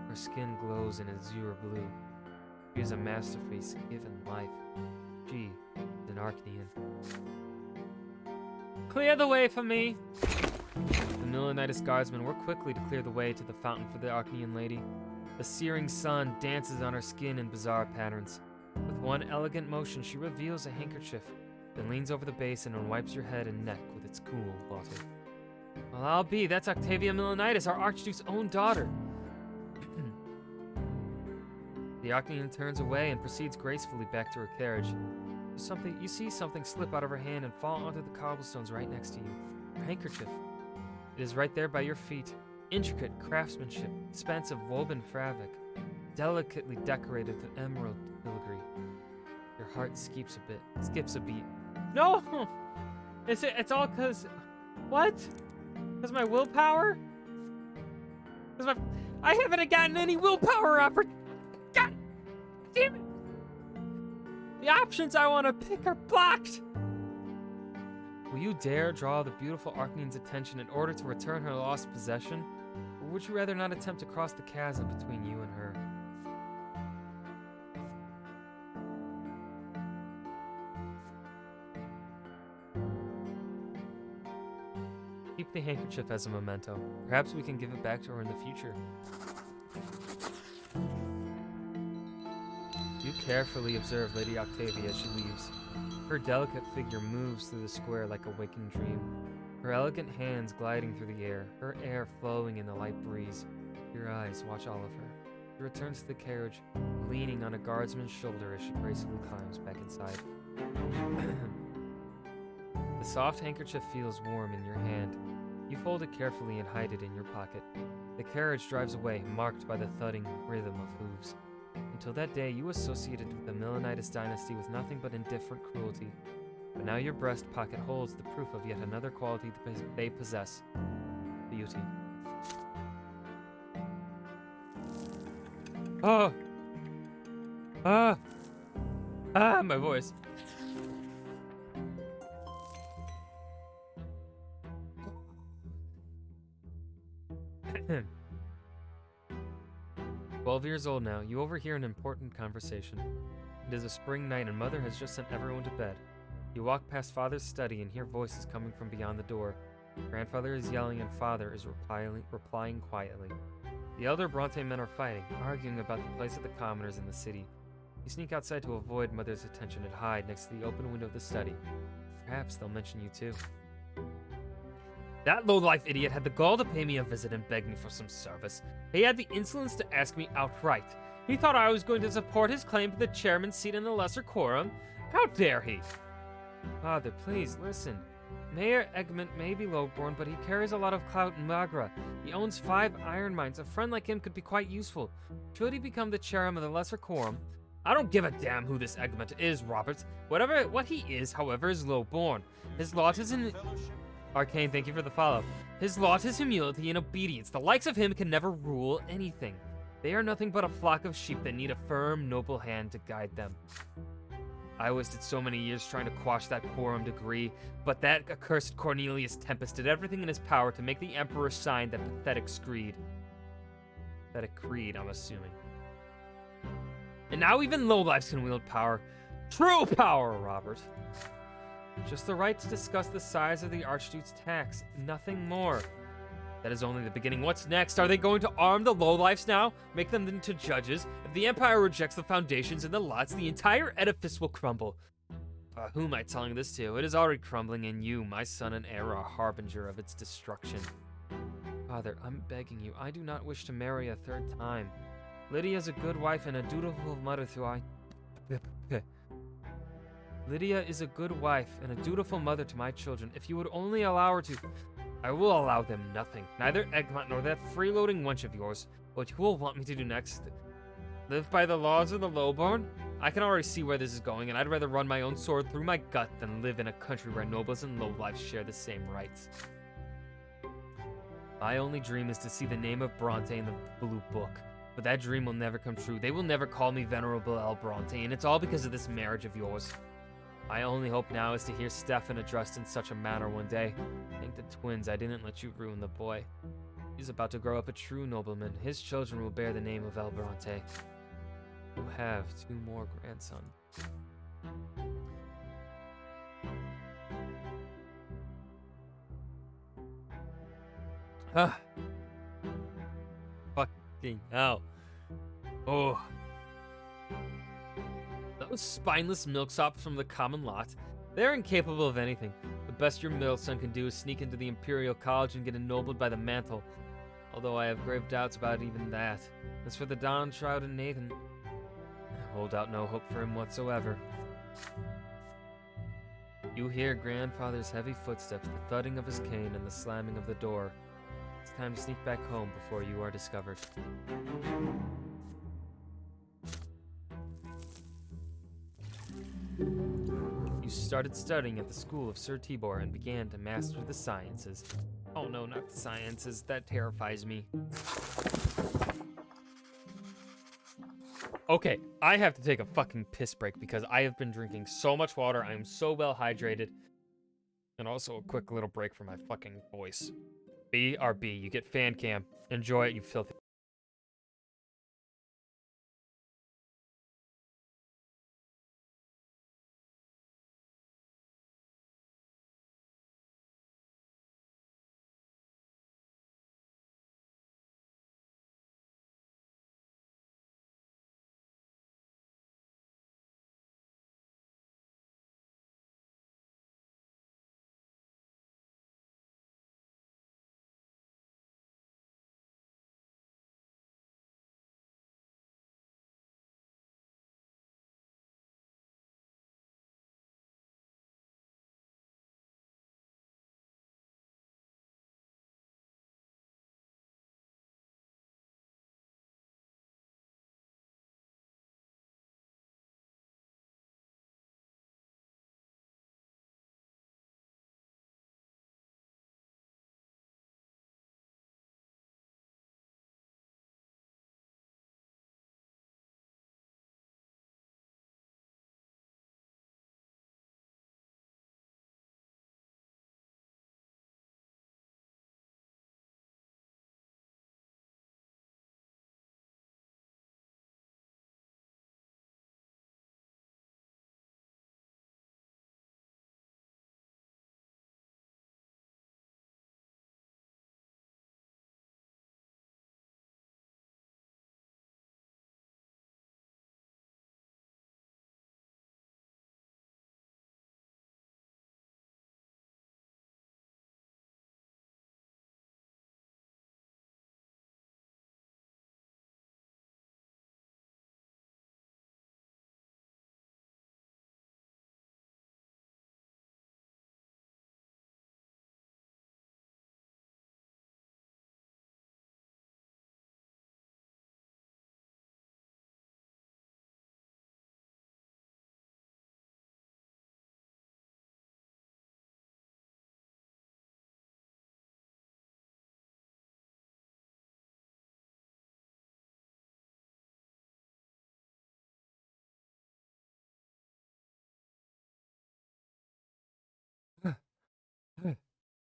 her skin glows in azure blue. She is a masterpiece given life. She is an Archnean. Clear the way for me! The Milonitis guardsmen work quickly to clear the way to the fountain for the Archnean lady. The searing sun dances on her skin in bizarre patterns. With one elegant motion, she reveals a handkerchief, then leans over the basin and wipes your head and neck with its cool water. Well, I'll be. That's Octavia Milonitis, our Archduke's own daughter. The Archnean turns away and proceeds gracefully back to her carriage. You see something slip out of her hand and fall onto the cobblestones right next to you. Her handkerchief. It is right there by your feet. Intricate craftsmanship, expansive woven fabric, delicately decorated with emerald filigree. Your heart skips a beat. No! It's all cause... What? Cause my willpower? I haven't gotten any willpower God damn it! The options I want to pick are blocked! Will you dare draw the beautiful Arcane's attention in order to return her lost possession? Or would you rather not attempt to cross the chasm between you and her? Keep the handkerchief as a memento. Perhaps we can give it back to her in the future. You carefully observe Lady Octavia as she leaves. Her delicate figure moves through the square like a waking dream. Her elegant hands gliding through the air, her air flowing in the light breeze. Your eyes watch all of her. She returns to the carriage, leaning on a guardsman's shoulder as she gracefully climbs back inside. The soft handkerchief feels warm in your hand. You fold it carefully and hide it in your pocket. The carriage drives away, marked by the thudding rhythm of hooves. Until that day, you associated with the Milanitis dynasty with nothing but indifferent cruelty. But now your breast pocket holds the proof of yet another quality they possess: beauty. Oh! My voice. Hmm. 12 years old now, you overhear an important conversation. It is a spring night and Mother has just sent everyone to bed. You walk past Father's study and hear voices coming from beyond the door. Grandfather is yelling and Father is replying quietly. The elder Brante men are fighting, arguing about the place of the commoners in the city. You sneak outside to avoid Mother's attention and hide next to the open window of the study. Perhaps they'll mention you too. That lowlife idiot had the gall to pay me a visit and beg me for some service. He had the insolence to ask me outright. He thought I was going to support his claim to the chairman's seat in the lesser quorum. How dare he? Father, please, listen. Mayor Egmont may be lowborn, but he carries a lot of clout in Magra. He owns 5 iron mines. A friend like him could be quite useful. Should he become the chairman of the lesser quorum? I don't give a damn who this Egmont is, Robert. What he is, however, is lowborn. His lot is in... Arcane, thank you for the follow. His lot is humility and obedience. The likes of him can never rule anything. They are nothing but a flock of sheep that need a firm, noble hand to guide them. I wasted so many years trying to quash that quorum decree, but that accursed Cornelius Tempest did everything in his power to make the Emperor sign that pathetic screed. Pathetic creed, I'm assuming. And now even lowlifes can wield power. True power, Robert. Just the right to discuss the size of the Archduke's tax, nothing more. That is only the beginning. What's next? Are they going to arm the lowlifes now? Make them into judges? If the Empire rejects the foundations and the lots, the entire edifice will crumble. Who am I telling this to? It is already crumbling, and you, my son and heir, are a harbinger of its destruction. Father, I'm begging you, I do not wish to marry a 3rd time. Lydia is a good wife and a dutiful mother Lydia is a good wife and a dutiful mother to my children. If you would only allow her to... I will allow them nothing. Neither Egmont nor that freeloading wench of yours. What you will want me to do next? Live by the laws of the lowborn? I can already see where this is going, and I'd rather run my own sword through my gut than live in a country where nobles and lowlifes share the same rights. My only dream is to see the name of Brante in the Blue Book. But that dream will never come true. They will never call me Venerable El Brante, and it's all because of this marriage of yours. My only hope now is to hear Stefan addressed in such a manner one day. Thank the twins I didn't let you ruin the boy. He's about to grow up a true nobleman. His children will bear the name of El Brante. You have 2 more grandsons. Fucking hell. Oh. Those spineless milksops from the common lot, they're incapable of anything. The best your middle son can do is sneak into the Imperial College and get ennobled by the mantle. Although I have grave doubts about even that. As for the downtrodden Nathan, I hold out no hope for him whatsoever. You hear grandfather's heavy footsteps, the thudding of his cane, and the slamming of the door. It's time to sneak back home before you are discovered. You started studying at the school of Sir Tibor and began to master the sciences. Oh no, not the sciences. That terrifies me. Okay, I have to take a fucking piss break because I have been drinking so much water. I am so well hydrated. And also a quick little break for my fucking voice. BRB, you get fan cam. Enjoy it, you filthy.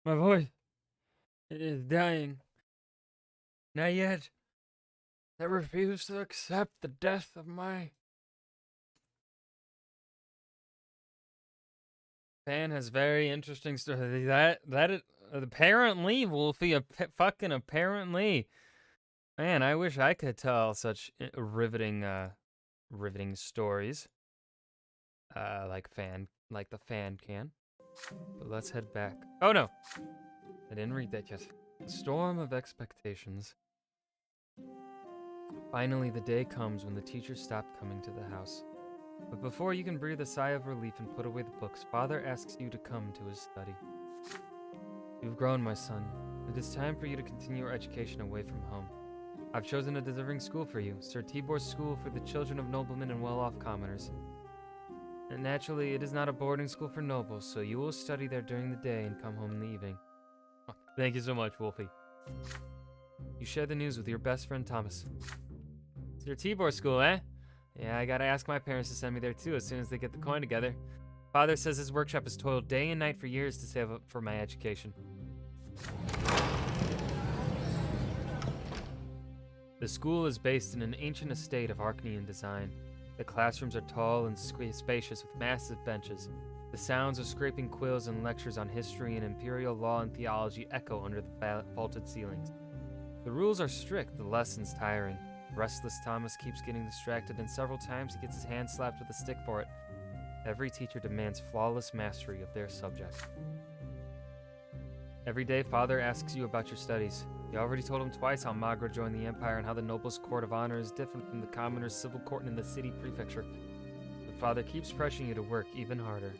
My voice is dying. Not yet. I refuse to accept the death of my... Fan has very interesting story. Apparently, Wolfie, fucking apparently. Man, I wish I could tell such riveting stories. Like the fan can. But let's head back. Oh no! I didn't read that yet. A storm of expectations. Finally, the day comes when the teachers stopped coming to the house. But before you can breathe a sigh of relief and put away the books, Father asks you to come to his study. You've grown, my son. It is time for you to continue your education away from home. I've chosen a deserving school for you, Sir Tibor's School for the children of noblemen and well-off commoners. And naturally, it is not a boarding school for nobles, so you will study there during the day and come home in the evening. Oh, thank you so much, Wolfie. You share the news with your best friend, Thomas. Sir Tibor's School, eh? Yeah, I gotta ask my parents to send me there too as soon as they get the coin together. Father says his workshop has toiled day and night for years to save up for my education. The school is based in an ancient estate of Arcanian design. The classrooms are tall and spacious with massive benches. The sounds of scraping quills and lectures on history and imperial law and theology echo under the vaulted ceilings. The rules are strict, the lessons tiring. Restless Thomas keeps getting distracted, and several times he gets his hand slapped with a stick for it. Every teacher demands flawless mastery of their subject. Every day, Father asks you about your studies. You already told him twice how Magra joined the Empire and how the Nobles' Court of Honor is different from the Commoners' Civil Court in the city prefecture. But Father keeps pressuring you to work even harder.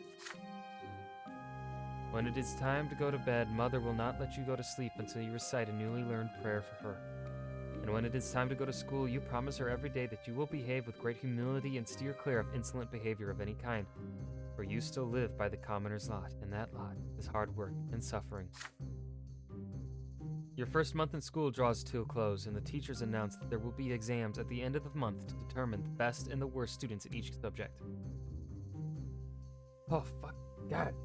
When it is time to go to bed, Mother will not let you go to sleep until you recite a newly learned prayer for her. And when it is time to go to school, you promise her every day that you will behave with great humility and steer clear of insolent behavior of any kind. For you still live by the commoner's lot, and that lot is hard work and suffering. Your first month in school draws to a close, and the teachers announce that there will be exams at the end of the month to determine the best and the worst students in each subject. Oh, fuck. Got it.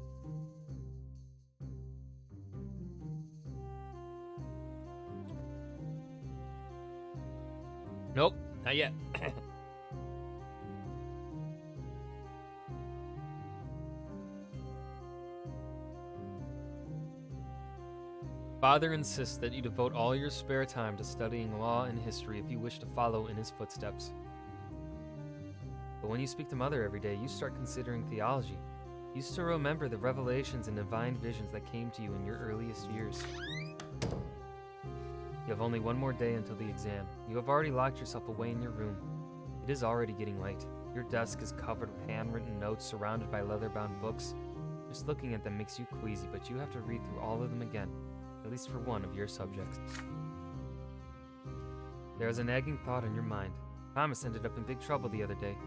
Nope, not yet. Father insists that you devote all your spare time to studying law and history if you wish to follow in his footsteps. But when you speak to Mother every day, you start considering theology. You still remember the revelations and divine visions that came to you in your earliest years. You have only one more day until the exam. You have already locked yourself away in your room. It is already getting late. Your desk is covered with handwritten notes surrounded by leather-bound books. Just looking at them makes you queasy, but you have to read through all of them again, at least for one of your subjects. There is a nagging thought in your mind. Thomas ended up in big trouble the other day.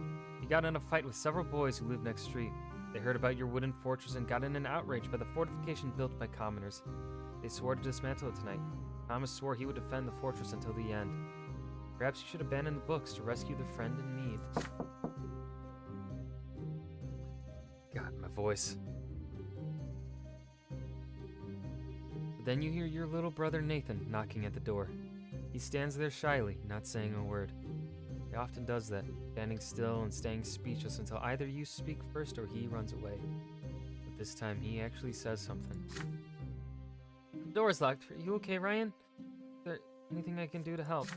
He got in a fight with several boys who lived next street. They heard about your wooden fortress and got in an outrage by the fortification built by commoners. They swore to dismantle it tonight. Thomas swore he would defend the fortress until the end. Perhaps you should abandon the books to rescue the friend in need. God, my voice. But then you hear your little brother Nathan knocking at the door. He stands there shyly, not saying a word. He often does that, standing still and staying speechless until either you speak first or he runs away. But this time he actually says something. The door's locked. Are you okay, Ryan? Is there anything I can do to help?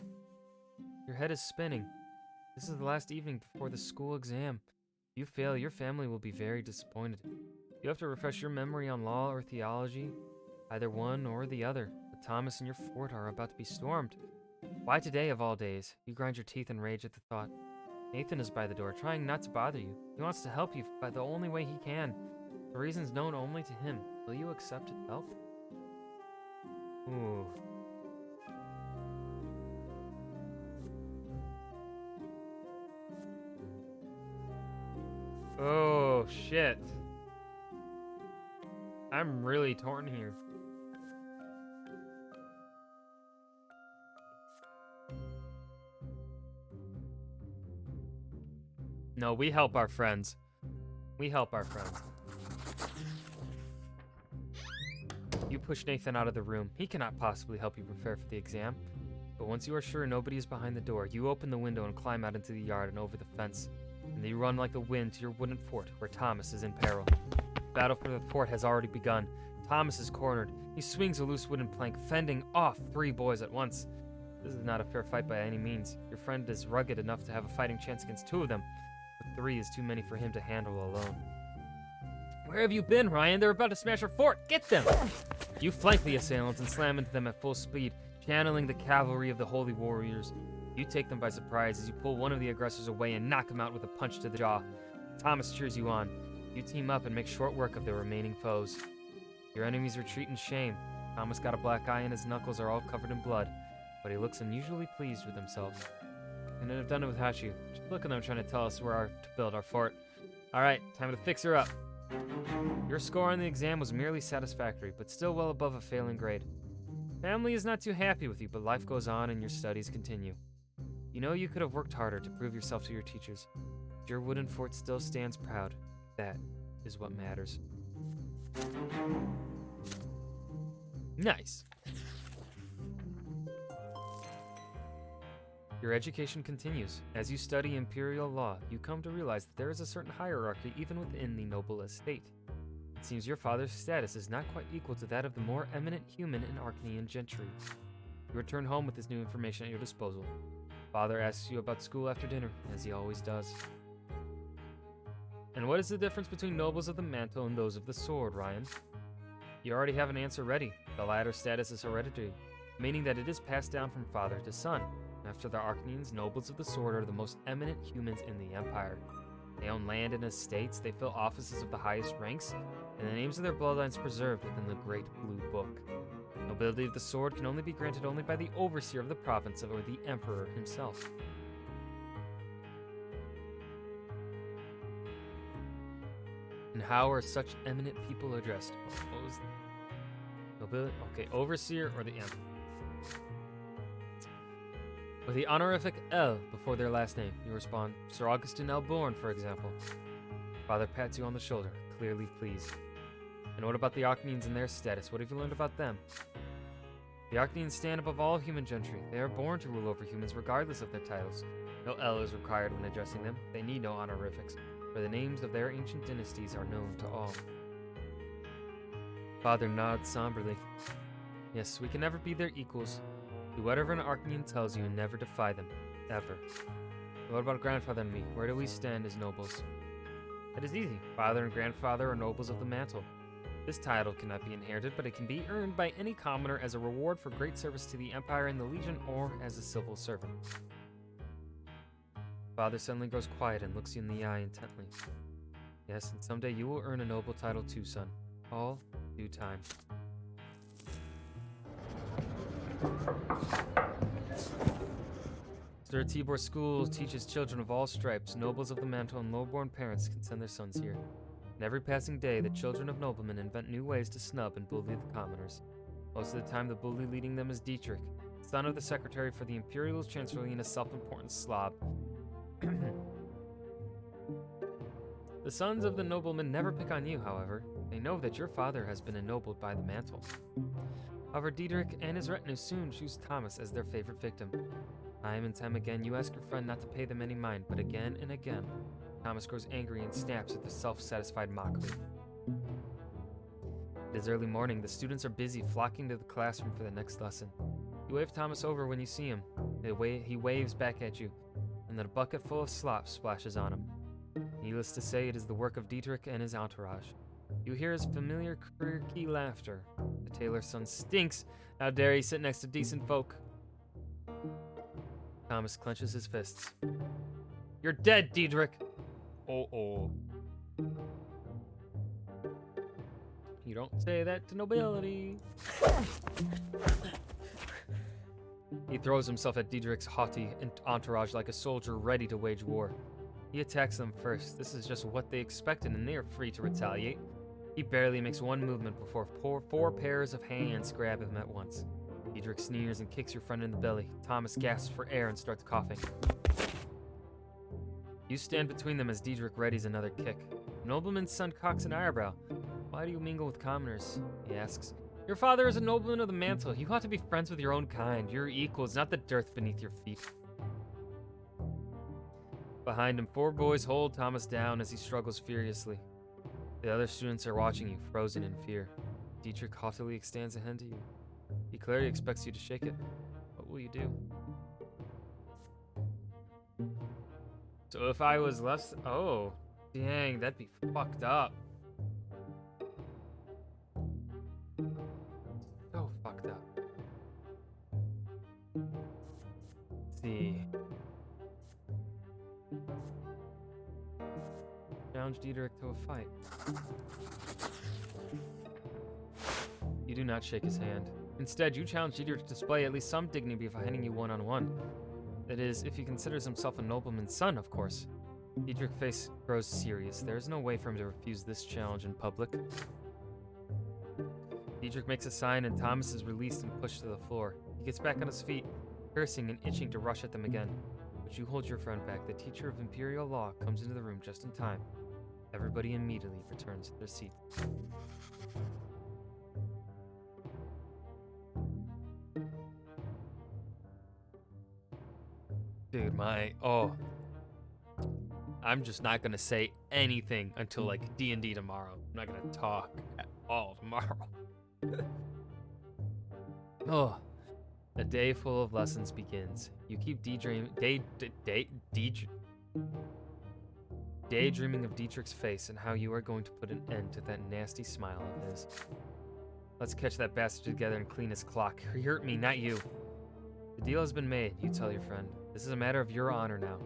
Your head is spinning. This is the last evening before the school exam. If you fail, your family will be very disappointed. You have to refresh your memory on law or theology, either one or the other. But Thomas and your fort are about to be stormed. Why today of all days? You grind your teeth in rage at the thought. Nathan is by the door, trying not to bother you. He wants to help you by the only way he can. For reasons known only to him. Will you accept his help? Ooh. Oh, shit. I'm really torn here. No, we help our friends. We help our friends. You push Nathan out of the room. He cannot possibly help you prepare for the exam. But once you are sure nobody is behind the door, you open the window and climb out into the yard and over the fence. And then you run like the wind to your wooden fort, where Thomas is in peril. The battle for the fort has already begun. Thomas is cornered. He swings a loose wooden plank, fending off 3 boys at once. This is not a fair fight by any means. Your friend is rugged enough to have a fighting chance against 2 of them, but 3 is too many for him to handle alone. Where have you been, Ryan? They're about to smash our fort! Get them! You flank the assailants and slam into them at full speed, channeling the cavalry of the holy warriors. You take them by surprise as you pull one of the aggressors away and knock him out with a punch to the jaw. Thomas cheers you on. You team up and make short work of the remaining foes. Your enemies retreat in shame. Thomas got a black eye and his knuckles are all covered in blood, but he looks unusually pleased with himself. Couldn't have done it without you. Just look at them trying to tell us where to build our fort. Alright, time to fix her up. Your score on the exam was merely satisfactory, but still well above a failing grade. Family is not too happy with you, but life goes on and your studies continue. You know you could have worked harder to prove yourself to your teachers. But your wooden fort still stands proud. That is what matters. Nice. Your education continues. As you study imperial law, you come to realize that there is a certain hierarchy even within the noble estate. It seems your father's status is not quite equal to that of the more eminent human and Arcanian gentry. You return home with this new information at your disposal. Father asks you about school after dinner, as he always does. And what is the difference between nobles of the mantle and those of the sword, Ryan? You already have an answer ready. The latter's status is hereditary, meaning that it is passed down from father to son. After the Arcanians, nobles of the sword are the most eminent humans in the Empire. They own land and estates, they fill offices of the highest ranks, and the names of their bloodlines preserved within the Great Blue Book. Nobility of the sword can only be granted only by the overseer of the province or the emperor himself. And how are such eminent people addressed? What was nobility? Okay, overseer or the emperor? With the honorific L before their last name, you respond, Sir Augustin L. Bourne, for example. Father pats you on the shoulder, clearly pleased. And what about the Ocneans and their status? What have you learned about them? The Ocneans stand above all human gentry. They are born to rule over humans regardless of their titles. No L is required when addressing them. They need no honorifics, for the names of their ancient dynasties are known to all. Father nods somberly. Yes, we can never be their equals. Do whatever an Ocnean tells you and never defy them. Ever. What about grandfather and me? Where do we stand as nobles? It is easy. Father and grandfather are nobles of the mantle. This title cannot be inherited, but it can be earned by any commoner as a reward for great service to the Empire and the Legion or as a civil servant. Father suddenly grows quiet and looks you in the eye intently. Yes, and someday you will earn a noble title too, son. All due time. Sir Tibor School teaches children of all stripes. Nobles of the mantle and low-born parents can send their sons here. And every passing day, the children of noblemen invent new ways to snub and bully the commoners. Most of the time, the bully leading them is Dietrich, son of the secretary for the Imperial Chancellery and a self-important slob. The sons of the noblemen never pick on you, however. They know that your father has been ennobled by the mantle. However, Dietrich and his retinue soon choose Thomas as their favorite victim. Time and time again, you ask your friend not to pay them any mind, but again and again, Thomas grows angry and snaps at the self-satisfied mockery. It is early morning. The students are busy flocking to the classroom for the next lesson. You wave Thomas over when you see him. He waves back at you, and then a bucket full of slop splashes on him. Needless to say, it is the work of Dietrich and his entourage. You hear his familiar quirky laughter. The tailor's son stinks. How dare he sit next to decent folk? Thomas clenches his fists. You're dead, Dietrich! Oh. You don't say that to nobility. He throws himself at Dietrich's haughty entourage like a soldier ready to wage war. He attacks them first. This is just what they expected, and they are free to retaliate. He barely makes one movement before four pairs of hands grab him at once. Dietrich sneers and kicks your friend in the belly. Thomas gasps for air and starts coughing. You stand between them as Dietrich readies another kick. The nobleman's son cocks an eyebrow. Why do you mingle with commoners? He asks. Your father is a nobleman of the mantle. You ought to be friends with your own kind. Your equals, not the dirt beneath your feet. Behind him, 4 boys hold Thomas down as he struggles furiously. The other students are watching you, frozen in fear. Dietrich haughtily extends a hand to you. He clearly expects you to shake it. What will you do? So if I was less... Oh, dang, that'd be fucked up. So fucked up. Let's see. Challenge Dietrich to a fight. You do not shake his hand. Instead, you challenge Dietrich to display at least some dignity by hitting you one-on-one. That is, if he considers himself a nobleman's son, of course. Dietrich's face grows serious. There is no way for him to refuse this challenge in public. Dietrich makes a sign and Thomas is released and pushed to the floor. He gets back on his feet, cursing and itching to rush at them again. But you hold your friend back. The teacher of Imperial Law comes into the room just in time. Everybody immediately returns to their seat. Dude, I'm just not gonna say anything until like D&D tomorrow. I'm not gonna talk at all tomorrow. A day full of lessons begins. You keep daydreaming of Dietrich's face and how you are going to put an end to that nasty smile of his. Let's catch that bastard together and clean his clock. He hurt me, not you. The deal has been made, you tell your friend. This is a matter of your honor now.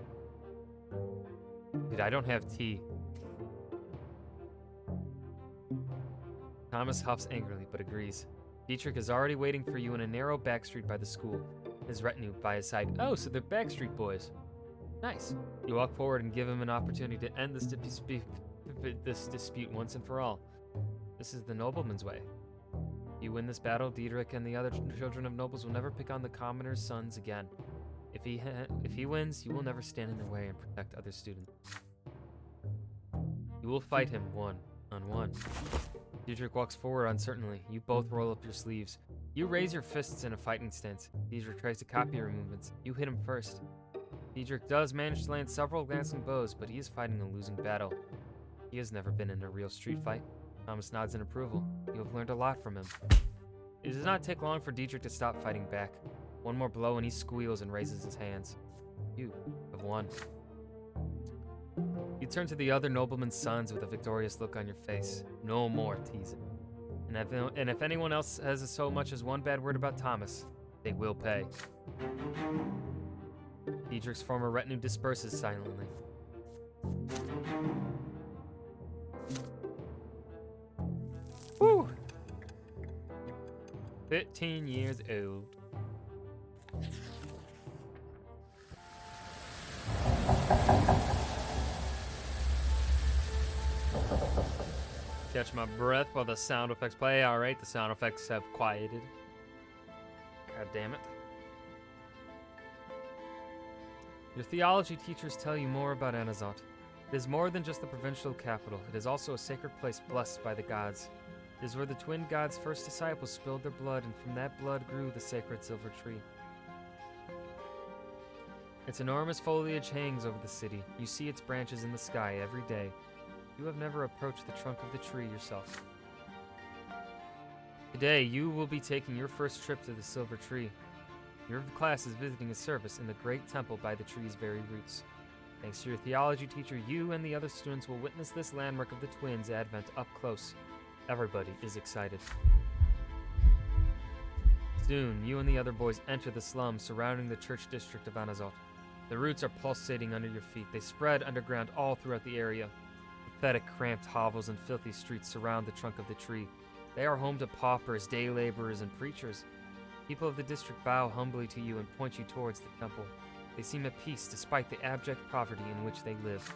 Dude, I don't have tea. Thomas huffs angrily, but agrees. Dietrich is already waiting for you in a narrow back street by the school, his retinue by his side. Oh, so they're Backstreet Boys. Nice. You walk forward and give him an opportunity to end this dispute once and for all. This is the nobleman's way. If you win this battle, Dietrich and the other children of nobles will never pick on the commoner's sons again. If he wins, you will never stand in their way and protect other students. You will fight him one-on-one. Dietrich walks forward uncertainly. You both roll up your sleeves. You raise your fists in a fighting stance. Dietrich tries to copy your movements. You hit him first. Dietrich does manage to land several glancing blows, but he is fighting a losing battle. He has never been in a real street fight. Thomas nods in approval. You have learned a lot from him. It does not take long for Dietrich to stop fighting back. One more blow and he squeals and raises his hands. You have won. You turn to the other nobleman's sons with a victorious look on your face. No more teasing. And if anyone else has so much as one bad word about Thomas, they will pay. Dietrich's former retinue disperses silently. Woo! 15 years old. Catch my breath while the sound effects play. Alright, the sound effects have quieted. God damn it. Your theology teachers tell you more about Anazot. It is more than just the provincial capital. It is also a sacred place blessed by the gods. It is where the twin gods' first disciples spilled their blood, and from that blood grew the sacred silver tree. Its enormous foliage hangs over the city. You see its branches in the sky every day. You have never approached the trunk of the tree yourself. Today, you will be taking your first trip to the silver tree. Your class is visiting a service in the great temple by the tree's very roots. Thanks to your theology teacher, you and the other students will witness this landmark of the twins' advent up close. Everybody is excited. Soon, you and the other boys enter the slums surrounding the church district of Anazot. The roots are pulsating under your feet. They spread underground all throughout the area. Pathetic, cramped hovels and filthy streets surround the trunk of the tree. They are home to paupers, day laborers, and preachers. People of the district bow humbly to you and point you towards the temple. They seem at peace despite the abject poverty in which they live.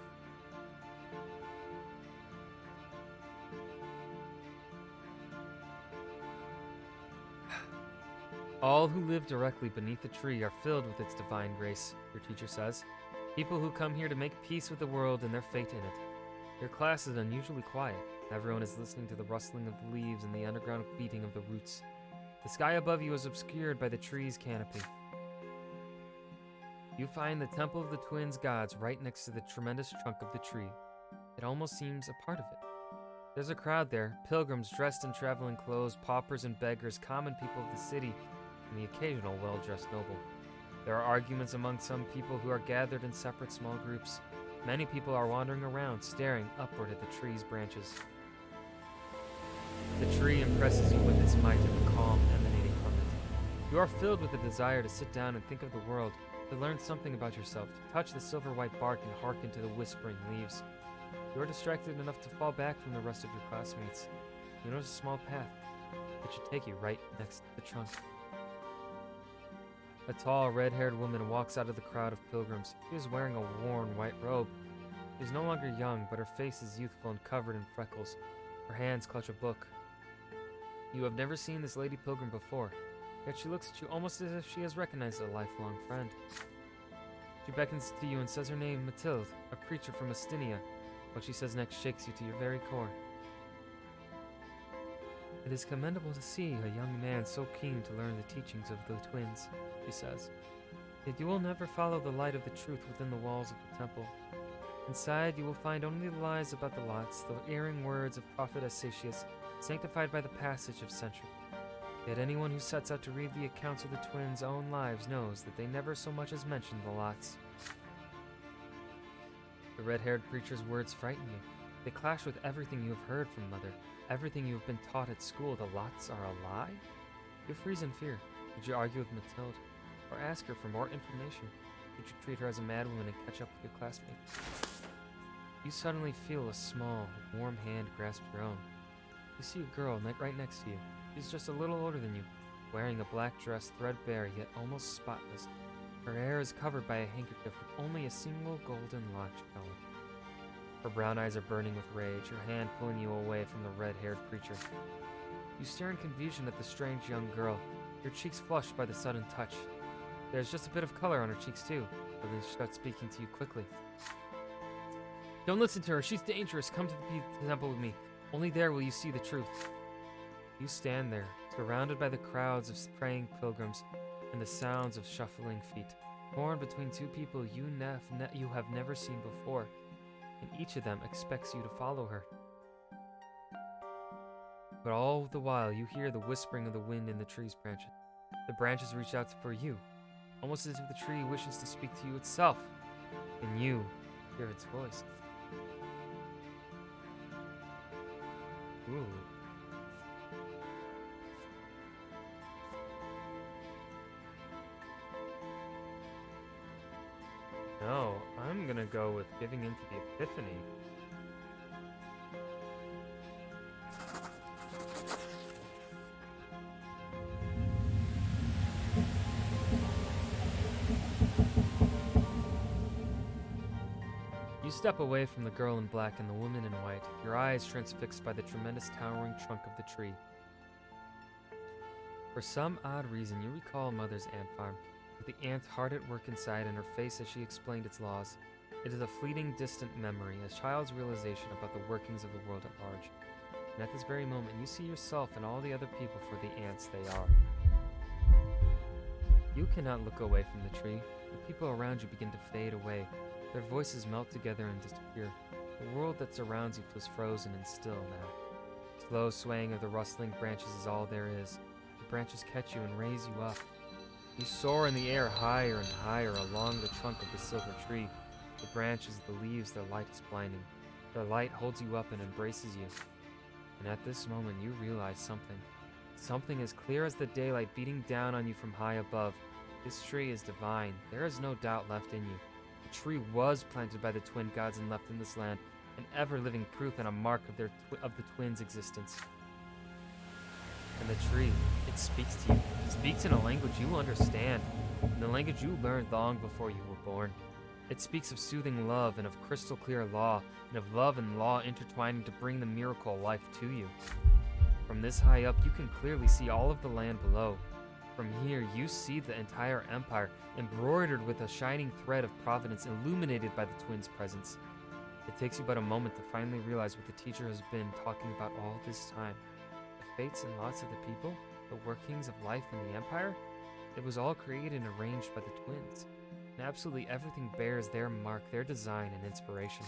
All who live directly beneath the tree are filled with its divine grace, your teacher says. People who come here to make peace with the world and their fate in it. Your class is unusually quiet. Everyone is listening to the rustling of the leaves and the underground beating of the roots. The sky above you is obscured by the tree's canopy. You find the temple of the twins' gods right next to the tremendous trunk of the tree. It almost seems a part of it. There's a crowd there, pilgrims dressed in traveling clothes, paupers and beggars, common people of the city, and the occasional well-dressed noble. There are arguments among some people who are gathered in separate small groups. Many people are wandering around, staring upward at the tree's branches. The tree impresses you with its might and the calm emanating from it. You are filled with a desire to sit down and think of the world, to learn something about yourself, to touch the silver white bark and hearken to the whispering leaves. You are distracted enough to fall back from the rest of your classmates. You notice a small path that should take you right next to the trunk. A tall, red-haired woman walks out of the crowd of pilgrims. She is wearing a worn white robe. She is no longer young, but her face is youthful and covered in freckles. Her hands clutch a book. You have never seen this lady pilgrim before, yet she looks at you almost as if she has recognized a lifelong friend. She beckons to you and says her name, Mathilde, a preacher from Astynia. What she says next shakes you to your very core. It is commendable to see a young man so keen to learn the teachings of the twins, she says. Yet you will never follow the light of the truth within the walls of the temple. Inside you will find only the lies about the lots, the erring words of Prophet Asicius, sanctified by the passage of centuries. Yet anyone who sets out to read the accounts of the twins' own lives knows that they never so much as mention the lots. The red-haired preacher's words frighten you. They clash with everything you have heard from Mother, everything you have been taught at school. The lots are a lie? You freeze in fear. Did you argue with Mathilde? Or ask her for more information? Did you treat her as a madwoman and catch up with your classmates? You suddenly feel a small, warm hand grasp your own. You see a girl right next to you. She's just a little older than you, wearing a black dress, threadbare yet almost spotless. Her hair is covered by a handkerchief with only a single golden lock showing. Her brown eyes are burning with rage, her hand pulling you away from the red-haired creature. You stare in confusion at the strange young girl, your cheeks flushed by the sudden touch. There's just a bit of color on her cheeks too, but then she starts speaking to you quickly. Don't listen to her, she's dangerous. Come to the temple with me. Only there will you see the truth. You stand there, surrounded by the crowds of praying pilgrims and the sounds of shuffling feet, torn between two people you have never seen before, and each of them expects you to follow her. But all the while, you hear the whispering of the wind in the tree's branches. The branches reach out for you, almost as if the tree wishes to speak to you itself, and you hear its voice. Ooh. No, I'm gonna go with giving into the epiphany. You step away from the girl in black and the woman in white, your eyes transfixed by the tremendous towering trunk of the tree. For some odd reason, you recall Mother's ant farm, with the ant hard at work inside and her face as she explained its laws. It is a fleeting, distant memory, a child's realization about the workings of the world at large. And at this very moment, you see yourself and all the other people for the ants they are. You cannot look away from the tree. The people around you begin to fade away. Their voices melt together and disappear. The world that surrounds you feels frozen and still now. Slow swaying of the rustling branches is all there is. The branches catch you and raise you up. You soar in the air higher and higher along the trunk of the silver tree. The branches, the leaves, their light is blinding. Their light holds you up and embraces you. And at this moment you realize something. Something as clear as the daylight beating down on you from high above. This tree is divine. There is no doubt left in you. The tree was planted by the twin gods and left in this land, an ever-living proof and a mark of the twins' existence. And the tree, it speaks to you. It speaks in a language you understand, in the language you learned long before you were born. It speaks of soothing love and of crystal clear law, and of love and law intertwining to bring the miracle of life to you. From this high up, you can clearly see all of the land below. From here, you see the entire empire, embroidered with a shining thread of providence illuminated by the twins' presence. It takes you but a moment to finally realize what the teacher has been talking about all this time. The fates and lots of the people, the workings of life in the empire, it was all created and arranged by the twins. And absolutely everything bears their mark, their design, and inspiration.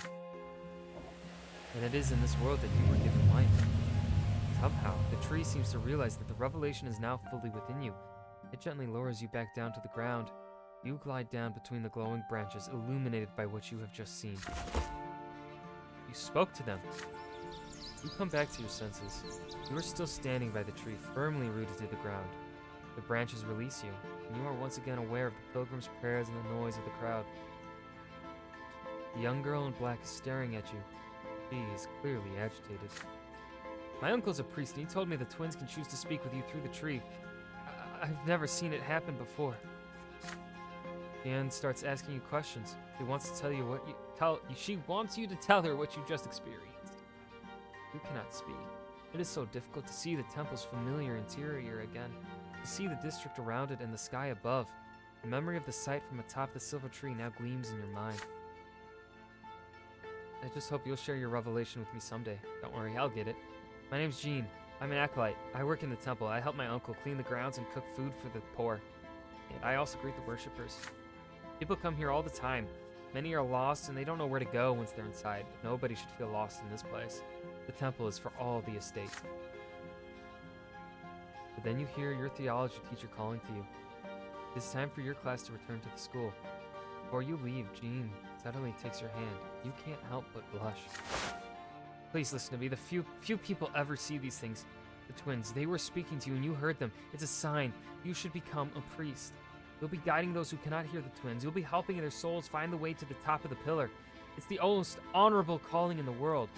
And it is in this world that you were given life. Somehow, the tree seems to realize that the revelation is now fully within you. It gently lowers you back down to the ground. You glide down between the glowing branches, illuminated by what you have just seen. You spoke to them. You come back to your senses. You are still standing by the tree, firmly rooted to the ground. The branches release you, and you are once again aware of the pilgrims' prayers and the noise of the crowd. The young girl in black is staring at you. She is clearly agitated. My uncle's a priest, and he told me the twins can choose to speak with you through the tree. I've never seen it happen before. Diane starts asking you questions. She wants to tell you what she wants you to tell her what you just experienced. You cannot speak. It is so difficult to see the temple's familiar interior again, to see the district around it and the sky above. The memory of the sight from atop the silver tree now gleams in your mind. I just hope you'll share your revelation with me someday. Don't worry, I'll get it. My name's Jean. I'm an acolyte. I work in the temple. I help my uncle clean the grounds and cook food for the poor. And I also greet the worshippers. People come here all the time. Many are lost and they don't know where to go once they're inside. But nobody should feel lost in this place. The temple is for all the estate. But then you hear your theology teacher calling to you. It is time for your class to return to the school. Before you leave, Jean suddenly takes your hand. You can't help but blush. Please listen to me. The few people ever see these things. The twins, they were speaking to you and you heard them. It's a sign. You should become a priest. You'll be guiding those who cannot hear the twins. You'll be helping their souls find the way to the top of the pillar. It's the most honorable calling in the world.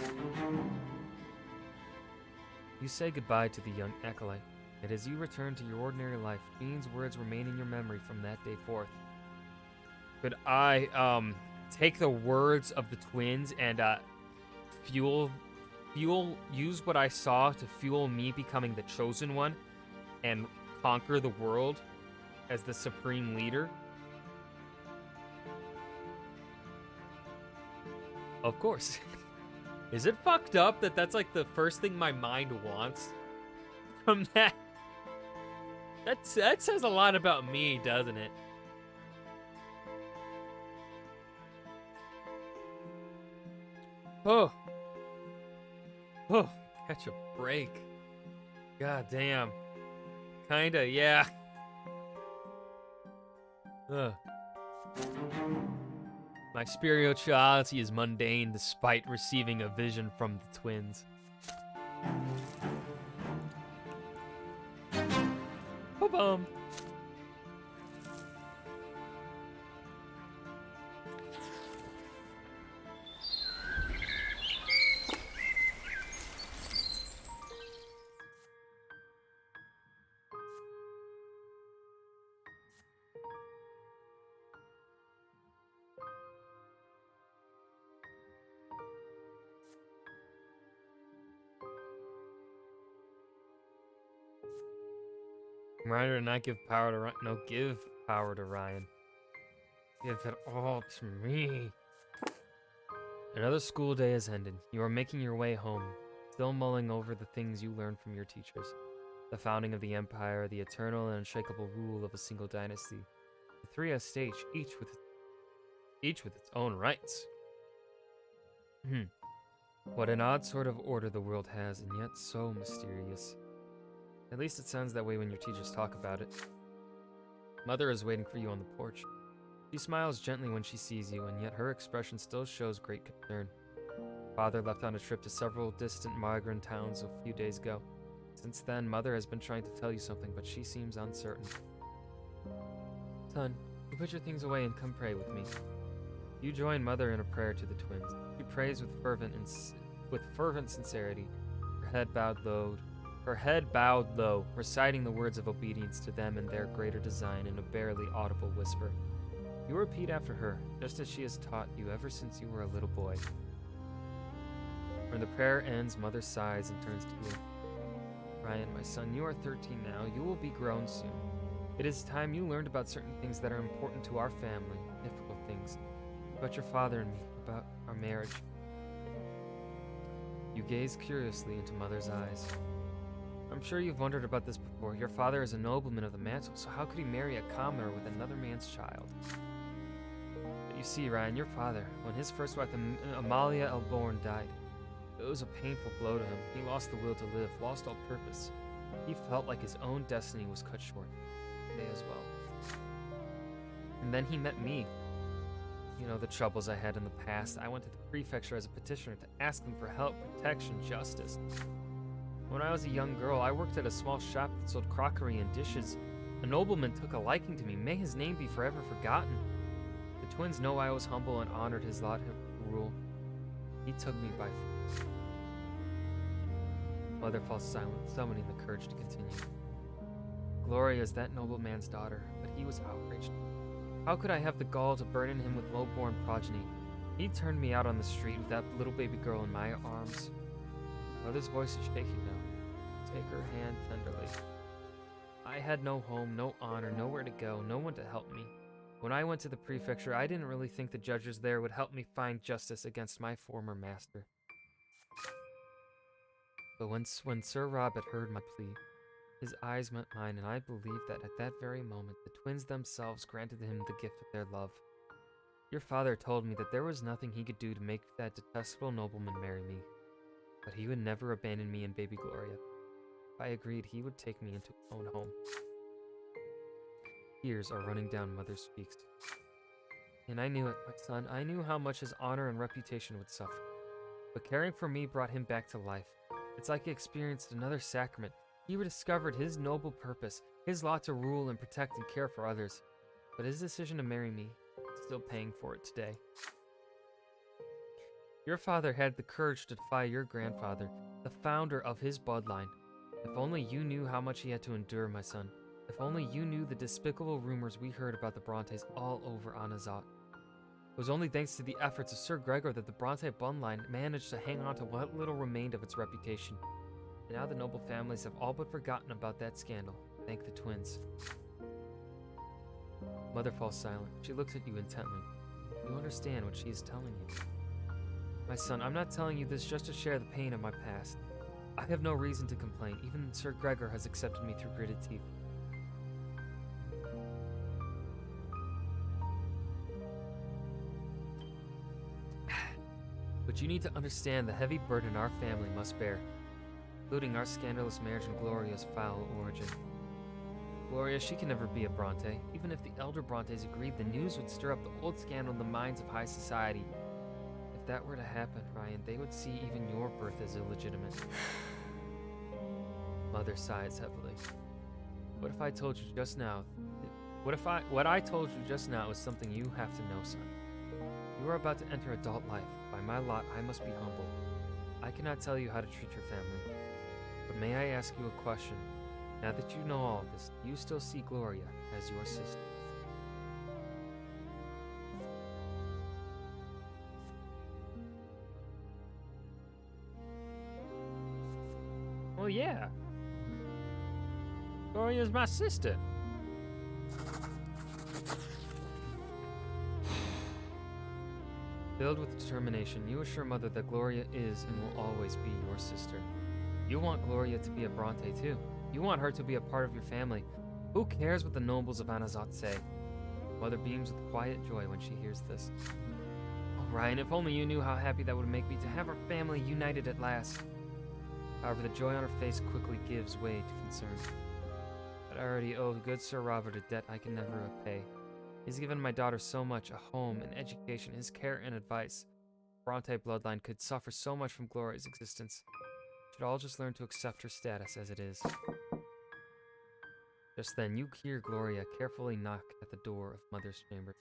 You say goodbye to the young acolyte, and as you return to your ordinary life, Jean's words remain in your memory from that day forth. Could I take the words of the twins and use what I saw to fuel me becoming the chosen one and conquer the world as the supreme leader? Of course. Is it fucked up that that's like the first thing my mind wants from that? That says a lot about me, doesn't it? Oh. Oh, catch a break. God damn. Kinda, yeah. Ugh. My spirituality is mundane despite receiving a vision from the twins. Ba-bum. Reminder to not give power to Ryan. No, give power to Ryan. Give it all to me. Another school day has ended. You are making your way home, still mulling over the things you learned from your teachers. The founding of the empire, the eternal and unshakable rule of a single dynasty. The three estates, each with its own rights. What an odd sort of order the world has, and yet so mysterious. At least it sounds that way when your teachers talk about it. Mother is waiting for you on the porch. She smiles gently when she sees you, and yet her expression still shows great concern. Father left on a trip to several distant migrant towns a few days ago. Since then, Mother has been trying to tell you something, but she seems uncertain. Son, you put your things away and come pray with me. You join Mother in a prayer to the twins. She prays with fervent sincerity, her head bowed low, reciting the words of obedience to them and their greater design in a barely audible whisper. You repeat after her, just as she has taught you ever since you were a little boy. When the prayer ends, Mother sighs and turns to you. Ryan, my son, you are 13 now. You will be grown soon. It is time you learned about certain things that are important to our family, difficult things. About your father and me, about our marriage. You gaze curiously into Mother's eyes. I'm sure you've wondered about this before. Your father is a nobleman of the mantle, so how could he marry a commoner with another man's child? But you see, Ryan, your father, when his first wife, Amalia Elborn, died, it was a painful blow to him. He lost the will to live, lost all purpose. He felt like his own destiny was cut short. They as well. And then he met me. You know, the troubles I had in the past. I went to the prefecture as a petitioner to ask them for help, protection, justice. When I was a young girl, I worked at a small shop that sold crockery and dishes. A nobleman took a liking to me. May his name be forever forgotten. The twins know I was humble and honored his lot of rule. He took me by force. Mother falls silent, summoning the courage to continue. Gloria is that nobleman's daughter, but he was outraged. How could I have the gall to burden him with low-born progeny? He turned me out on the street with that little baby girl in my arms. Mother's voice is shaking now. Take her hand tenderly. I had no home, no honor, nowhere to go, no one to help me. When I went to the prefecture, I didn't really think the judges there would help me find justice against my former master. But when Sir Robert heard my plea, his eyes met mine, and I believed that at that very moment, the twins themselves granted him the gift of their love. Your father told me that there was nothing he could do to make that detestable nobleman marry me, but he would never abandon me and baby Gloria. If I agreed, he would take me into his own home. Tears are running down Mother's cheeks. And I knew it, my son. I knew how much his honor and reputation would suffer. But caring for me brought him back to life. It's like he experienced another sacrament. He rediscovered his noble purpose, his lot to rule and protect and care for others. But his decision to marry me is still paying for it today. Your father had the courage to defy your grandfather, the founder of his bloodline. If only you knew how much he had to endure, my son. If only you knew the despicable rumors we heard about the Brontes all over Anazat. It was only thanks to the efforts of Sir Gregor that the Bronte bloodline managed to hang on to what little remained of its reputation. And now the noble families have all but forgotten about that scandal. Thank the twins. Mother falls silent. She looks at you intently. You understand what she is telling you. My son, I'm not telling you this just to share the pain of my past. I have no reason to complain. Even Sir Gregor has accepted me through gritted teeth. But you need to understand the heavy burden our family must bear, including our scandalous marriage and Gloria's foul origin. Gloria, she can never be a Bronte. Even if the elder Brontes agreed, the news would stir up the old scandal in the minds of high society. If that were to happen, Ryan, they would see even your birth as illegitimate. Mother sighs heavily. What if I told you just now? What I told you just now is something you have to know, son. You are about to enter adult life. By my lot, I must be humble. I cannot tell you how to treat your family. But may I ask you a question? Now that you know all of this, do you still see Gloria as your sister? Well, yeah. Gloria's my sister. Filled with determination, you assure Mother that Gloria is and will always be your sister. You want Gloria to be a Bronte too. You want her to be a part of your family. Who cares what the nobles of Anazat say? Mother beams with quiet joy when she hears this. Oh, Ryan, if only you knew how happy that would make me to have our family united at last. However, the joy on her face quickly gives way to concern. But I already owe good Sir Robert a debt I can never repay. He's given my daughter so much, a home, an education, his care and advice. Bronte bloodline could suffer so much from Gloria's existence. Should all just learn to accept her status as it is. Just then, you hear Gloria carefully knock at the door of Mother's chamber.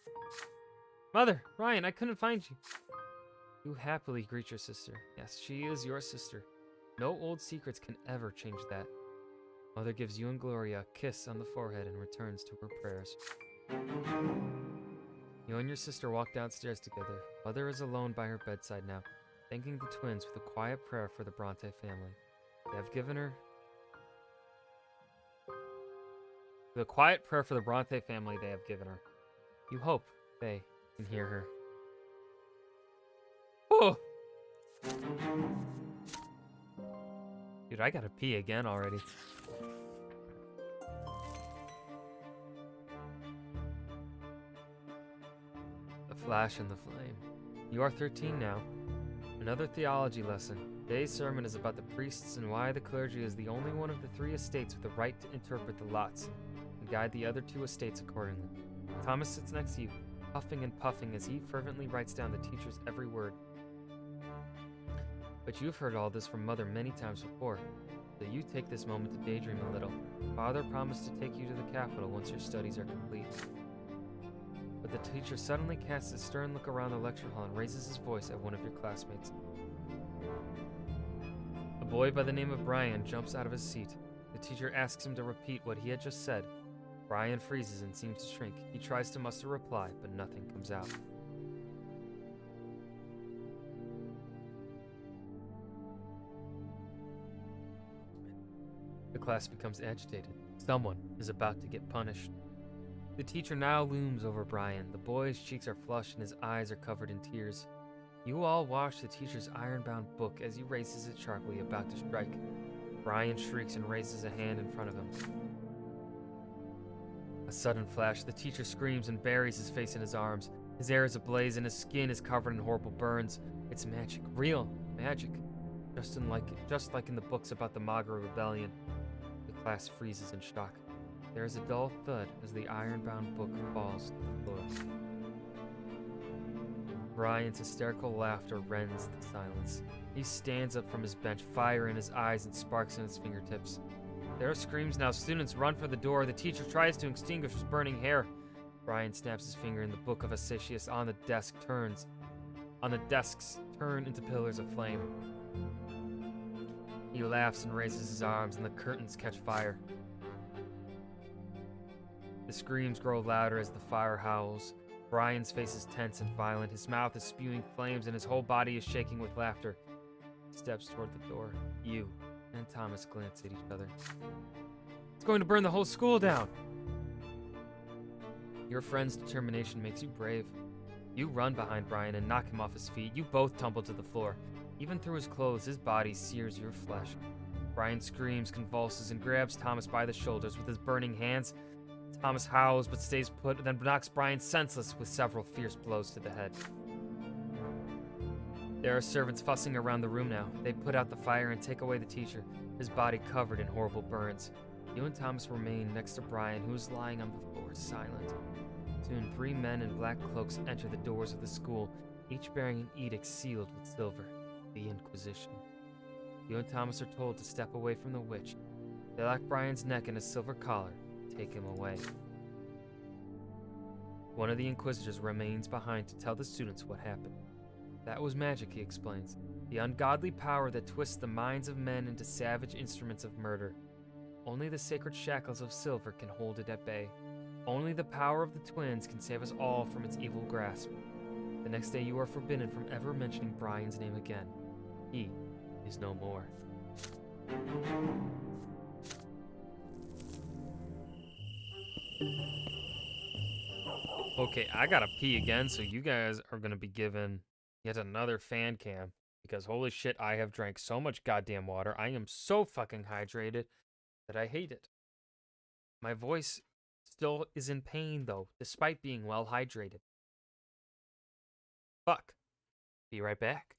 Mother! Ryan, I couldn't find you! You happily greet your sister. Yes, she is your sister. No old secrets can ever change that. Mother gives you and Gloria a kiss on the forehead and returns to her prayers. You and your sister walk downstairs together. Mother is alone by her bedside now, thanking the twins with a quiet prayer for the Bronte family. They have given her... The quiet prayer for the Bronte family they have given her. You hope they can hear her. Oh! Dude, I gotta pee again already. The flash and the flame. You are 13 now. Another theology lesson. Today's sermon is about the priests and why the clergy is the only one of the 3 estates with the right to interpret the lots and guide the other 2 estates accordingly. Thomas sits next to you, puffing and puffing as he fervently writes down the teacher's every word. But you've heard all this from Mother many times before, so you take this moment to daydream a little. Father promised to take you to the capital once your studies are complete. But the teacher suddenly casts a stern look around the lecture hall and raises his voice at one of your classmates. A boy by the name of Brian jumps out of his seat. The teacher asks him to repeat what he had just said. Brian freezes and seems to shrink. He tries to muster a reply, but nothing comes out. The class becomes agitated. Someone is about to get punished. The teacher now looms over Brian. The boy's cheeks are flushed and his eyes are covered in tears. You all watch the teacher's iron-bound book as he raises it sharply, about to strike. Brian shrieks and raises a hand in front of him. A sudden flash, the teacher screams and buries his face in his arms. His hair is ablaze and his skin is covered in horrible burns. It's magic, real magic, just like in the books about the Magra Rebellion. The class freezes in shock. There is a dull thud as the iron-bound book falls to the floor. Brian's hysterical laughter rends the silence. He stands up from his bench, fire in his eyes and sparks in his fingertips. There are screams now. Students run for the door. The teacher tries to extinguish his burning hair. Brian snaps his finger and the book of Ascetius on the desks turns turn into pillars of flame. He laughs and raises his arms, and the curtains catch fire. The screams grow louder as the fire howls. Brian's face is tense and violent. His mouth is spewing flames, and his whole body is shaking with laughter. He steps toward the door. You and Thomas glance at each other. It's going to burn the whole school down! Your friend's determination makes you brave. You run behind Brian and knock him off his feet. You both tumble to the floor. Even through his clothes, his body sears your flesh. Brian screams, convulses, and grabs Thomas by the shoulders with his burning hands. Thomas howls but stays put, and then knocks Brian senseless with several fierce blows to the head. There are servants fussing around the room now. They put out the fire and take away the teacher, his body covered in horrible burns. You and Thomas remain next to Brian, who is lying on the floor, silent. Soon, 3 men in black cloaks enter the doors of the school, each bearing an edict sealed with silver. The Inquisition. You and Thomas are told to step away from the witch. They lock Brian's neck in a silver collar, take him away. One of the Inquisitors remains behind to tell the students what happened. That was magic, he explains. The ungodly power that twists the minds of men into savage instruments of murder. Only the sacred shackles of silver can hold it at bay. Only the power of the twins can save us all from its evil grasp. The next day you are forbidden from ever mentioning Brian's name again. He is no more. Okay, I gotta pee again, so you guys are gonna be given yet another fan cam. Because holy shit, I have drank so much goddamn water. I am so fucking hydrated that I hate it. My voice still is in pain, though, despite being well hydrated. Fuck. Be right back.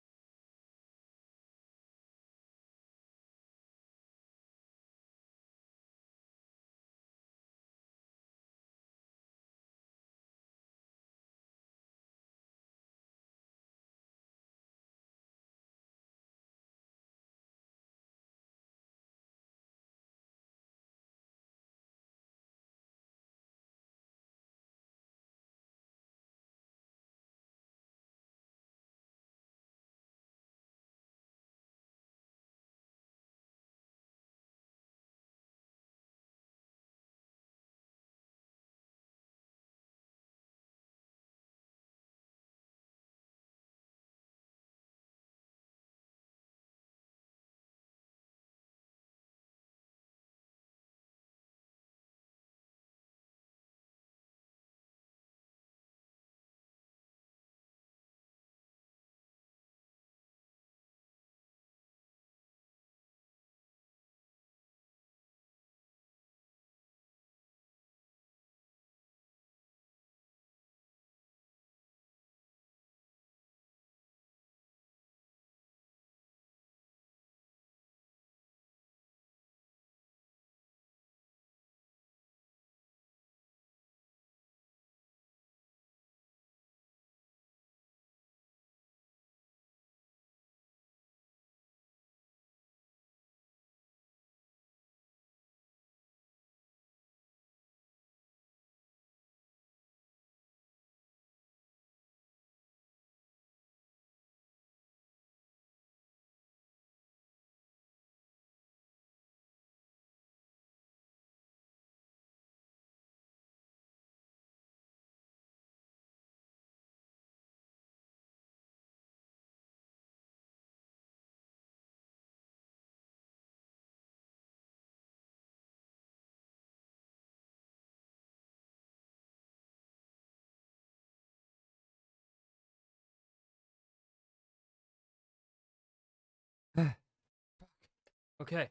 Okay.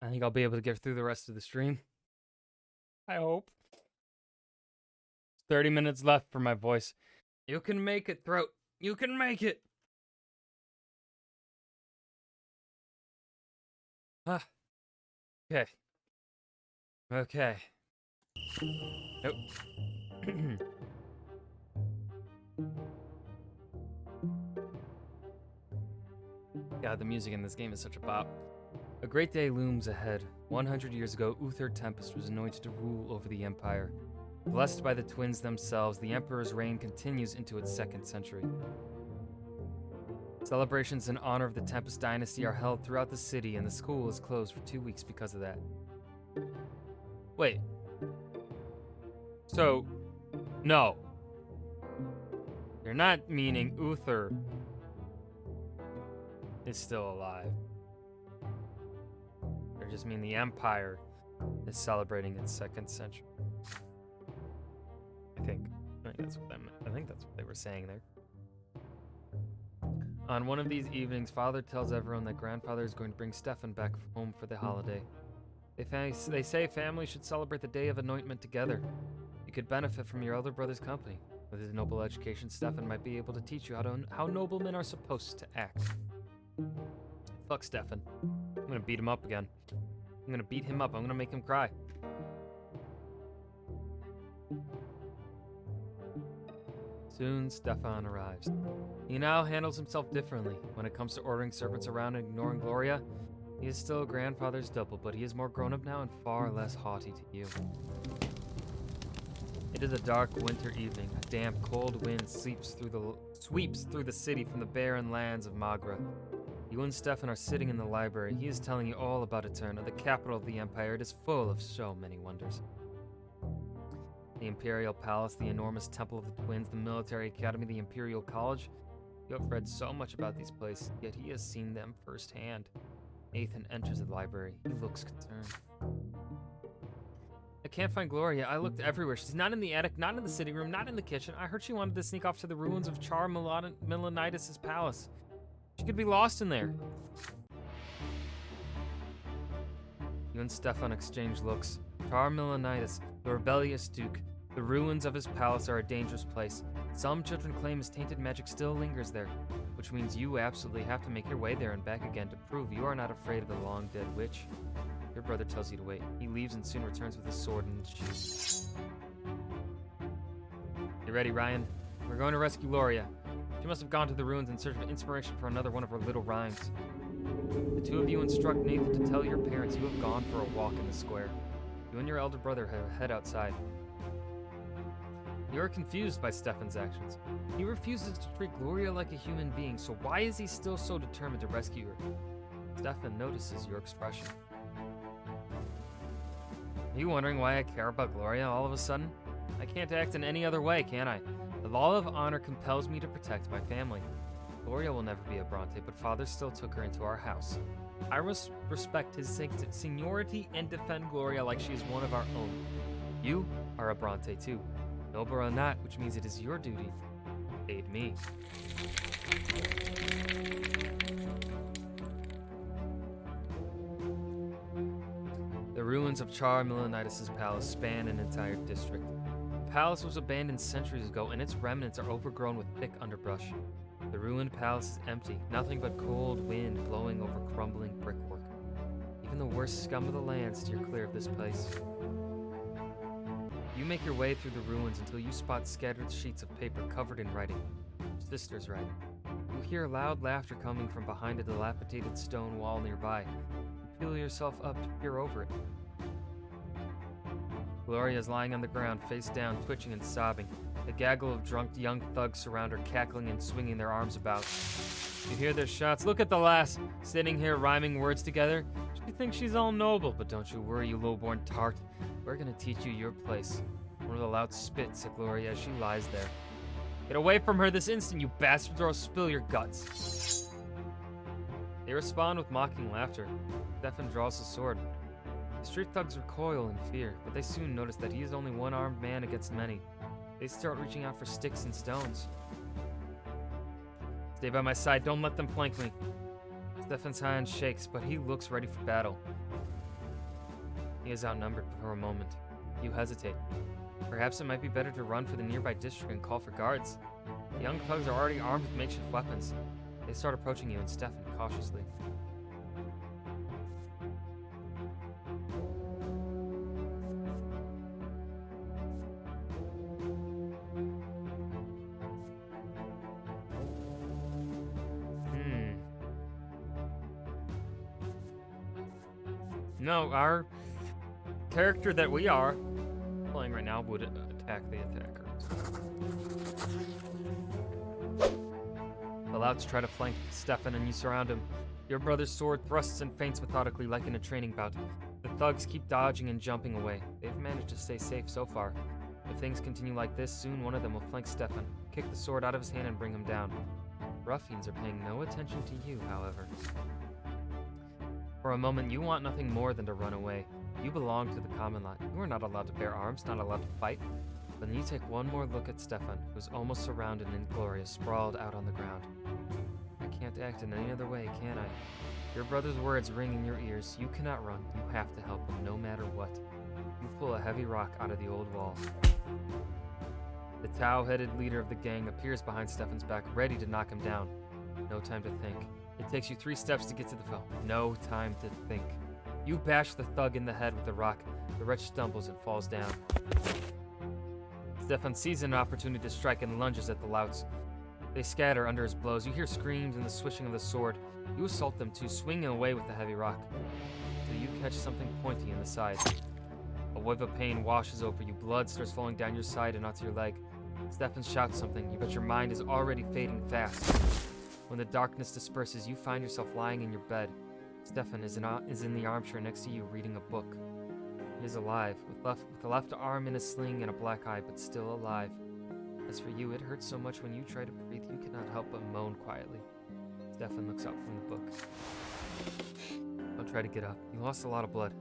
I think I'll be able to get through the rest of the stream. I hope. 30 minutes left for my voice. You can make it, throat. You can make it. Ah. Okay. Okay. Nope. God, the music in this game is such a bop. A great day looms ahead. 100 years ago, Uther Tempest was anointed to rule over the Empire. Blessed by the twins themselves, the Emperor's reign continues into its 2nd century. Celebrations in honor of the Tempest dynasty are held throughout the city, and the school is closed for 2 weeks because of that. Wait. So, no. You're not meaning Uther is still alive. Or just mean the Empire is celebrating its 2nd century. I think that's what they were saying there. On one of these evenings, Father tells everyone that Grandfather is going to bring Stefan back home for the holiday. They say families should celebrate the Day of Anointment together. You could benefit from your elder brother's company. With his noble education, Stefan might be able to teach you how noblemen are supposed to act. Fuck Stefan. I'm gonna beat him up again. I'm gonna beat him up. I'm gonna make him cry. Soon, Stefan arrives. He now handles himself differently. When it comes to ordering servants around and ignoring Gloria, he is still Grandfather's double, but he is more grown up now and far less haughty to you. It is a dark winter evening. A damp, cold wind sweeps through the city from the barren lands of Magra. You and Stefan are sitting in the library. He is telling you all about Eterna, the capital of the Empire. It is full of so many wonders. The Imperial Palace, the enormous Temple of the Twins, the Military Academy, the Imperial College. You have read so much about these places, yet he has seen them firsthand. Nathan enters the library. He looks concerned. I can't find Gloria. I looked everywhere. She's not in the attic, not in the sitting room, not in the kitchen. I heard she wanted to sneak off to the ruins of Char Milonitis' palace. She could be lost in there. You and Stefan exchange looks. Char Milonitis, the rebellious duke. The ruins of his palace are a dangerous place. Some children claim his tainted magic still lingers there, which means you absolutely have to make your way there and back again to prove you are not afraid of the long-dead witch. Your brother tells you to wait. He leaves and soon returns with his sword and shoes. You ready, Ryan? We're going to rescue Gloria. She must have gone to the ruins in search of inspiration for another one of her little rhymes. The two of you instruct Nathan to tell your parents you have gone for a walk in the square. You and your elder brother head outside. You are confused by Stefan's actions. He refuses to treat Gloria like a human being, so why is he still so determined to rescue her? Stefan notices your expression. Are you wondering why I care about Gloria all of a sudden? I can't act in any other way, can I? The law of honor compels me to protect my family. Gloria will never be a Brante, but Father still took her into our house. I must respect his seniority and defend Gloria like she is one of our own. You are a Brante too. Noble or not, which means it is your duty to aid me. The ruins of Char Milonitis' palace span an entire district. The palace was abandoned centuries ago, and its remnants are overgrown with thick underbrush. The ruined palace is empty, nothing but cold wind blowing over crumbling brickwork. Even the worst scum of the land steer clear of this place. You make your way through the ruins until you spot scattered sheets of paper covered in writing. Your sister's writing. You hear loud laughter coming from behind a dilapidated stone wall nearby. You peel yourself up to peer over it. Gloria is lying on the ground, face down, twitching and sobbing. A gaggle of drunk young thugs surround her, cackling and swinging their arms about. You hear their shots. Look at the lass, sitting here rhyming words together. She thinks she's all noble, but don't you worry, you low-born tart. We're gonna teach you your place. One of the loud spits at Gloria as she lies there. Get away from her this instant, you bastards, or I'll spill your guts. They respond with mocking laughter. Stefan draws his sword. The street thugs recoil in fear, but they soon notice that he is only one-armed man against many. They start reaching out for sticks and stones. Stay by my side, don't let them flank me. Stefan's hand shakes, but he looks ready for battle. He is outnumbered for a moment. You hesitate. Perhaps it might be better to run for the nearby district and call for guards. The young thugs are already armed with makeshift weapons. They start approaching you and Stefan cautiously. No, our character that we are playing right now would attack the attacker. The louts try to flank Stefan and you surround him. Your brother's sword thrusts and feints methodically like in a training bout. The thugs keep dodging and jumping away. They've managed to stay safe so far. If things continue like this, soon one of them will flank Stefan, kick the sword out of his hand and bring him down. Ruffians are paying no attention to you, however. For a moment, you want nothing more than to run away. You belong to the common lot. You are not allowed to bear arms, not allowed to fight. But then you take one more look at Stefan, who's almost surrounded and inglorious, sprawled out on the ground. I can't act in any other way, can I? Your brother's words ring in your ears. You cannot run. You have to help him, no matter what. You pull a heavy rock out of the old wall. The tow-headed leader of the gang appears behind Stefan's back, ready to knock him down. No time to think. It takes you 3 steps to get to the foe. No time to think. You bash the thug in the head with the rock. The wretch stumbles and falls down. Stefan sees an opportunity to strike and lunges at the louts. They scatter under his blows. You hear screams and the swishing of the sword. You assault them too, swinging away with the heavy rock. Until you catch something pointy in the side. A wave of pain washes over you. Blood starts falling down your side and onto your leg. Stefan shouts something, but your mind is already fading fast. When the darkness disperses, you find yourself lying in your bed. Stefan is in the armchair next to you, reading a book. He is alive, with the left arm in a sling and a black eye, but still alive. As for you, it hurts so much when you try to breathe, you cannot help but moan quietly. Stefan looks up from the book. Don't try to get up. You lost a lot of blood.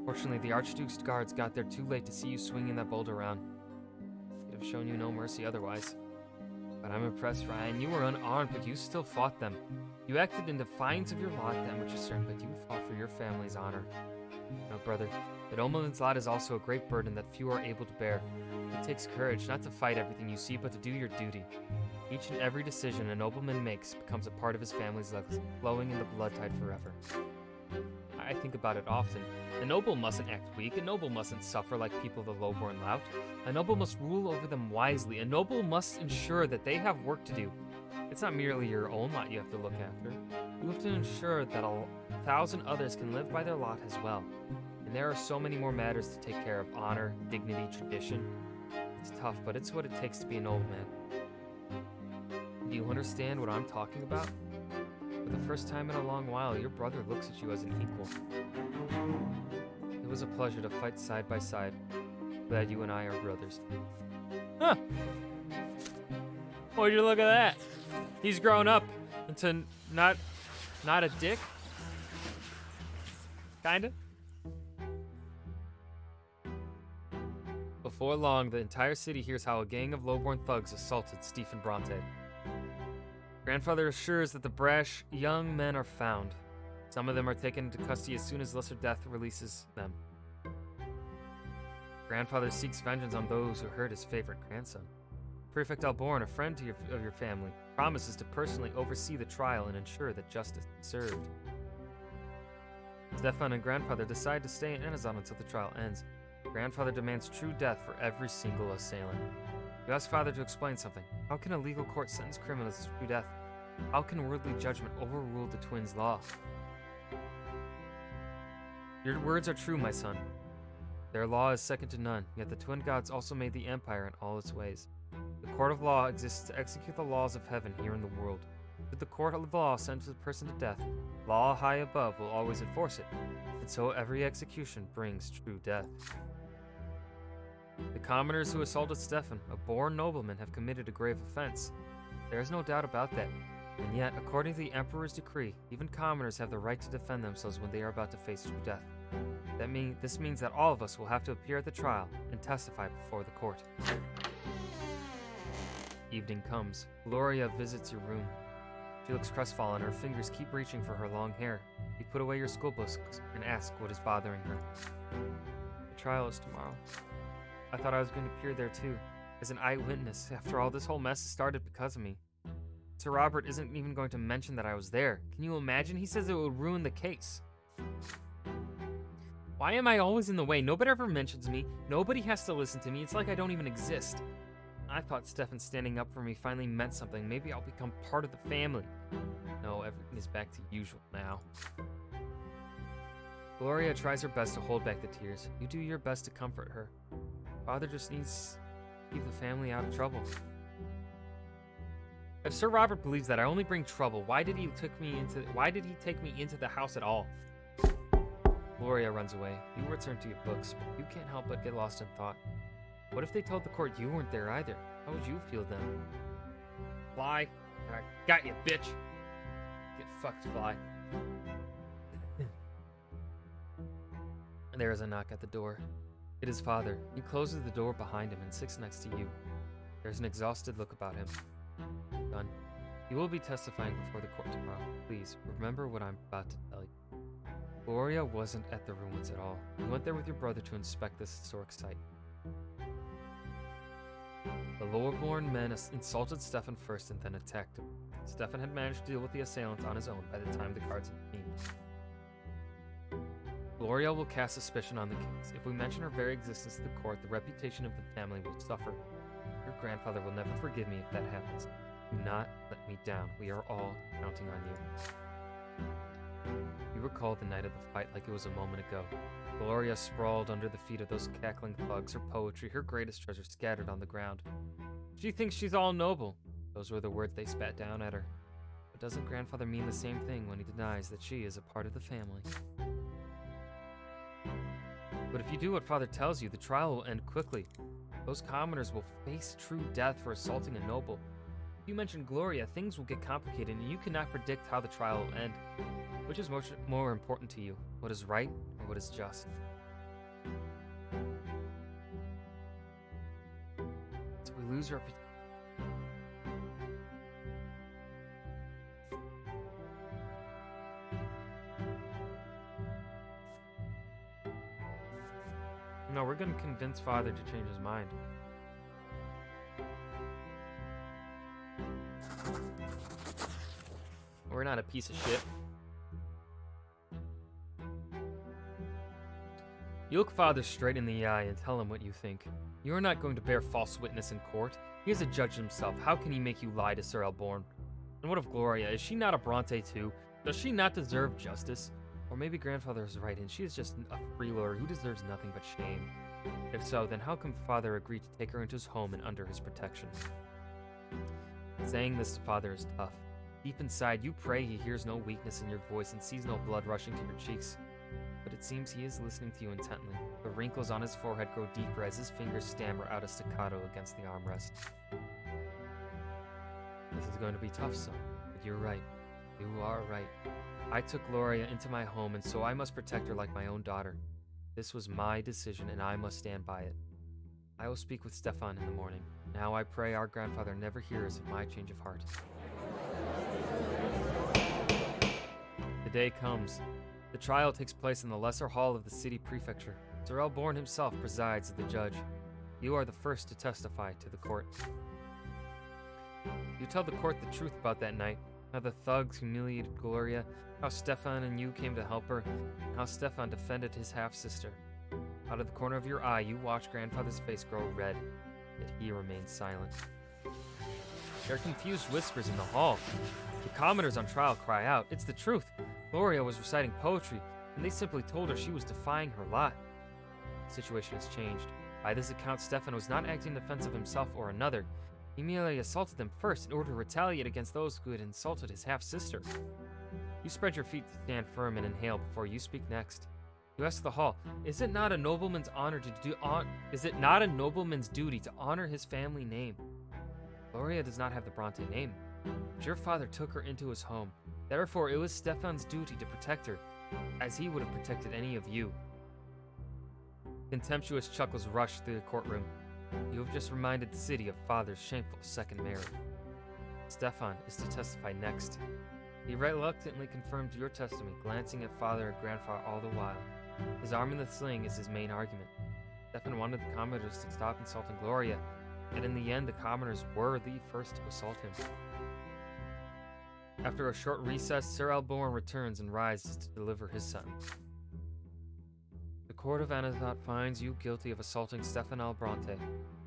Fortunately, the Archduke's guards got there too late to see you swinging that boulder around. They'd have shown you no mercy otherwise. But I'm impressed, Ryan. You were unarmed, but you still fought them. You acted in defiance of your lot, that much is certain, but you fought for your family's honor. No, brother, the nobleman's lot is also a great burden that few are able to bear. It takes courage not to fight everything you see, but to do your duty. Each and every decision a nobleman makes becomes a part of his family's legacy, flowing in the blood tide forever. I think about it often. A noble mustn't act weak. A noble mustn't suffer like people of the lowborn lout. A noble must rule over them wisely. A noble must ensure that they have work to do. It's not merely your own lot you have to look after. You have to ensure that 1,000 others can live by their lot as well. And there are so many more matters to take care of: honor, dignity, tradition. It's tough, but it's what it takes to be an old man. Do you understand what I'm talking about? For the first time in a long while, your brother looks at you as an equal. It was a pleasure to fight side by side. Glad you and I are brothers. Huh! Would you look at that? He's grown up into not a dick. Kinda. Before long, the entire city hears how a gang of lowborn thugs assaulted Stephen Brante. Grandfather assures that the brash young men are found. Some of them are taken into custody as soon as lesser death releases them. Grandfather seeks vengeance on those who hurt his favorite grandson. Prefect Alborn, a friend of your family, promises to personally oversee the trial and ensure that justice is served. Stefan and Grandfather decide to stay in Amazon until the trial ends. Grandfather demands true death for every single assailant. You ask Father to explain something. How can a legal court sentence criminals to true death? How can worldly judgment overrule the twins' law? Your words are true, my son. Their law is second to none, yet the twin gods also made the empire in all its ways. The court of law exists to execute the laws of heaven here in the world. Should the court of law sentence a person to death, law high above will always enforce it, and so every execution brings true death. The commoners who assaulted Stefan, a born nobleman, have committed a grave offense. There is no doubt about that. And yet, according to the Emperor's decree, even commoners have the right to defend themselves when they are about to face true death. This means that all of us will have to appear at the trial and testify before the court. Evening comes. Gloria visits your room. She looks crestfallen. Her fingers keep reaching for her long hair. You put away your school books and ask what is bothering her. The trial is tomorrow. I thought I was going to appear there too, as an eyewitness. After all, this whole mess started because of me. Sir Robert isn't even going to mention that I was there. Can you imagine? He says it would ruin the case. Why am I always in the way? Nobody ever mentions me. Nobody has to listen to me. It's like I don't even exist. I thought Stefan standing up for me finally meant something. Maybe I'll become part of the family. No, everything is back to usual now. Gloria tries her best to hold back the tears. You do your best to comfort her. Father just needs to keep the family out of trouble. If Sir Robert believes that I only bring trouble, why did he take me into the house at all? Gloria runs away. You return to your books, but you can't help but get lost in thought. What if they told the court you weren't there either? How would you feel then? Fly. I got you, bitch. Get fucked, Fly. There is a knock at the door. It is Father. He closes the door behind him and sits next to you. There's an exhausted look about him. Done. You will be testifying before the court tomorrow. Please, remember what I'm about to tell you. Gloria wasn't at the ruins at all. You went there with your brother to inspect this historic site. The lower-born men insulted Stefan first and then attacked him. Stefan had managed to deal with the assailants on his own by the time the guards had came. Gloria will cast suspicion on the case. If we mention her very existence to the court, the reputation of the family will suffer. Your grandfather will never forgive me if that happens. Do not let me down. We are all counting on you. You recall the night of the fight like it was a moment ago. Gloria sprawled under the feet of those cackling thugs, her poetry, her greatest treasure scattered on the ground. She thinks she's all noble. Those were the words they spat down at her. But doesn't grandfather mean the same thing when he denies that she is a part of the family? But if you do what Father tells you, the trial will end quickly. Those commoners will face true death for assaulting a noble. If you mention Gloria, things will get complicated and you cannot predict how the trial will end. Which is more important to you, what is right or what is just? So we lose reputation. No, we're gonna convince Father to change his mind. We're not a piece of shit. You look Father straight in the eye and tell him what you think. You are not going to bear false witness in court. He is a judge himself. How can he make you lie to Sir Elborn? And what of Gloria? Is she not a Brante too? Does she not deserve justice? Or maybe grandfather is right and she is just a freeloader who deserves nothing but shame. If so, then how come Father agreed to take her into his home and under his protection? Saying this to Father is tough. Deep inside, you pray he hears no weakness in your voice and sees no blood rushing to your cheeks. But it seems he is listening to you intently. The wrinkles on his forehead grow deeper as his fingers stammer out a staccato against the armrest. This is going to be tough, son, but you're right. You are right. I took Gloria into my home, and so I must protect her like my own daughter. This was my decision, and I must stand by it. I will speak with Stefan in the morning. Now I pray our grandfather never hears of my change of heart. The day comes. The trial takes place in the lesser hall of the city prefecture. Sir Elborn himself presides as the judge. You are the first to testify to the court. You tell the court the truth about that night, how the thugs humiliated Gloria, how Stefan and you came to help her, and how Stefan defended his half-sister. Out of the corner of your eye, you watch grandfather's face grow red, yet he remains silent. There are confused whispers in the hall. The commoners on trial cry out, "It's the truth! Gloria was reciting poetry, and they simply told her she was defying her lot." The situation has changed. By this account, Stefan was not acting in defense of himself or another. He merely assaulted them first in order to retaliate against those who had insulted his half-sister. You spread your feet to stand firm and inhale before you speak next. You ask the hall, is it not a nobleman's duty to honor his family name? Gloria does not have the Brante name, but your father took her into his home. Therefore, it was Stefan's duty to protect her, as he would have protected any of you. Contemptuous chuckles rushed through the courtroom. You have just reminded the city of Father's shameful second marriage. Stefan is to testify next. He reluctantly confirmed your testimony, glancing at Father and Grandfather all the while. His arm in the sling is his main argument. Stefan wanted the commoners to stop insulting Gloria, yet in the end the commoners were the first to assault him. After a short recess, Sir Elborn returns and rises to deliver his sentence. The court of Anathot finds you guilty of assaulting Stefan Brante,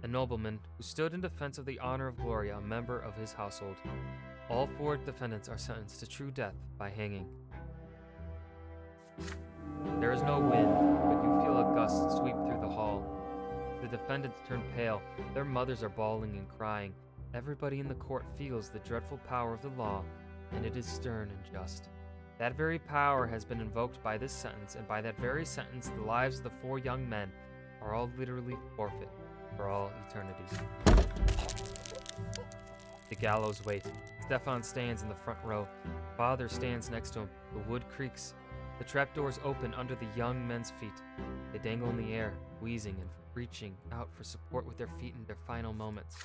a nobleman who stood in defense of the honor of Gloria, a member of his household. All 4 defendants are sentenced to true death by hanging. There is no wind, but you feel a gust sweep through the hall. The defendants turn pale. Their mothers are bawling and crying. Everybody in the court feels the dreadful power of the law, and it is stern and just. That very power has been invoked by this sentence, and by that very sentence, the lives of the 4 young men are all literally forfeit for all eternity. The gallows wait. Stefan stands in the front row. Father stands next to him. The wood creaks. The trapdoors open under the young men's feet. They dangle in the air, wheezing and reaching out for support with their feet in their final moments.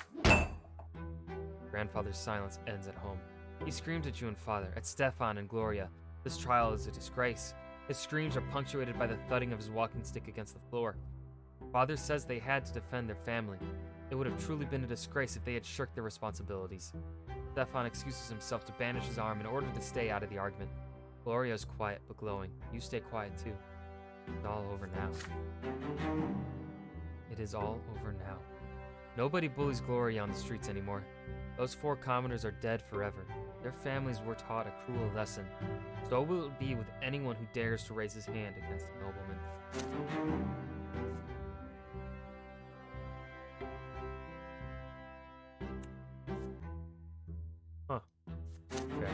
Grandfather's silence ends at home. He screams at you and Father, at Stefan and Gloria. This trial is a disgrace. His screams are punctuated by the thudding of his walking stick against the floor. Father says they had to defend their family. It would have truly been a disgrace if they had shirked their responsibilities. Stefan excuses himself to bandage his arm in order to stay out of the argument. Gloria is quiet but glowing. You stay quiet too. It's all over now. It is all over now. Nobody bullies Gloria on the streets anymore. Those 4 commoners are dead forever. Their families were taught a cruel lesson. So will it be with anyone who dares to raise his hand against a nobleman. Huh. Okay.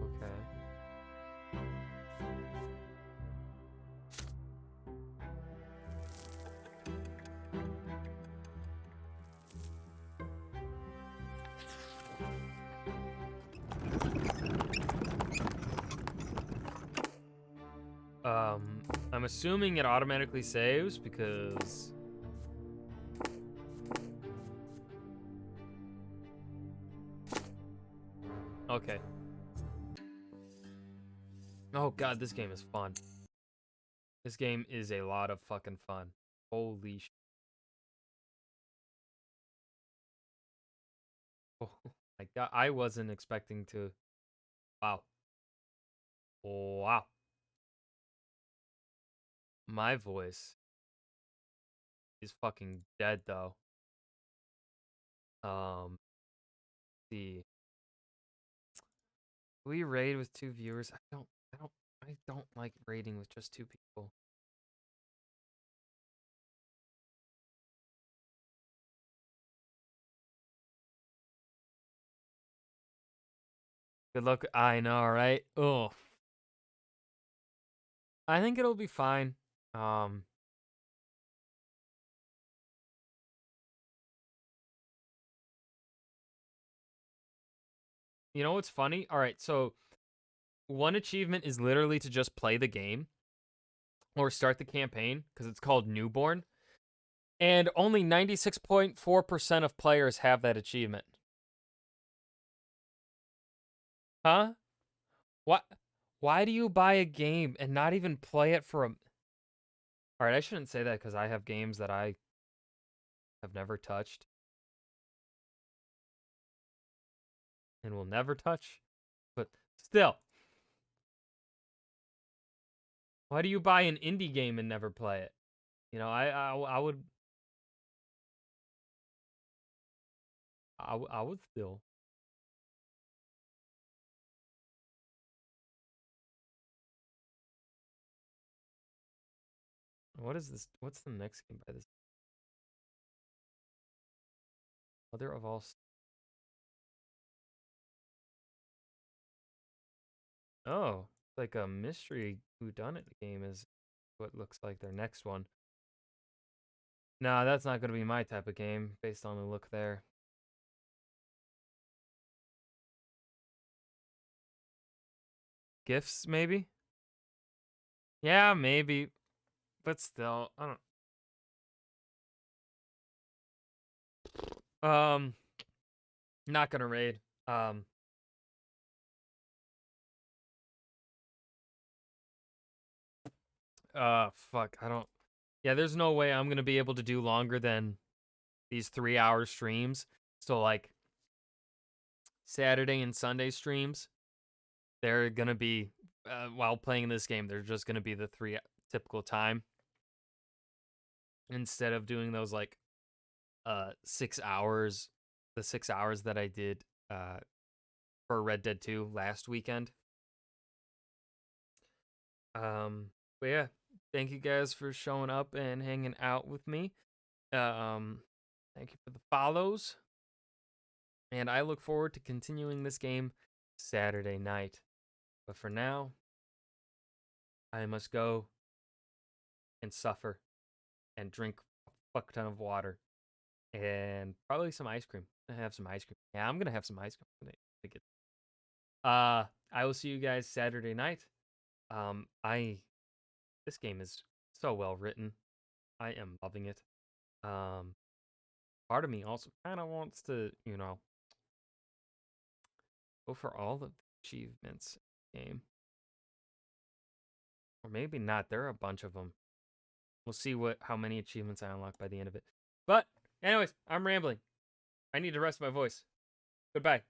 Okay. I'm assuming it automatically saves because... Okay. Oh god, this game is fun. This game is a lot of fucking fun. Holy sh... Oh my god, I wasn't expecting to... Wow. Wow. My voice is fucking dead though. See. We raid with 2 viewers. I don't like raiding with just 2 people. Good luck. I know, right? Oh. I think it'll be fine. You know what's funny? All right, so one achievement is literally to just play the game or start the campaign because it's called Newborn. And only 96.4% of players have that achievement. Huh? What? Why do you buy a game and not even play it for a... All right, I shouldn't say that because I have games that I have never touched and will never touch. But still. Why do you buy an indie game and never play it? You know, I would... I would still. What is this? What's the next game by this? Mother of all... Oh, it's like a mystery whodunit game is what looks like their next one. Nah, that's not going to be my type of game based on the look there. Gifts, maybe? Yeah, maybe. But still, I don't... Not gonna raid. Fuck, I don't... Yeah, there's no way I'm gonna be able to do longer than these 3-hour streams. So, like, Saturday and Sunday streams, they're gonna be, while playing this game, they're just gonna be the 3 typical time. Instead of doing those, like, 6 hours, the 6 hours that I did, for Red Dead 2 last weekend. But yeah, thank you guys for showing up and hanging out with me. Thank you for the follows, and I look forward to continuing this game Saturday night. But for now, I must go and suffer and drink a fuck ton of water and probably some ice cream. I have some ice cream. Yeah, I'm gonna have some ice cream. Gonna get. I will see you guys Saturday night. I This game is so well written. I am loving it. Um, Part of me also kind of wants to, go for all of the achievements in the game, or maybe not. There are a bunch of them. We'll see how many achievements I unlock by the end of it. But anyways, I'm rambling. I need to rest my voice. Goodbye.